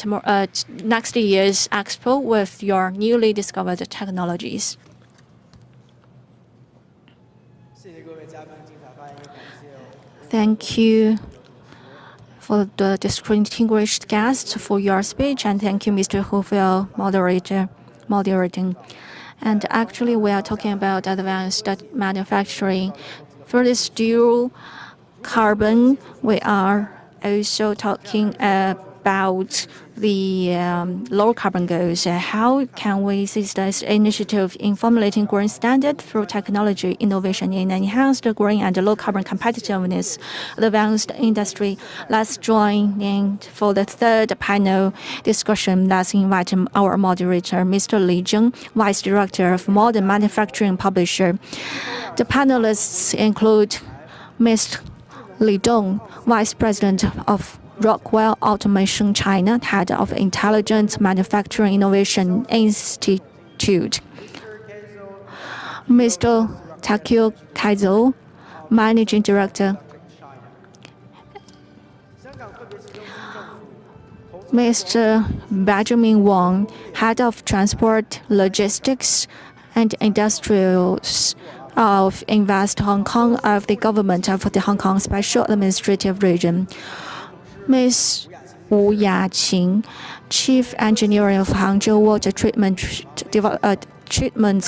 next year's Expo with your newly discovered technologies. Thank you for the distinguished guests for your speech, and thank you, Mr. Hu, for your moderating. And actually, we are talking about advanced manufacturing. For this dual carbon, we are also talking about the low carbon goals. How can we seize this initiative in formulating green standard through technology innovation and enhance the green and low carbon competitiveness of the advanced industry? Let's join in for the third panel discussion. Let's invite our moderator, Mr. Li Zheng, Vice Director of Modern Manufacturing Publisher. The panelists include Ms. Li Dong, Vice President of Rockwell Automation China, Head of Intelligent Manufacturing Innovation Institute. Mr. Takio Kaizo, Managing Director. Mr. Benjamin Wang, Head of Transport, Logistics, and Industrials of Invest Hong Kong of the Government of the Hong Kong Special Administrative Region. Ms. Wu Yaqing, Chief Engineer of Hangzhou Water Treatment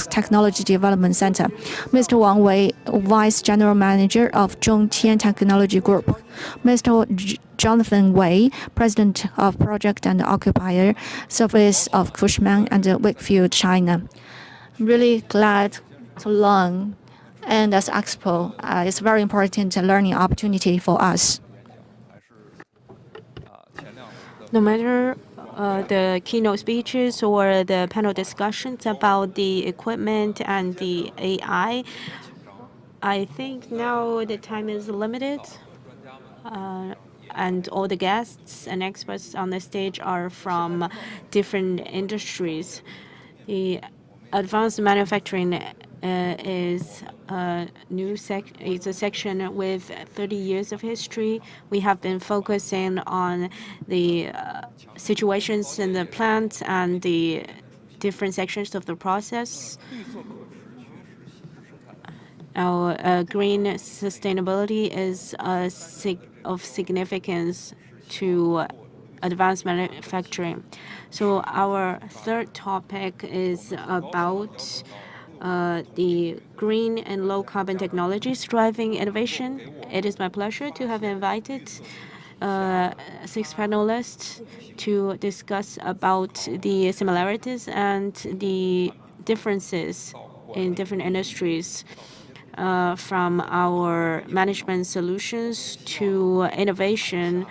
Technology Development Center. Mr. Wang Wei, Vice General Manager of Zhongtian Technology Group. Mr. Jonathan Wei, President of Project and Occupier Service of Cushman and Wakefield, China. I'm really glad to learn, and as Expo, it's a very important learning opportunity for us. No matter the keynote speeches or the panel discussions about the equipment and the AI, I think now the time is limited, and all the guests and experts on the stage are from different industries. The advanced manufacturing is it's a section with 30 years of history. We have been focusing on the situations in the plant and the different sections of the process. Our green sustainability is of significance to advanced manufacturing. So our third topic is about the green and low carbon technologies driving innovation. It is my pleasure to have invited 6 panelists to discuss about the similarities and the differences in different industries, from our management solutions to innovation.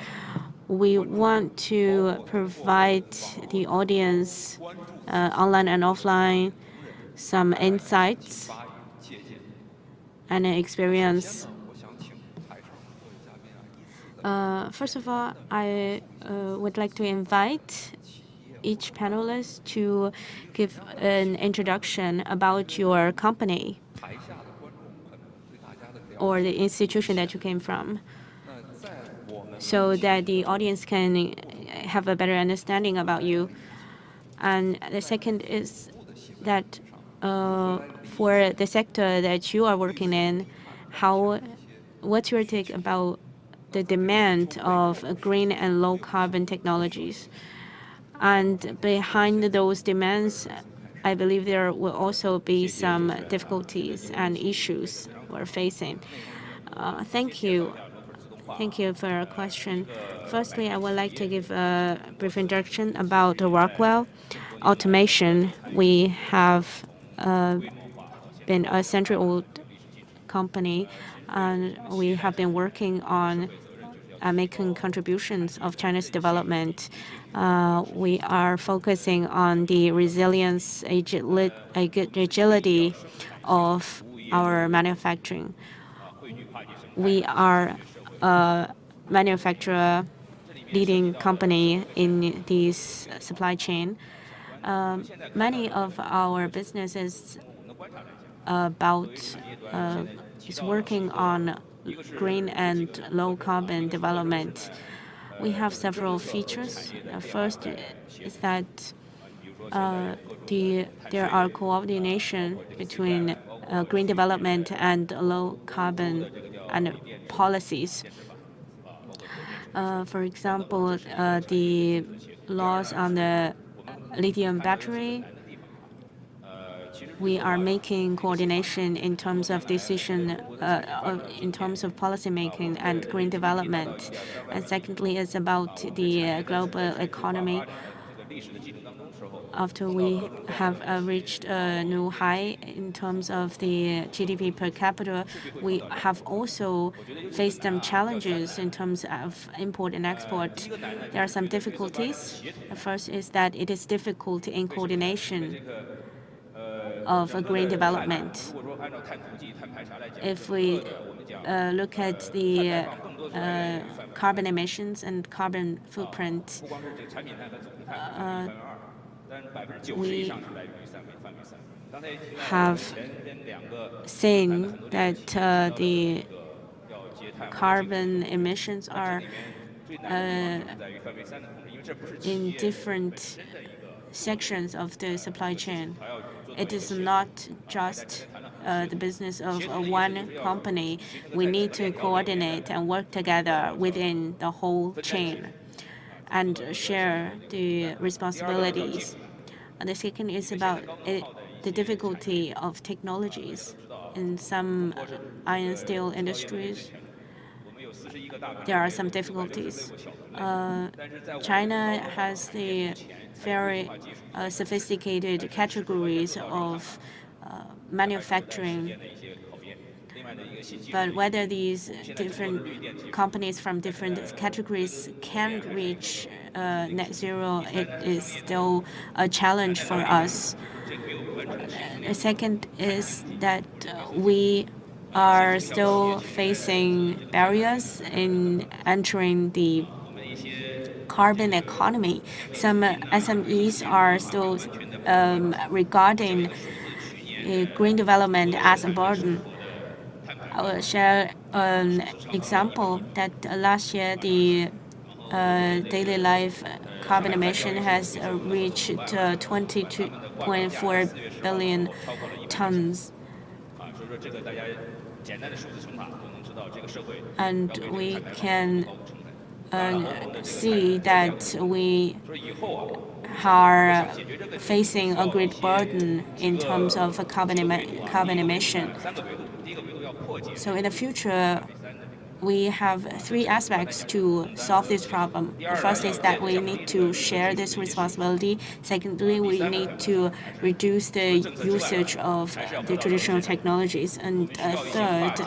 We want to provide the audience, online and offline, some insights and experience First of all, I would like to invite each panelist to give an introduction about your company or the institution that you came from, so that the audience can have a better understanding about you. And the second is that for the sector that you are working in, what's your take about the demand of green and low carbon technologies? And behind those demands, I believe there will also be some difficulties and issues we're facing. Thank you. Thank you for your question. Firstly, I would like to give a brief introduction about Rockwell Automation. We have been a century-old company, and we have been working on making contributions of China's development. We are focusing on the resilience, agility of our manufacturing. We are a manufacturer leading company in this supply chain. Many of our businesses is working on green and low carbon development. We have several features. First is that there are coordination between green development and low carbon and policies. For example, the laws on the lithium battery. We are making coordination in terms of decision, in terms of policy making and green development. And secondly, it's about the global economy. After we have reached a new high in terms of the GDP per capita, we have also faced some challenges in terms of import and export. There are some difficulties. The first is that it is difficult in coordination of a green development. If we look at the carbon emissions and carbon footprint, we have seen that the carbon emissions are in different sections of the supply chain. It is not just the business of one company. We need to coordinate and work together within the whole chain and share the responsibilities. And the second is about the difficulty of technologies. In some iron steel industries, there are some difficulties. China has the very sophisticated categories of manufacturing. But whether these different companies from different categories can reach net zero, it is still a challenge for us. The second is that we are still facing barriers in entering the carbon economy. Some SMEs are still regarding green development as a burden. I will share an example that last year the daily life carbon emission has reached 22.4 billion tons. And we can see that we are facing a great burden in terms of carbon emission. So in the future, we have three aspects to solve this problem. The first is that we need to share this responsibility. Secondly, we need to reduce the usage of the traditional technologies. And third,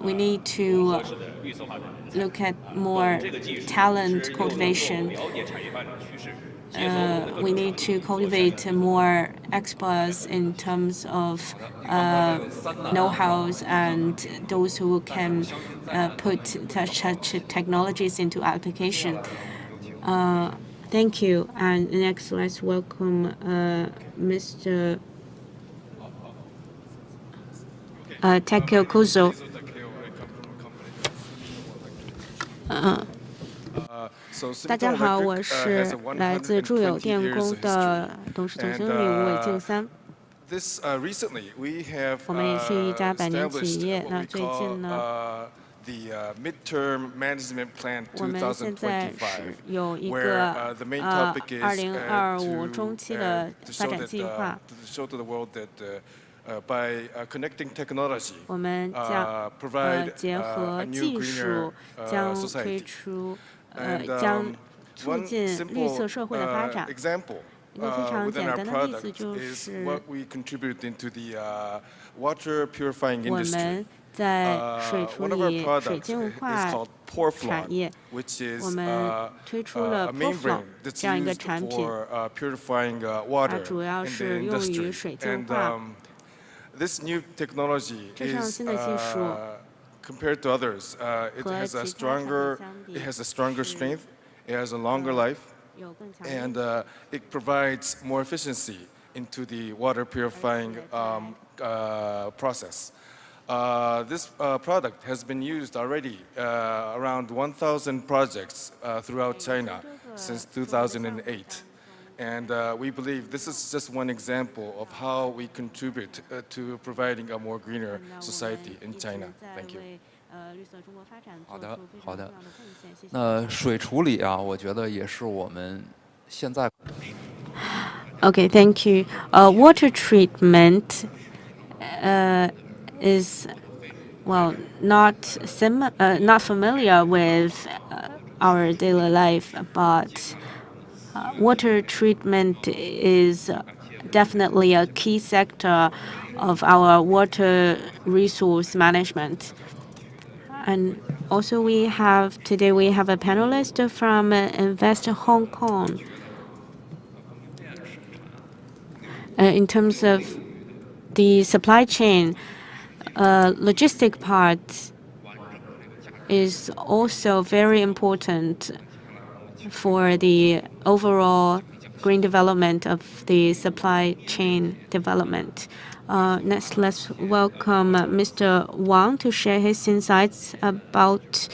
we need to look at more talent cultivation. we need to cultivate more experts in terms of know-hows and those who can put such technologies into application. Thank you. And next, let's welcome Mr. Takeo Kuzo. 大家好，我是来自住友电工的董事总经理吴伟静三。我们也是一家百年企业。那最近呢，我们现在是有一个2025中期的发展计划。我们将结合技术，将推出将促进绿色社会的发展。一个非常简单的例子就是，我们在水处理、水净化产业，我们推出了 PORFLOW 这样一个产品，它主要是用于水净化。这项新的技术 compared to others, it has a stronger strength, it has a longer life, and it provides more efficiency into the water purifying process. This product has been used already around 1,000 projects throughout China since 2008. And we believe this is just one example of how we contribute to providing a more greener society in China. Thank you. 好的。那水处理啊，我觉得也是我们现在。Okay, thank you. Water treatment is not familiar with our daily life, but water treatment is definitely a key sector of our water resource management. And also today we have a panelist from Invest Hong Kong. In terms of the supply chain, logistic part is also very important for the overall green development of the supply chain development. Next, let's welcome Mr. Wang to share his insights about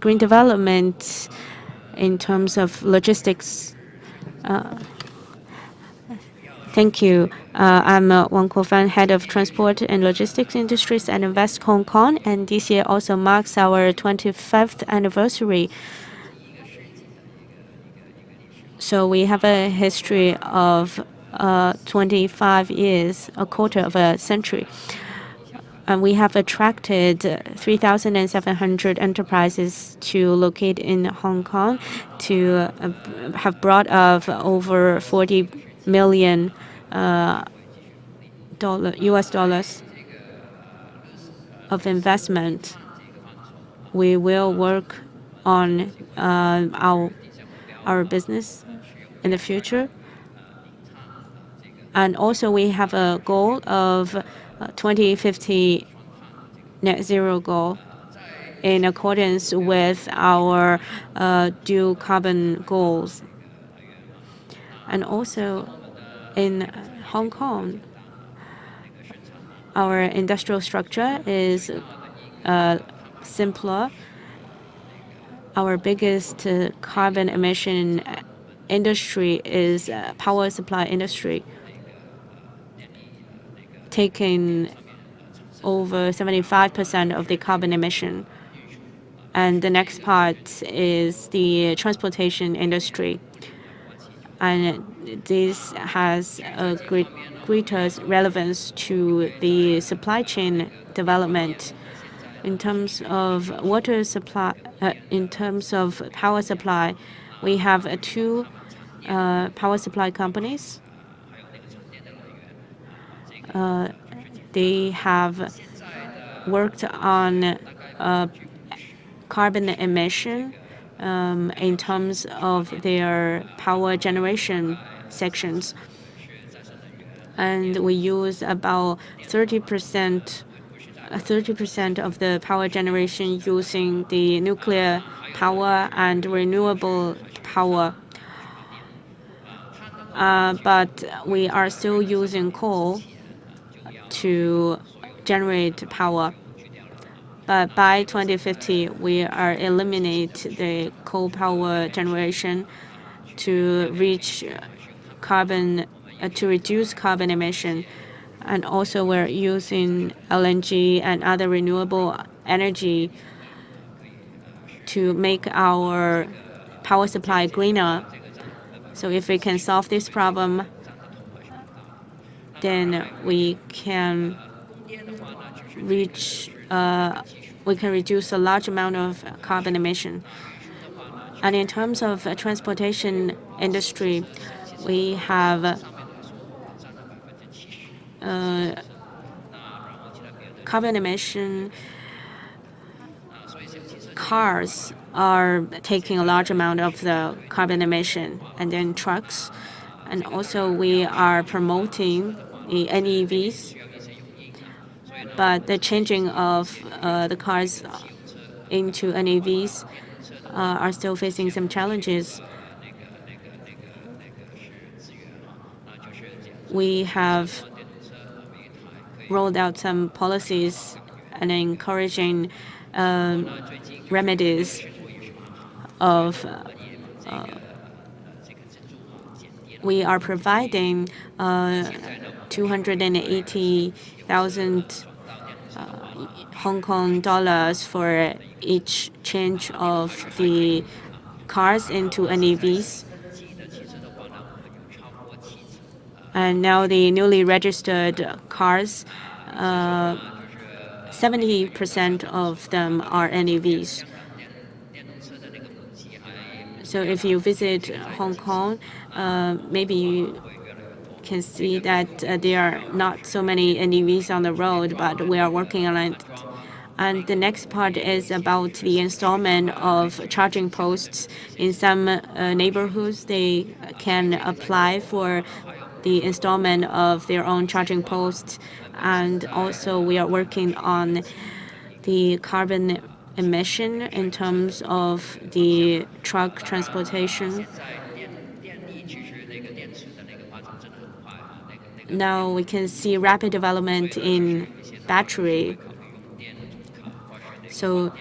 green development in terms of logistics. Thank you. I'm Wang Kofan, Head of Transport and Logistics Industries at Invest Hong Kong, and this year also marks our 25th anniversary. So we have a history of 25 years, a quarter of a century. And we have attracted 3,700 enterprises to locate in Hong Kong, to have brought of over $40 million US dollars of investment. We will work on our business in the future. And also we have a goal of 2050 net zero goal in accordance with our dual carbon goals. And also in Hong Kong, our industrial structure is simpler. Our biggest carbon emission industry is power supply industry, taking over 75% of the carbon emission. And the next part is the transportation industry. And this has a greater relevance to the supply chain development. In terms of water supply, in terms of power supply, we have two power supply companies. They have worked on carbon emission in terms of their power generation sections. And we use about 30% of the power generation using the nuclear power and renewable power. But we are still using coal to generate power. But by 2050, we are eliminate the coal power generation to reach to reduce carbon emission. And also we're using LNG and other renewable energy to make our power supply greener. So if we can solve this problem, then we can reduce a large amount of carbon emission. And in terms of transportation industry, we have carbon emission. Cars are taking a large amount of the carbon emission, and then trucks. And also we are promoting the NEVs. But the changing of the cars into NEVs are still facing some challenges. We have rolled out some policies and encouraging remedies of we are providing 280,000 Hong Kong dollars for each change of the cars into NEVs. And now the newly registered cars, 70% of them are NEVs. So if you visit Hong Kong, maybe you can see that there are not so many NEVs on the road, but we are working on it. And the next part is about the installment of charging posts. In some neighborhoods, they can apply for the installment of their own charging posts. And also we are working on the carbon emission in terms of the truck transportation. Now we can see rapid development in battery. So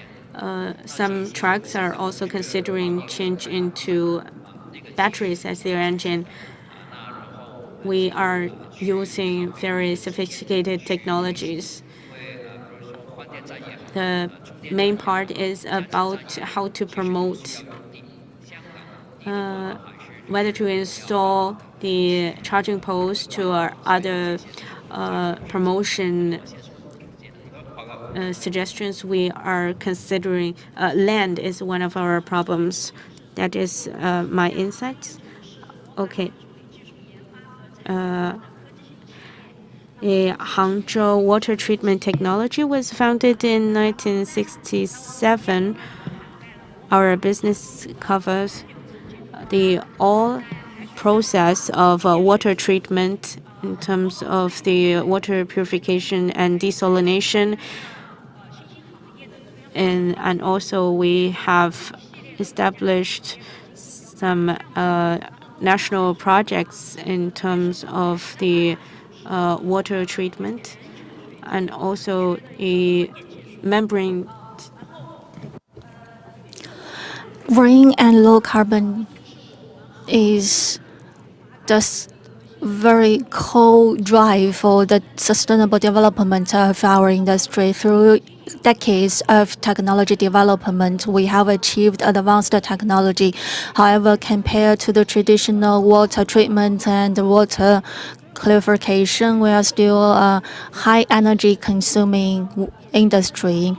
some trucks are also considering change into batteries as their engine. We are using very sophisticated technologies. The main part is about how to promote whether to install the charging posts to our other promotion suggestions. We are considering land is one of our problems. That is my insights. Okay. The Hangzhou water treatment technology was founded in 1967. Our business covers the all process of water treatment in terms of the water purification and desalination. And also we have established some national projects in terms of the water treatment, and also a membrane. Green and low carbon is just very core drive for the sustainable development of our industry. Through decades of technology development, we have achieved advanced technology. However, compared to the traditional water treatment and water clarification, we are still a high energy consuming industry.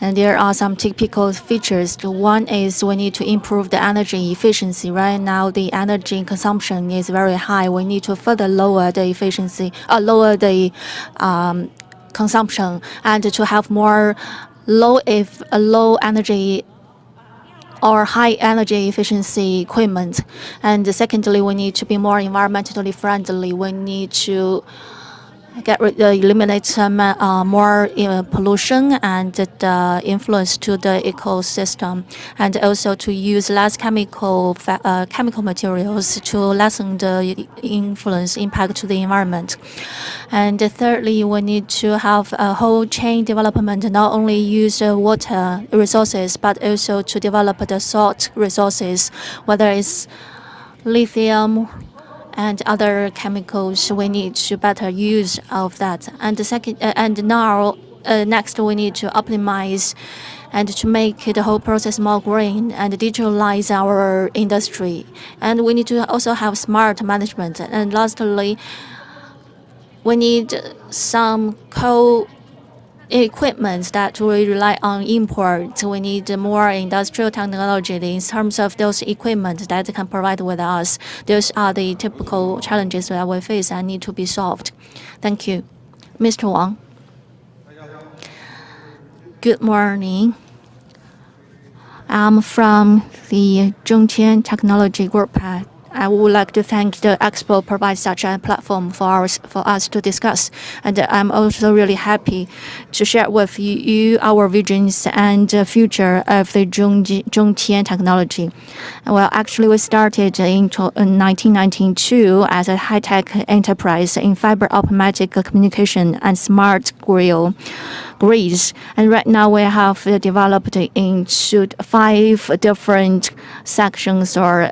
And there are some typical features. One is we need to improve the energy efficiency. Right now, the energy consumption is very high. We need to further lower the efficiency, lower the consumption, and to have more low energy or high energy efficiency equipment. And secondly, we need to be more environmentally friendly. We need to eliminate more pollution and the influence to the ecosystem, and also to use less chemical materials to lessen the impact to the environment. And thirdly, we need to have a whole chain development, not only use water resources, but also to develop the salt resources, whether it's lithium and other chemicals. We need to better use of that. And next we need to optimize and to make the whole process more green and digitalize our industry. And we need to also have smart management. And lastly, we need some equipment that we rely on import. We need more industrial technology in terms of those equipment that can provide with us. Those are the typical challenges that we face and need to be solved. Thank you. Mr. Wang. Good morning. I'm from the CGTN Technology Group. I would like to thank the Expo provides such a platform for us to discuss. And I'm also really happy to share with you our visions and future of the CGTN technology. Well, actually, we started in 1992 as a high-tech enterprise in fiber optic communication and smart grids. And right now we have developed into 5 different sections or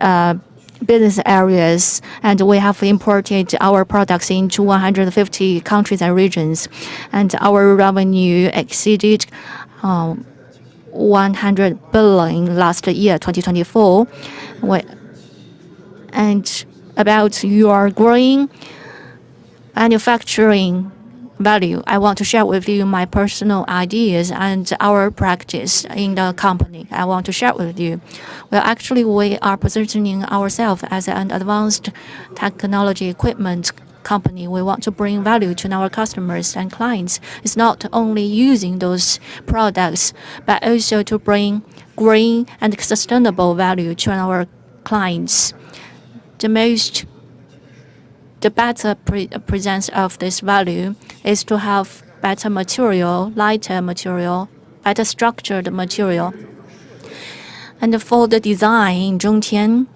business areas, and we have imported our products into 150 countries and regions, and our revenue exceeded 100 billion last year, 2024. And about your growing manufacturing value, I want to share with you my personal ideas and our practice in the company. I want to share with you. Well, actually, we are positioning ourselves as an advanced technology equipment company. We want to bring value to our customers and clients. It's not only using those products, but also to bring green and sustainable value to our clients. The better presence of this value is to have better material, lighter material, better structured material. And for the design, CGTN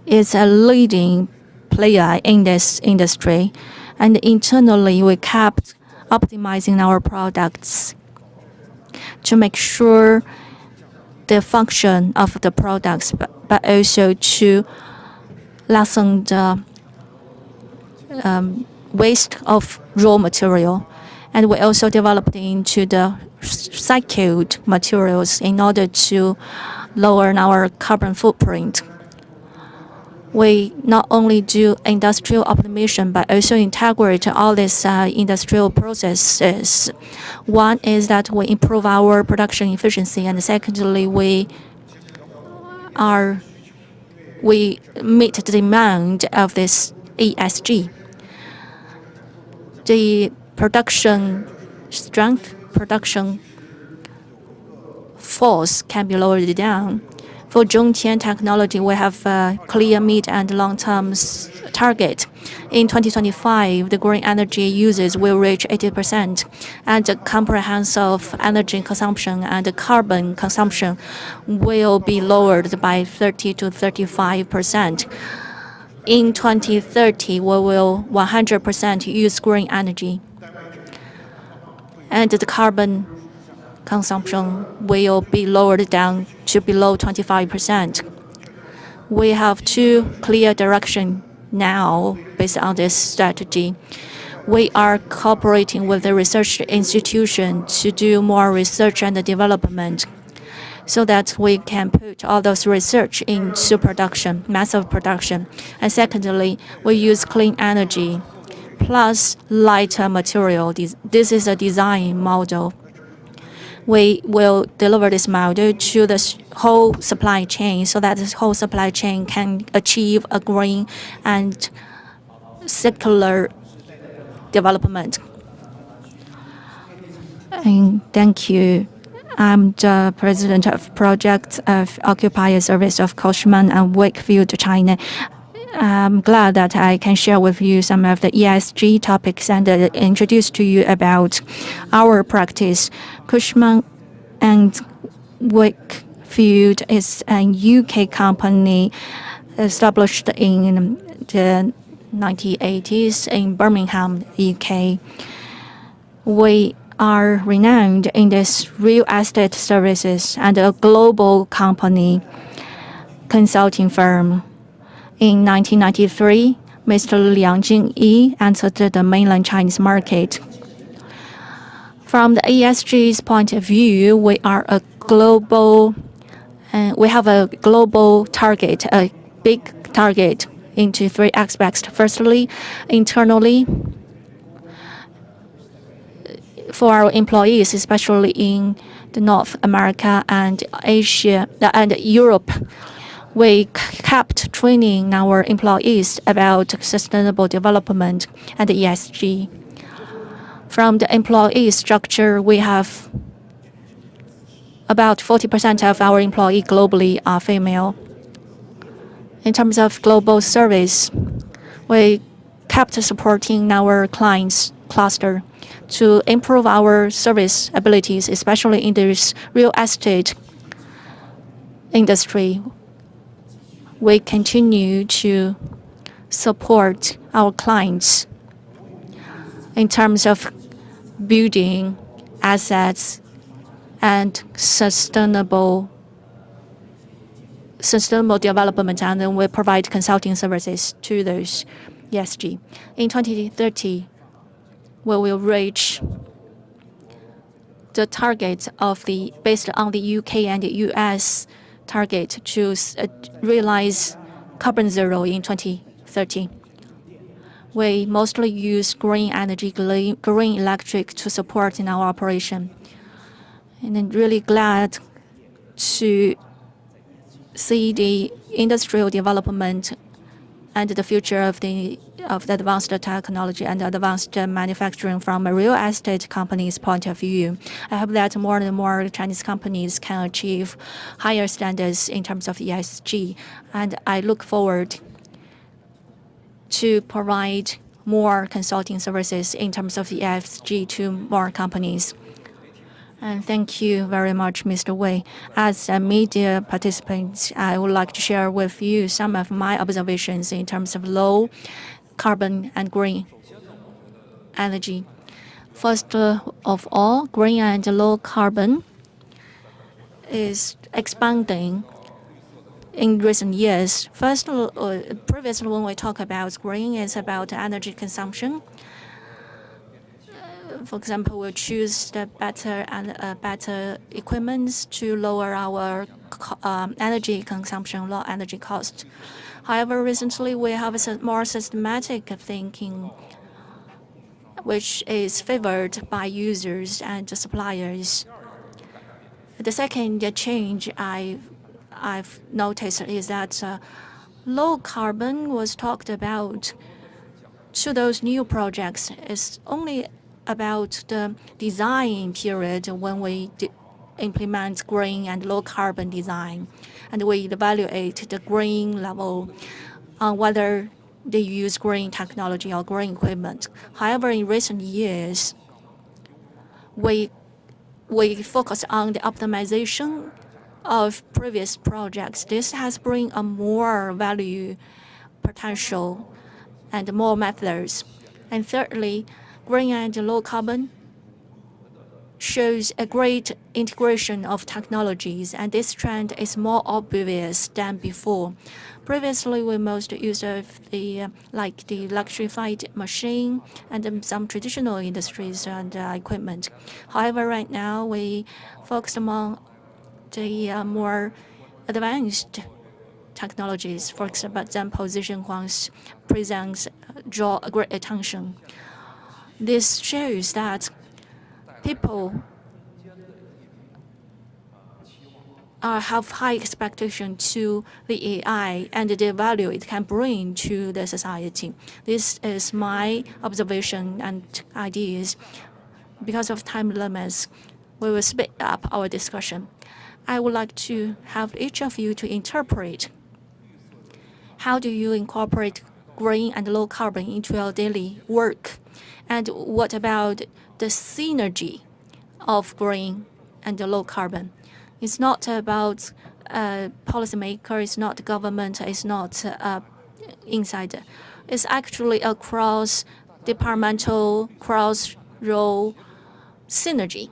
is a leading player in this industry. And internally, we kept optimizing our products to make sure the function of the products, but also to lessen the waste of raw material. And we also developed into the recycled materials in order to lower our carbon footprint. We not only do industrial automation, but also integrate all these industrial processes. One is that we improve our production efficiency, and secondly, we meet the demand of this ESG. The production strength, production force can be lowered down. For CGTN technology, we have a clear mid and long-term target. In 2025, the green energy uses will reach 80%, and the comprehensive energy consumption and the carbon consumption will be lowered by 30 to 35%. In 2030, we will 100% use green energy, and the carbon consumption will be lowered down to below 25%. We have 2 clear directions now based on this strategy. We are cooperating with the research institution to do more research and development so that we can put all those research into production, massive production. And secondly, we use clean energy plus lighter material. This is a design model. We will deliver this model to the whole supply chain so that this whole supply chain can achieve a green and circular development. And thank you. I'm the president of project of Occupier Service of Cushman and Wakefield, China. I'm glad that I can share with you some of the ESG topics and introduce to you about our practice. Cushman and Wakefield is a UK company established in the 1980s in Birmingham, UK. We are renowned in this real estate services and a global company consulting firm. In 1993, Mr. Liang Jingyi entered the mainland Chinese market. From the ESG's point of view, we are a global, we have a global target, a big target into three aspects. Firstly, internally, for our employees, especially in the North America and Asia and Europe, we kept training our employees about sustainable development and ESG. From the employee structure, we have about 40% of our employees globally are female. In terms of global service, we kept supporting our clients cluster to improve our service abilities, especially in this real estate industry. We continue to support our clients in terms of building assets and sustainable development, and then we provide consulting services to those ESG. In 2030, we will reach the target of based on the UK and the US target to realize carbon zero in 2030. We mostly use green energy, green electric to support in our operation. And I'm really glad to see the industrial development and the future of the advanced technology and advanced manufacturing from a real estate company's point of view. I hope that more and more Chinese companies can achieve higher standards in terms of ESG, and I look forward to provide more consulting services in terms of ESG to more companies. And thank you very much, Mr. Wei. As a media participant, I would like to share with you some of my observations in terms of low carbon and green energy. First of all, green and low carbon is expanding in recent years. First, previously when we talk about green, it's about energy consumption. For example, we'll choose the better equipment to lower our energy consumption, low energy cost. However, recently we have a more systematic thinking, which is favored by users and suppliers. The second change I've noticed is that low carbon was talked about to those new projects. It's only about the design period when we implement green and low carbon design, and we evaluate the green level on whether they use green technology or green equipment. However, in recent years, we focus on the optimization of previous projects. This has bring a more value potential and more methods. And thirdly, green and low carbon shows a great integration of technologies, and this trend is more obvious than before. Previously, we most used the electrified machine and some traditional industries and equipment. However, right now we focus on the more advanced technologies. For example, Vision Huang's presence draw great attention. This shows that people have high expectation to the AI and the value it can bring to the society. This is my observation and ideas. Because of time limits, we will speed up our discussion. I would like to have each of you to interpret how do you incorporate green and low carbon into your daily work, and what about the synergy of green and low carbon? It's not about policymaker, it's not government, it's not inside. It's actually a cross-departmental, cross-role synergy.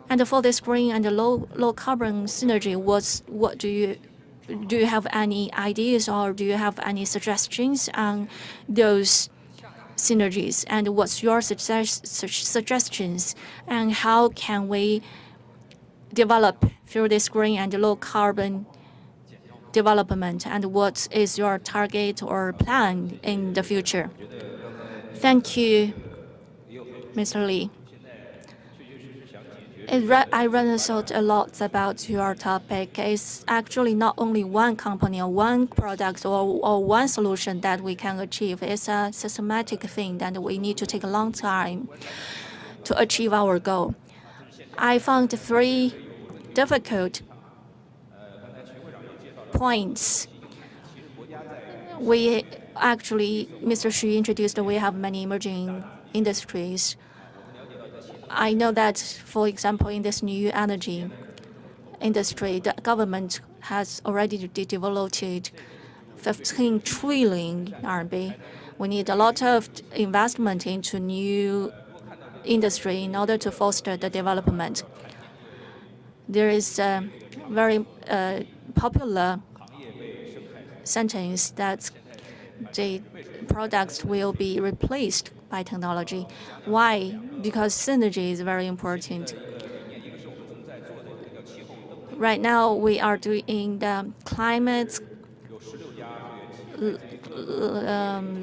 And for this green and low carbon synergy, what do you have any ideas or do you have any suggestions on those synergies? And what's your suggestions? And how can we develop through this green and low carbon development? And what is your target or plan in the future? Thank you, Mr. Lee. I rather thought a lot about your topic. It's actually not only one company or one product or one solution that we can achieve. It's a systematic thing that we need to take a long time to achieve our goal. I found 3 difficult points. We actually, Mr. Xu introduced, we have many emerging industries. I know that, for example, in this new energy industry, the government has already developed 15 trillion RMB. We need a lot of investment into new industry in order to foster the development. There is a very popular sentence that the products will be replaced by technology. Why? Because synergy is very important. Right now, we are doing the climate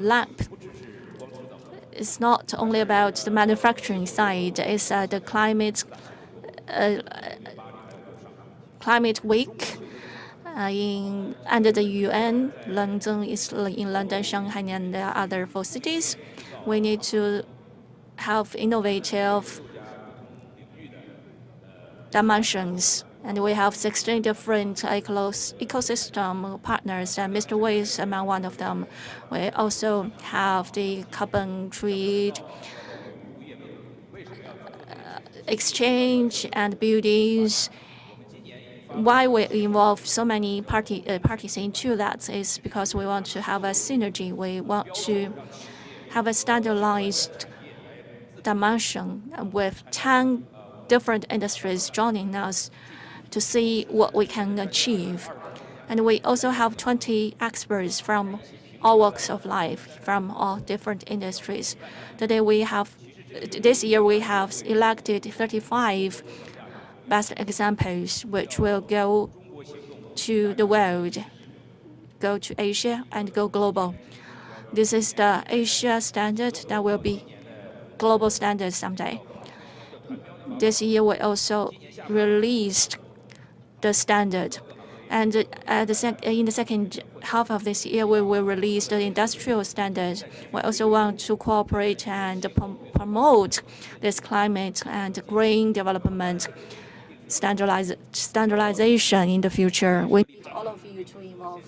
lab. It's not only about the manufacturing side. It's the climate week under the UN. London is in London, Shanghai, and the other 4 cities. We need to have innovative dimensions, and we have 16 different ecosystem partners, and Mr. Wei is among one of them. We also have the carbon trade exchange and buildings. Why we involve so many parties into that is because we want to have a synergy. We want to have a standardized dimension with 10 different industries joining us to see what we can achieve. And we also have 20 experts from all walks of life, from all different industries. This year we have elected 35 best examples, which will go to the world, go to Asia, and go global. This is the Asia standard that will be global standard someday. This year we also released the standard. And in the second half of this year, we will release the industrial standard. We also want to cooperate and promote this climate and green development standardization in the future. We need all of you to involve.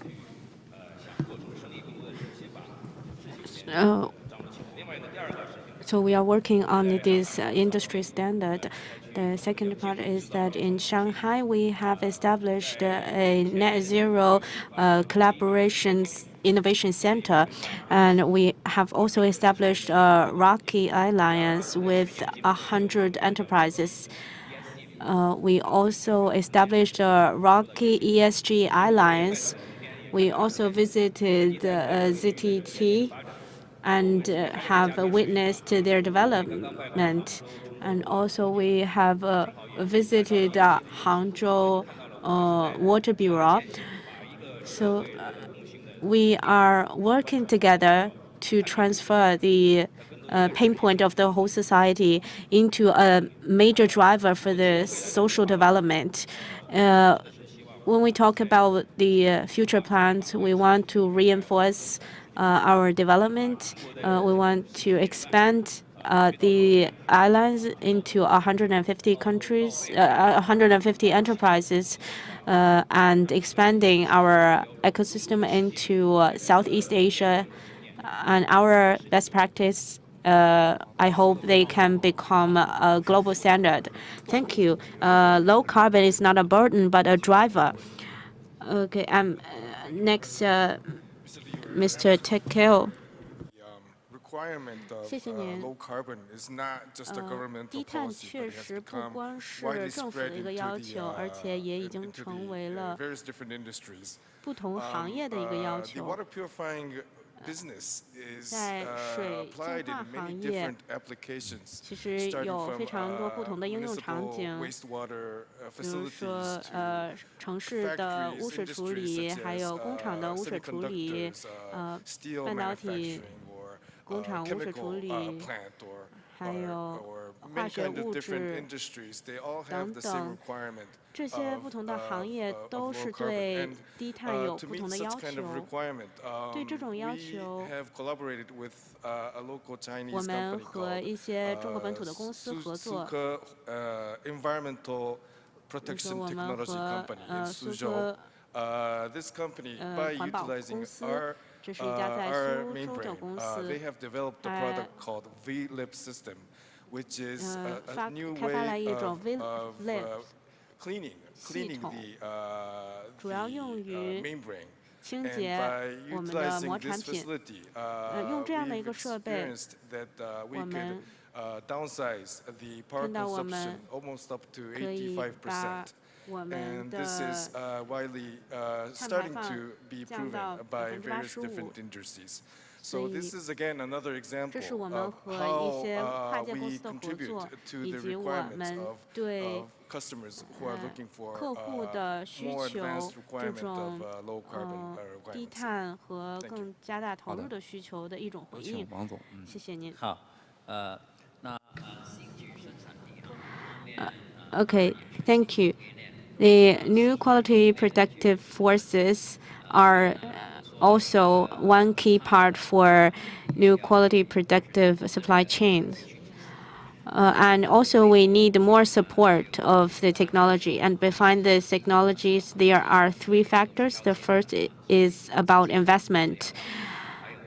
So we are working on this industry standard. The second part is that in Shanghai, we have established a net zero collaborations innovation center, and we have also established a Rocky Alliance with 100 enterprises. We also established a Rocky ESG Alliance. We also visited ZTT and have witnessed their development. And also we have visited Hangzhou Water Bureau. So we are working together to transfer the pain point of the whole society into a major driver for the social development. When we talk about the future plans, we want to reinforce our development. We want to expand the islands into 150 countries, 150 enterprises, and expanding our ecosystem into Southeast Asia. And our best practice, I hope they can become a global standard. Thank you. Low carbon is not a burden, but a driver. Okay, next, Mr. Tekeo. Requirement of 谢谢您。 low carbon is not just a governmental 低碳 policy, 确 but it has 实不 become 光是 widely 政府 spread 的一个 into 要 the 求，而且也已经 into 成为 the 了 various different industries. 不同行业的一个要 The 求。 water purifying business is 在水净 applied 化 in 行 many 业， different applications, 其实 starting 有 from 非常多不同的应用场 municipal 景， wastewater 比如说 facilities to 城市的污 factories, 水处 industries 理， such 还 as 有工厂的污水处理， steel 半导体 manufacturing or 工厂污水处 chemical 理， plant or 还有 many 化学 kind of 物 different 质 industries. They all 等 have the same 等。 requirement 这些不同的行业都 of 是 low 对 carbon. 低碳 And 有 to 不 meet 同的要 such kind of 求。 requirement, 对这种要 we 求， have collaborated with a local 我 Chinese 们 company 和 called 一些中国本土的公司合作。 CISCE Environmental 比如说 Protection 我们 Technology 和 Company in 苏 Suzhou. 科 This company, by 环保 utilizing 公司， our 这是一家在 our 苏州的 membrane, 公司， they have developed a product called V-Lip system, which is a new 开发了 way 一种 of V-Lip cleaning 系统， 主 the 要用于 membrane. 清 And 洁 by 我们的膜 utilizing 产 this 品。 facility, 用这样的一 we've 个设备， experienced that we 我 could 们 downsize the power 看到我 consumption 们 almost up to 可以把 85%. 我们 And this is 的 widely 碳排 starting 放 to be 降到 proven by various 85%。 different industries. 所 So 以 this is again another 这 example 是我们 of 和一些 how 跨界公 we 司的合 contribute 作， to 以 the 及我 requirements 们 of 对 customers who are looking for 客户的需 more 求 advanced 这 requirement 种 of low carbon 低 requirements. 碳和 Thank you. 更加大投好的入的需求的一种回应。王总，谢谢您。好，Okay, thank you. The new quality protective forces are also one key part for new quality protective supply chains. And also we need more support of the technology. And behind these technologies, there are three factors. The first is about investment.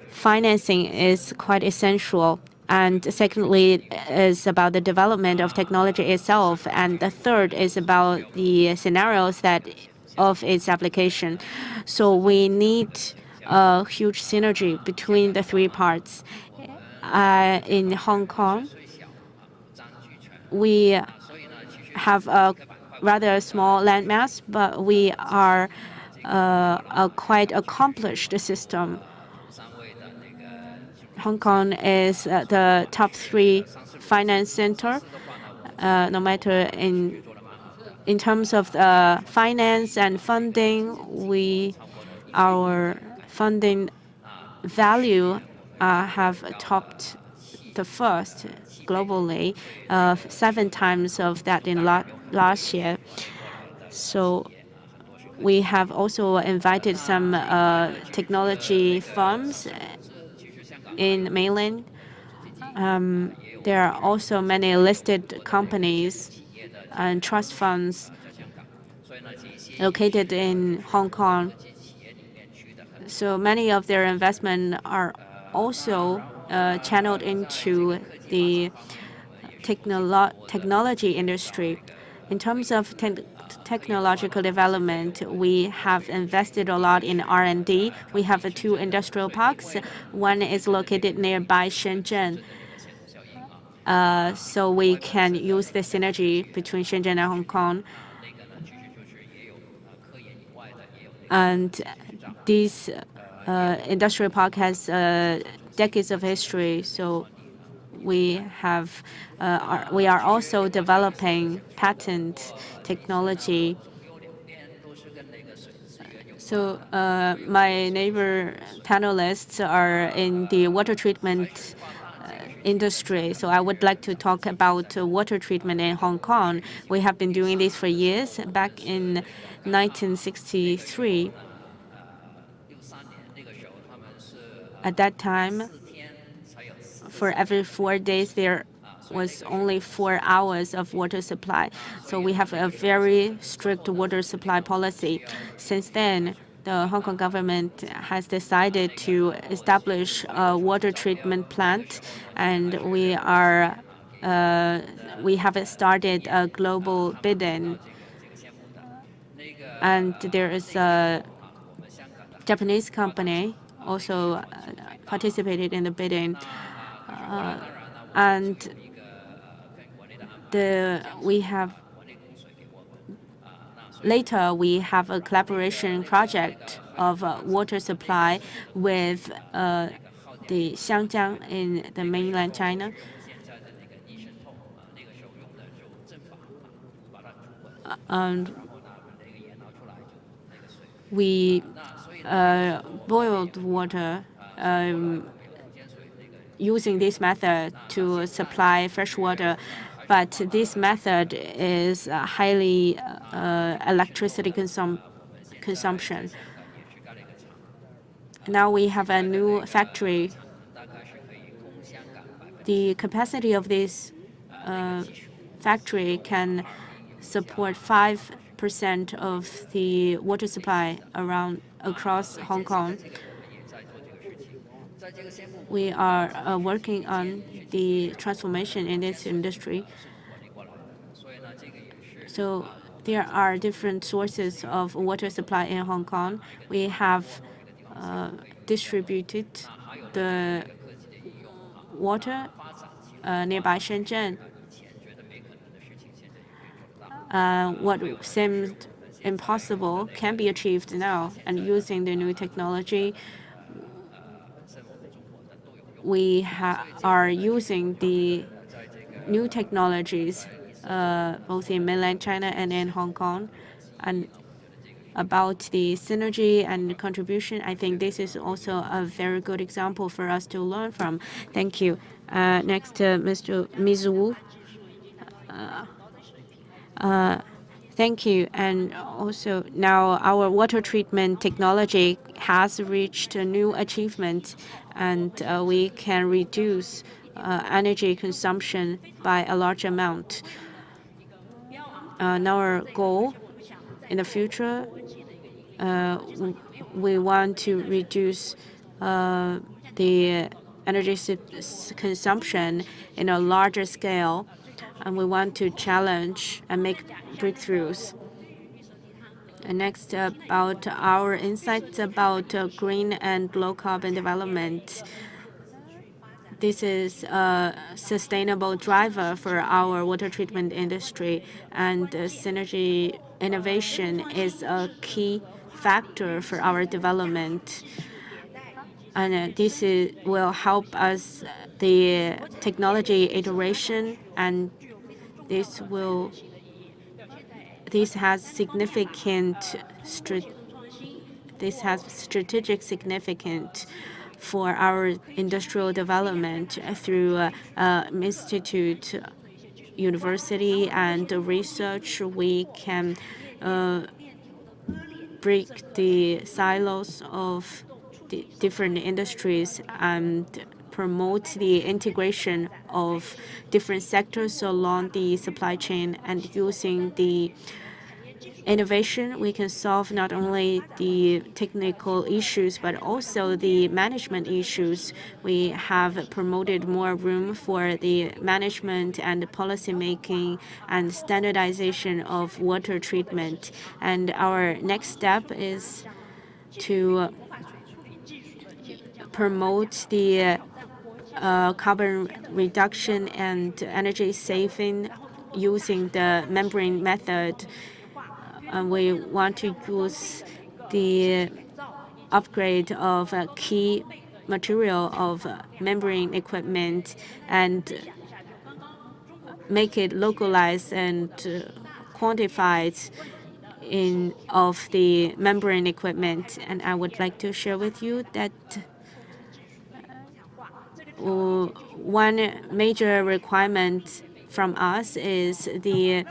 Financing is quite essential. And secondly is about the development of technology itself. And the third is about the scenarios that of its application. So we need a huge synergy between the three parts. In Hong Kong, we have a rather small landmass, but we are a quite accomplished system. Hong Kong is the top 3 finance center, no matter in terms of finance and funding. Our funding value have topped the first globally, 7 times of that in last year. So we have also invited some technology firms in mainland. There are also many listed companies and trust funds located in Hong Kong. So many of their investment are also channeled into the technology industry. In terms of technological development, we have invested a lot in R&D. We have 2 industrial parks. One is located nearby Shenzhen. So we can use the synergy between Shenzhen and Hong Kong. And this industrial park has decades of history. So we are also developing patent technology. So my neighbor panelists are in the water treatment industry. So I would like to talk about water treatment in Hong Kong. We have been doing this for years. Back in 1963, at that time, for every 4 days, there was only 4 hours of water supply. So we have a very strict water supply policy. Since then, the Hong Kong government has decided to establish a water treatment plant, and we have started a global bidding. And there is a Japanese company also participated in the bidding, and later we have a collaboration project of water supply with the Xiangjiang in the mainland China. And we boiled water using this method to supply fresh water, but this method is highly electricity consumption. Now we have a new factory. The capacity of this factory can support 5% of the water supply across Hong Kong. We are working on the transformation in this industry. So there are different sources of water supply in Hong Kong. We have distributed the water nearby Shenzhen. What seemed impossible can be achieved now, and using the new technology, we are using the new technologies both in mainland China and in Hong Kong. And about the synergy and contribution, I think this is also a very good example for us to learn from. Thank you. Next, Ms. Wu. Thank you. And also now our water treatment technology has reached a new achievement, and we can reduce energy consumption by a large amount. Our goal in the future, we want to reduce the energy consumption in a larger scale, and we want to challenge and make breakthroughs. And next, about our insights about green and low carbon development. This is a sustainable driver for our water treatment industry, and synergy innovation is a key factor for our development. And this will help us the technology iteration, and this has strategic significance for our industrial development through institute, university, and research. We can break the silos of the different industries and promote the integration of different sectors along the supply chain. And using the innovation, we can solve not only the technical issues, but also the management issues. We have promoted more room for the management and policy making and standardization of water treatment. And our next step is to promote the carbon reduction and energy saving using the membrane method. We want to use the upgrade of a key material of membrane equipment and make it localized and quantified of the membrane equipment. And I would like to share with you that one major requirement from us is the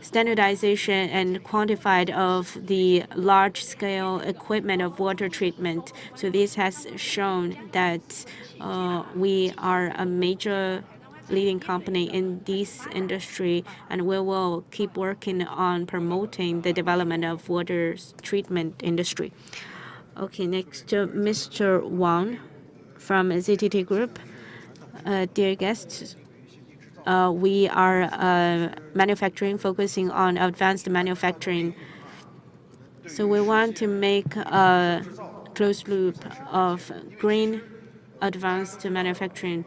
standardization and quantified of the large-scale equipment of water treatment. So this has shown that we are a major leading company in this industry, and we will keep working on promoting the development of water treatment industry. Okay, next, Mr. Wang from ZTT Group. Dear guests, we are manufacturing, focusing on advanced manufacturing. So we want to make a closed loop of green advanced manufacturing.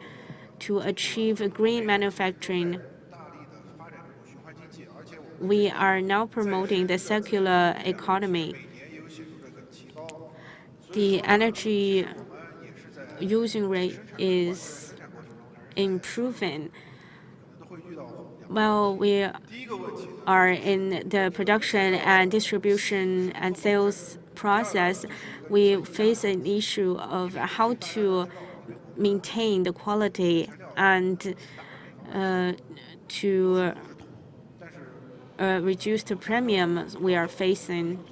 To achieve green manufacturing, we are now promoting the circular economy. The energy using rate is improving. While we are in the production and distribution and sales process, we face an issue of how to maintain the quality and to reduce the premium we are facing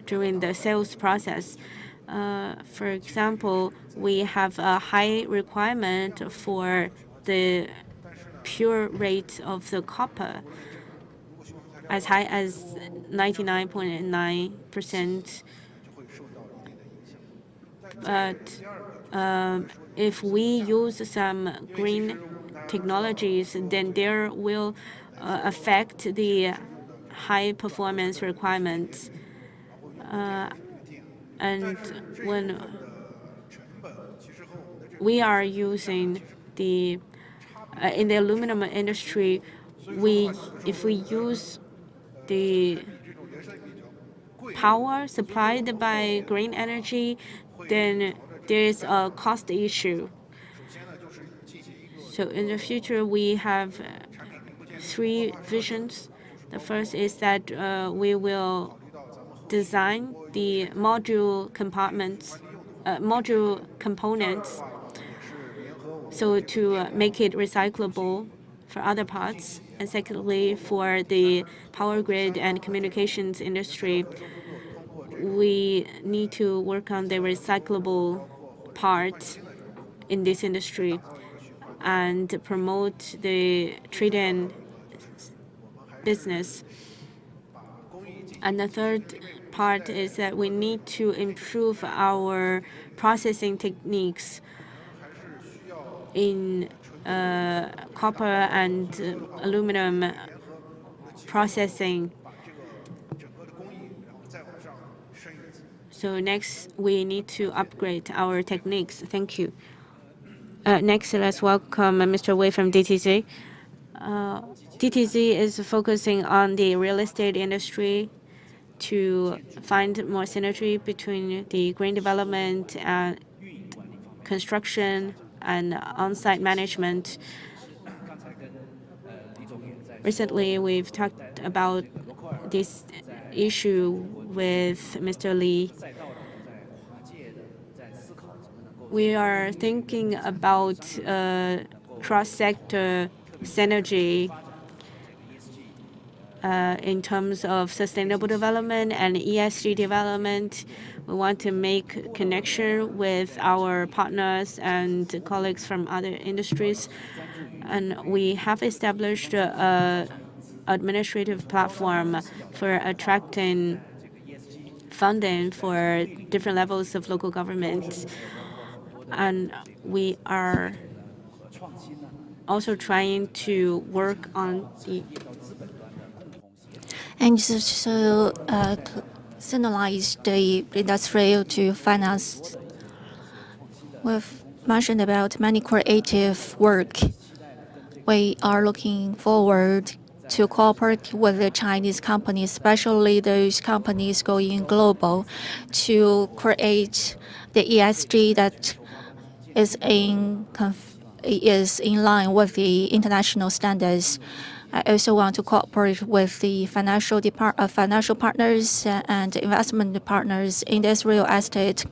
during the sales process. For example, we have a high requirement for the pure rate of the copper, as high as 99.9%. But if we use some green technologies, then there will affect the high performance requirements. And when we are using the in the aluminum industry, if we use the power supplied by green energy, then there is a cost issue. So in the future, we have 3 visions. The first is that we will design the module components, so to make it recyclable for other parts. And secondly, for the power grid and communications industry, we need to work on the recyclable part in this industry and promote the trade-in business. And the third part is that we need to improve our processing techniques in copper and aluminum processing. So next, we need to upgrade our techniques. Thank you. Next, let's welcome Mr. Wei from DTZ. DTZ is focusing on the real estate industry to find more synergy between the green development and construction and on-site management. Recently, we've talked about this issue with Mr. Li. We are thinking about cross-sector synergy in terms of sustainable development and ESG development. We want to make connection with our partners and colleagues from other industries. And we have established an administrative platform for attracting funding for different levels of local government. And we are also trying to work on the and so signalize the industrial to finance. We've mentioned about many creative work. We are looking forward to cooperate with the Chinese companies, especially those companies going global, to create the ESG that is in line with the international standards. I also want to cooperate with the financial partners and investment partners in this real estate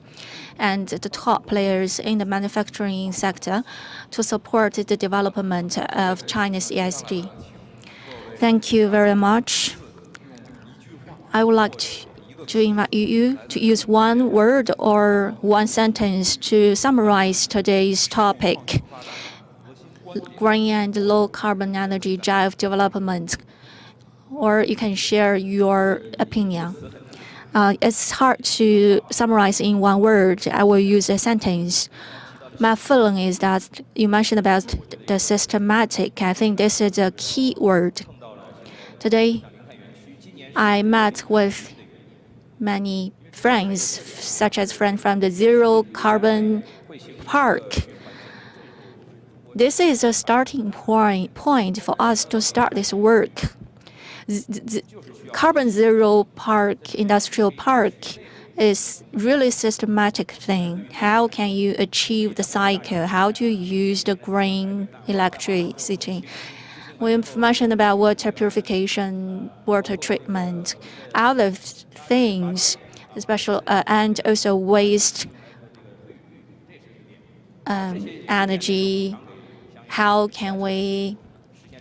and the top players in the manufacturing sector to support the development of China's ESG. Thank you very much. I would like to invite you to use one word or one sentence to summarize today's topic: green and low carbon energy drive development. Or you can share your opinion. It's hard to summarize in one word. I will use a sentence. My feeling is that you mentioned about the systematic. I think this is a key word. Today, I met with many friends, such as friends from the Zero Carbon Park. This is a starting point for us to start this work. The Carbon Zero Park, Industrial Park, is really systematic thing. How can you achieve the cycle? How to use the green electricity? We've mentioned about water purification, water treatment, other things, especially and also waste energy. How can we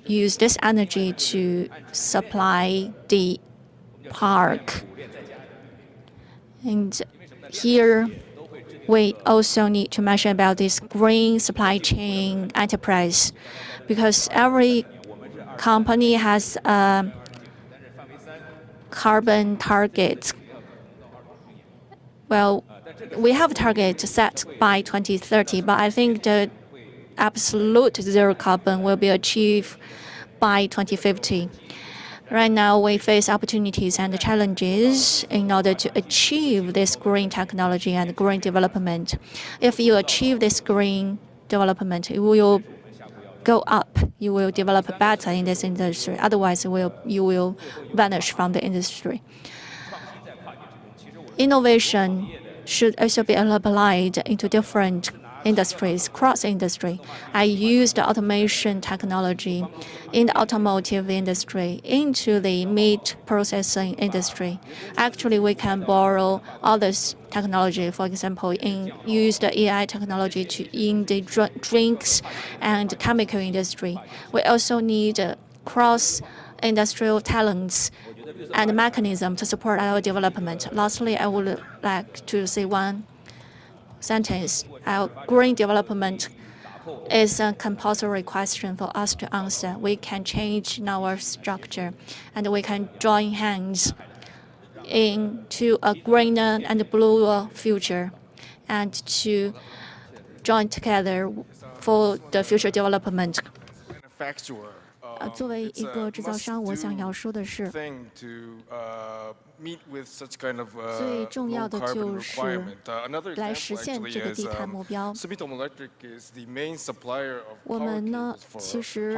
use this energy to supply the park? And here, we also need to mention about this green supply chain enterprise, because every company has a carbon target. Well, we have a target set by 2030, but I think the absolute zero carbon will be achieved by 2050. Right now, we face opportunities and challenges in order to achieve this green technology and green development. If you achieve this green development, it will go up. You will develop better in this industry. Otherwise, you will vanish from the industry. Innovation should also be applied into different industries, cross-industry. I used automation technology in the automotive industry into the meat processing industry. Actually, we can borrow all this technology. For example, use the AI technology in the drinks and chemical industry. We also need cross-industrial talents and mechanism to support our development. Lastly, I would like to say one sentence. Our green development is a compulsory question for us to answer. We can change our structure, and we can join hands into a greener and bluer future, and to join together for the future development. 作为一个制造商，我想要说的是，最重要的就是来实现这个低碳目标。我们呢，其实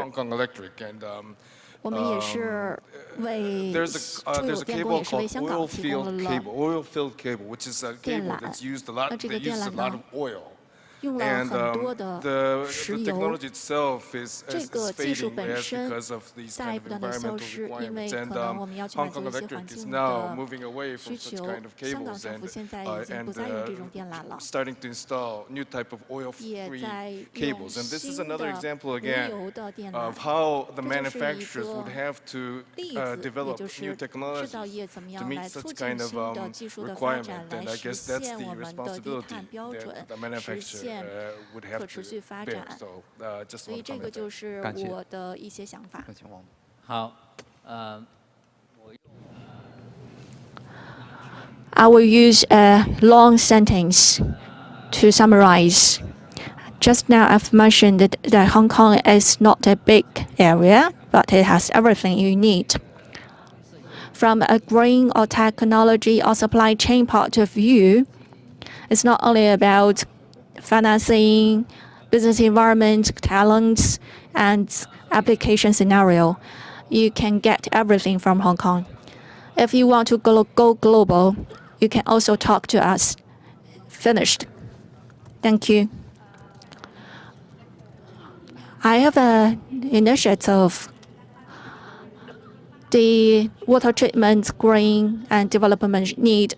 我们也是为中油电工也是为香港提供了电缆，那这个电缆呢，用了很多的石油，这个技术本身在不断的消失，因为可能我们要去满足一些环境的需求。香港政府现在已经不再用这种电缆了，也在用新的无油的电缆。这就是一个例子，也就是制造业怎么样来促进新的技术的发展，来实现我们的低碳标准，实现可持续发展，所以这个就是我的一些想法。好，I will use a long sentence to summarize. Just now, I've mentioned that Hong Kong is not a big area, but it has everything you need. From a green or technology or supply chain point of view, it's not only about financing, business environment, talents, and application scenario. You can get everything from Hong Kong. If you want to go global, you can also talk to us. Finished. Thank you. I have an initiative. The water treatment, green, and development need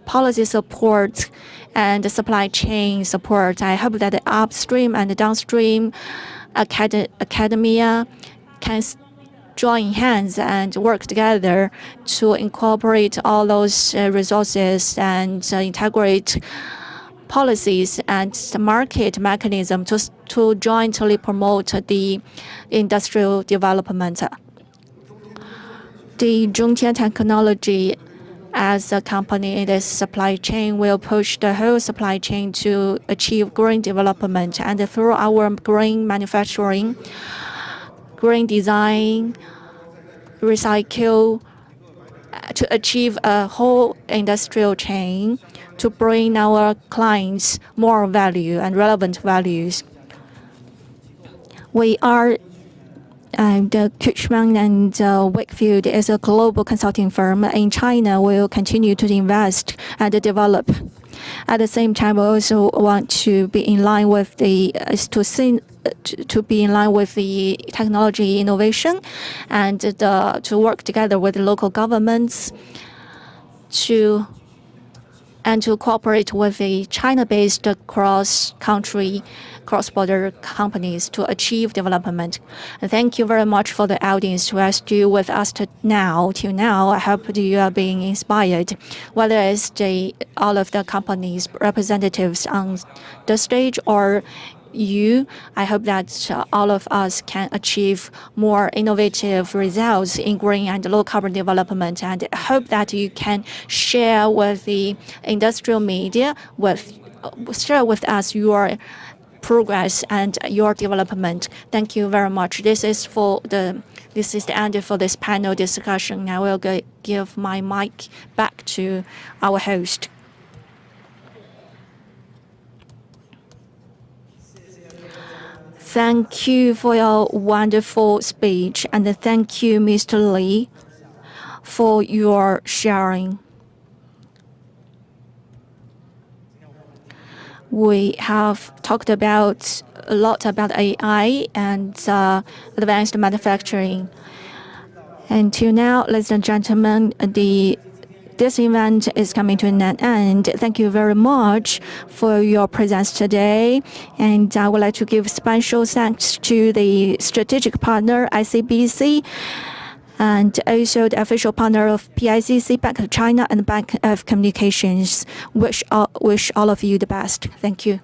policy support and supply chain support. I hope that the upstream and downstream academia can join hands and work together to incorporate all those resources and integrate policies and the market mechanism to jointly promote the industrial development. The Zhongtian technology as a company in this supply chain will push the whole supply chain to achieve green development. And through our green manufacturing, green design, recycle, to achieve a whole industrial chain to bring our clients more value and relevant values. We are the Cushman and Wakefield is a global consulting firm in China. Will continue to invest and develop. At the same time, we also want to be in line with the technology innovation and to work together with local governments to cooperate with the China-based cross-country, cross-border companies to achieve development. And thank you very much for the audience who are still with us till now. I hope you are being inspired. Whether it's all of the companies' representatives on the stage or you, I hope that all of us can achieve more innovative results in green and low carbon development, and I hope that you can share with the industrial media, share with us your progress and your development. Thank you very much. This is the end for this panel discussion. I will give my mic back to our host. Thank you for your wonderful speech, and thank you, Mr. Li, for your sharing. We have talked a lot about AI and advanced manufacturing. Until now, ladies and gentlemen, this event is coming to an end. Thank you very much for your presence today. And I would like to give special thanks to the strategic partner, ICBC, and also the official partner of PICC, Bank of China, and Bank of Communications. Wish all of you the best. Thank you.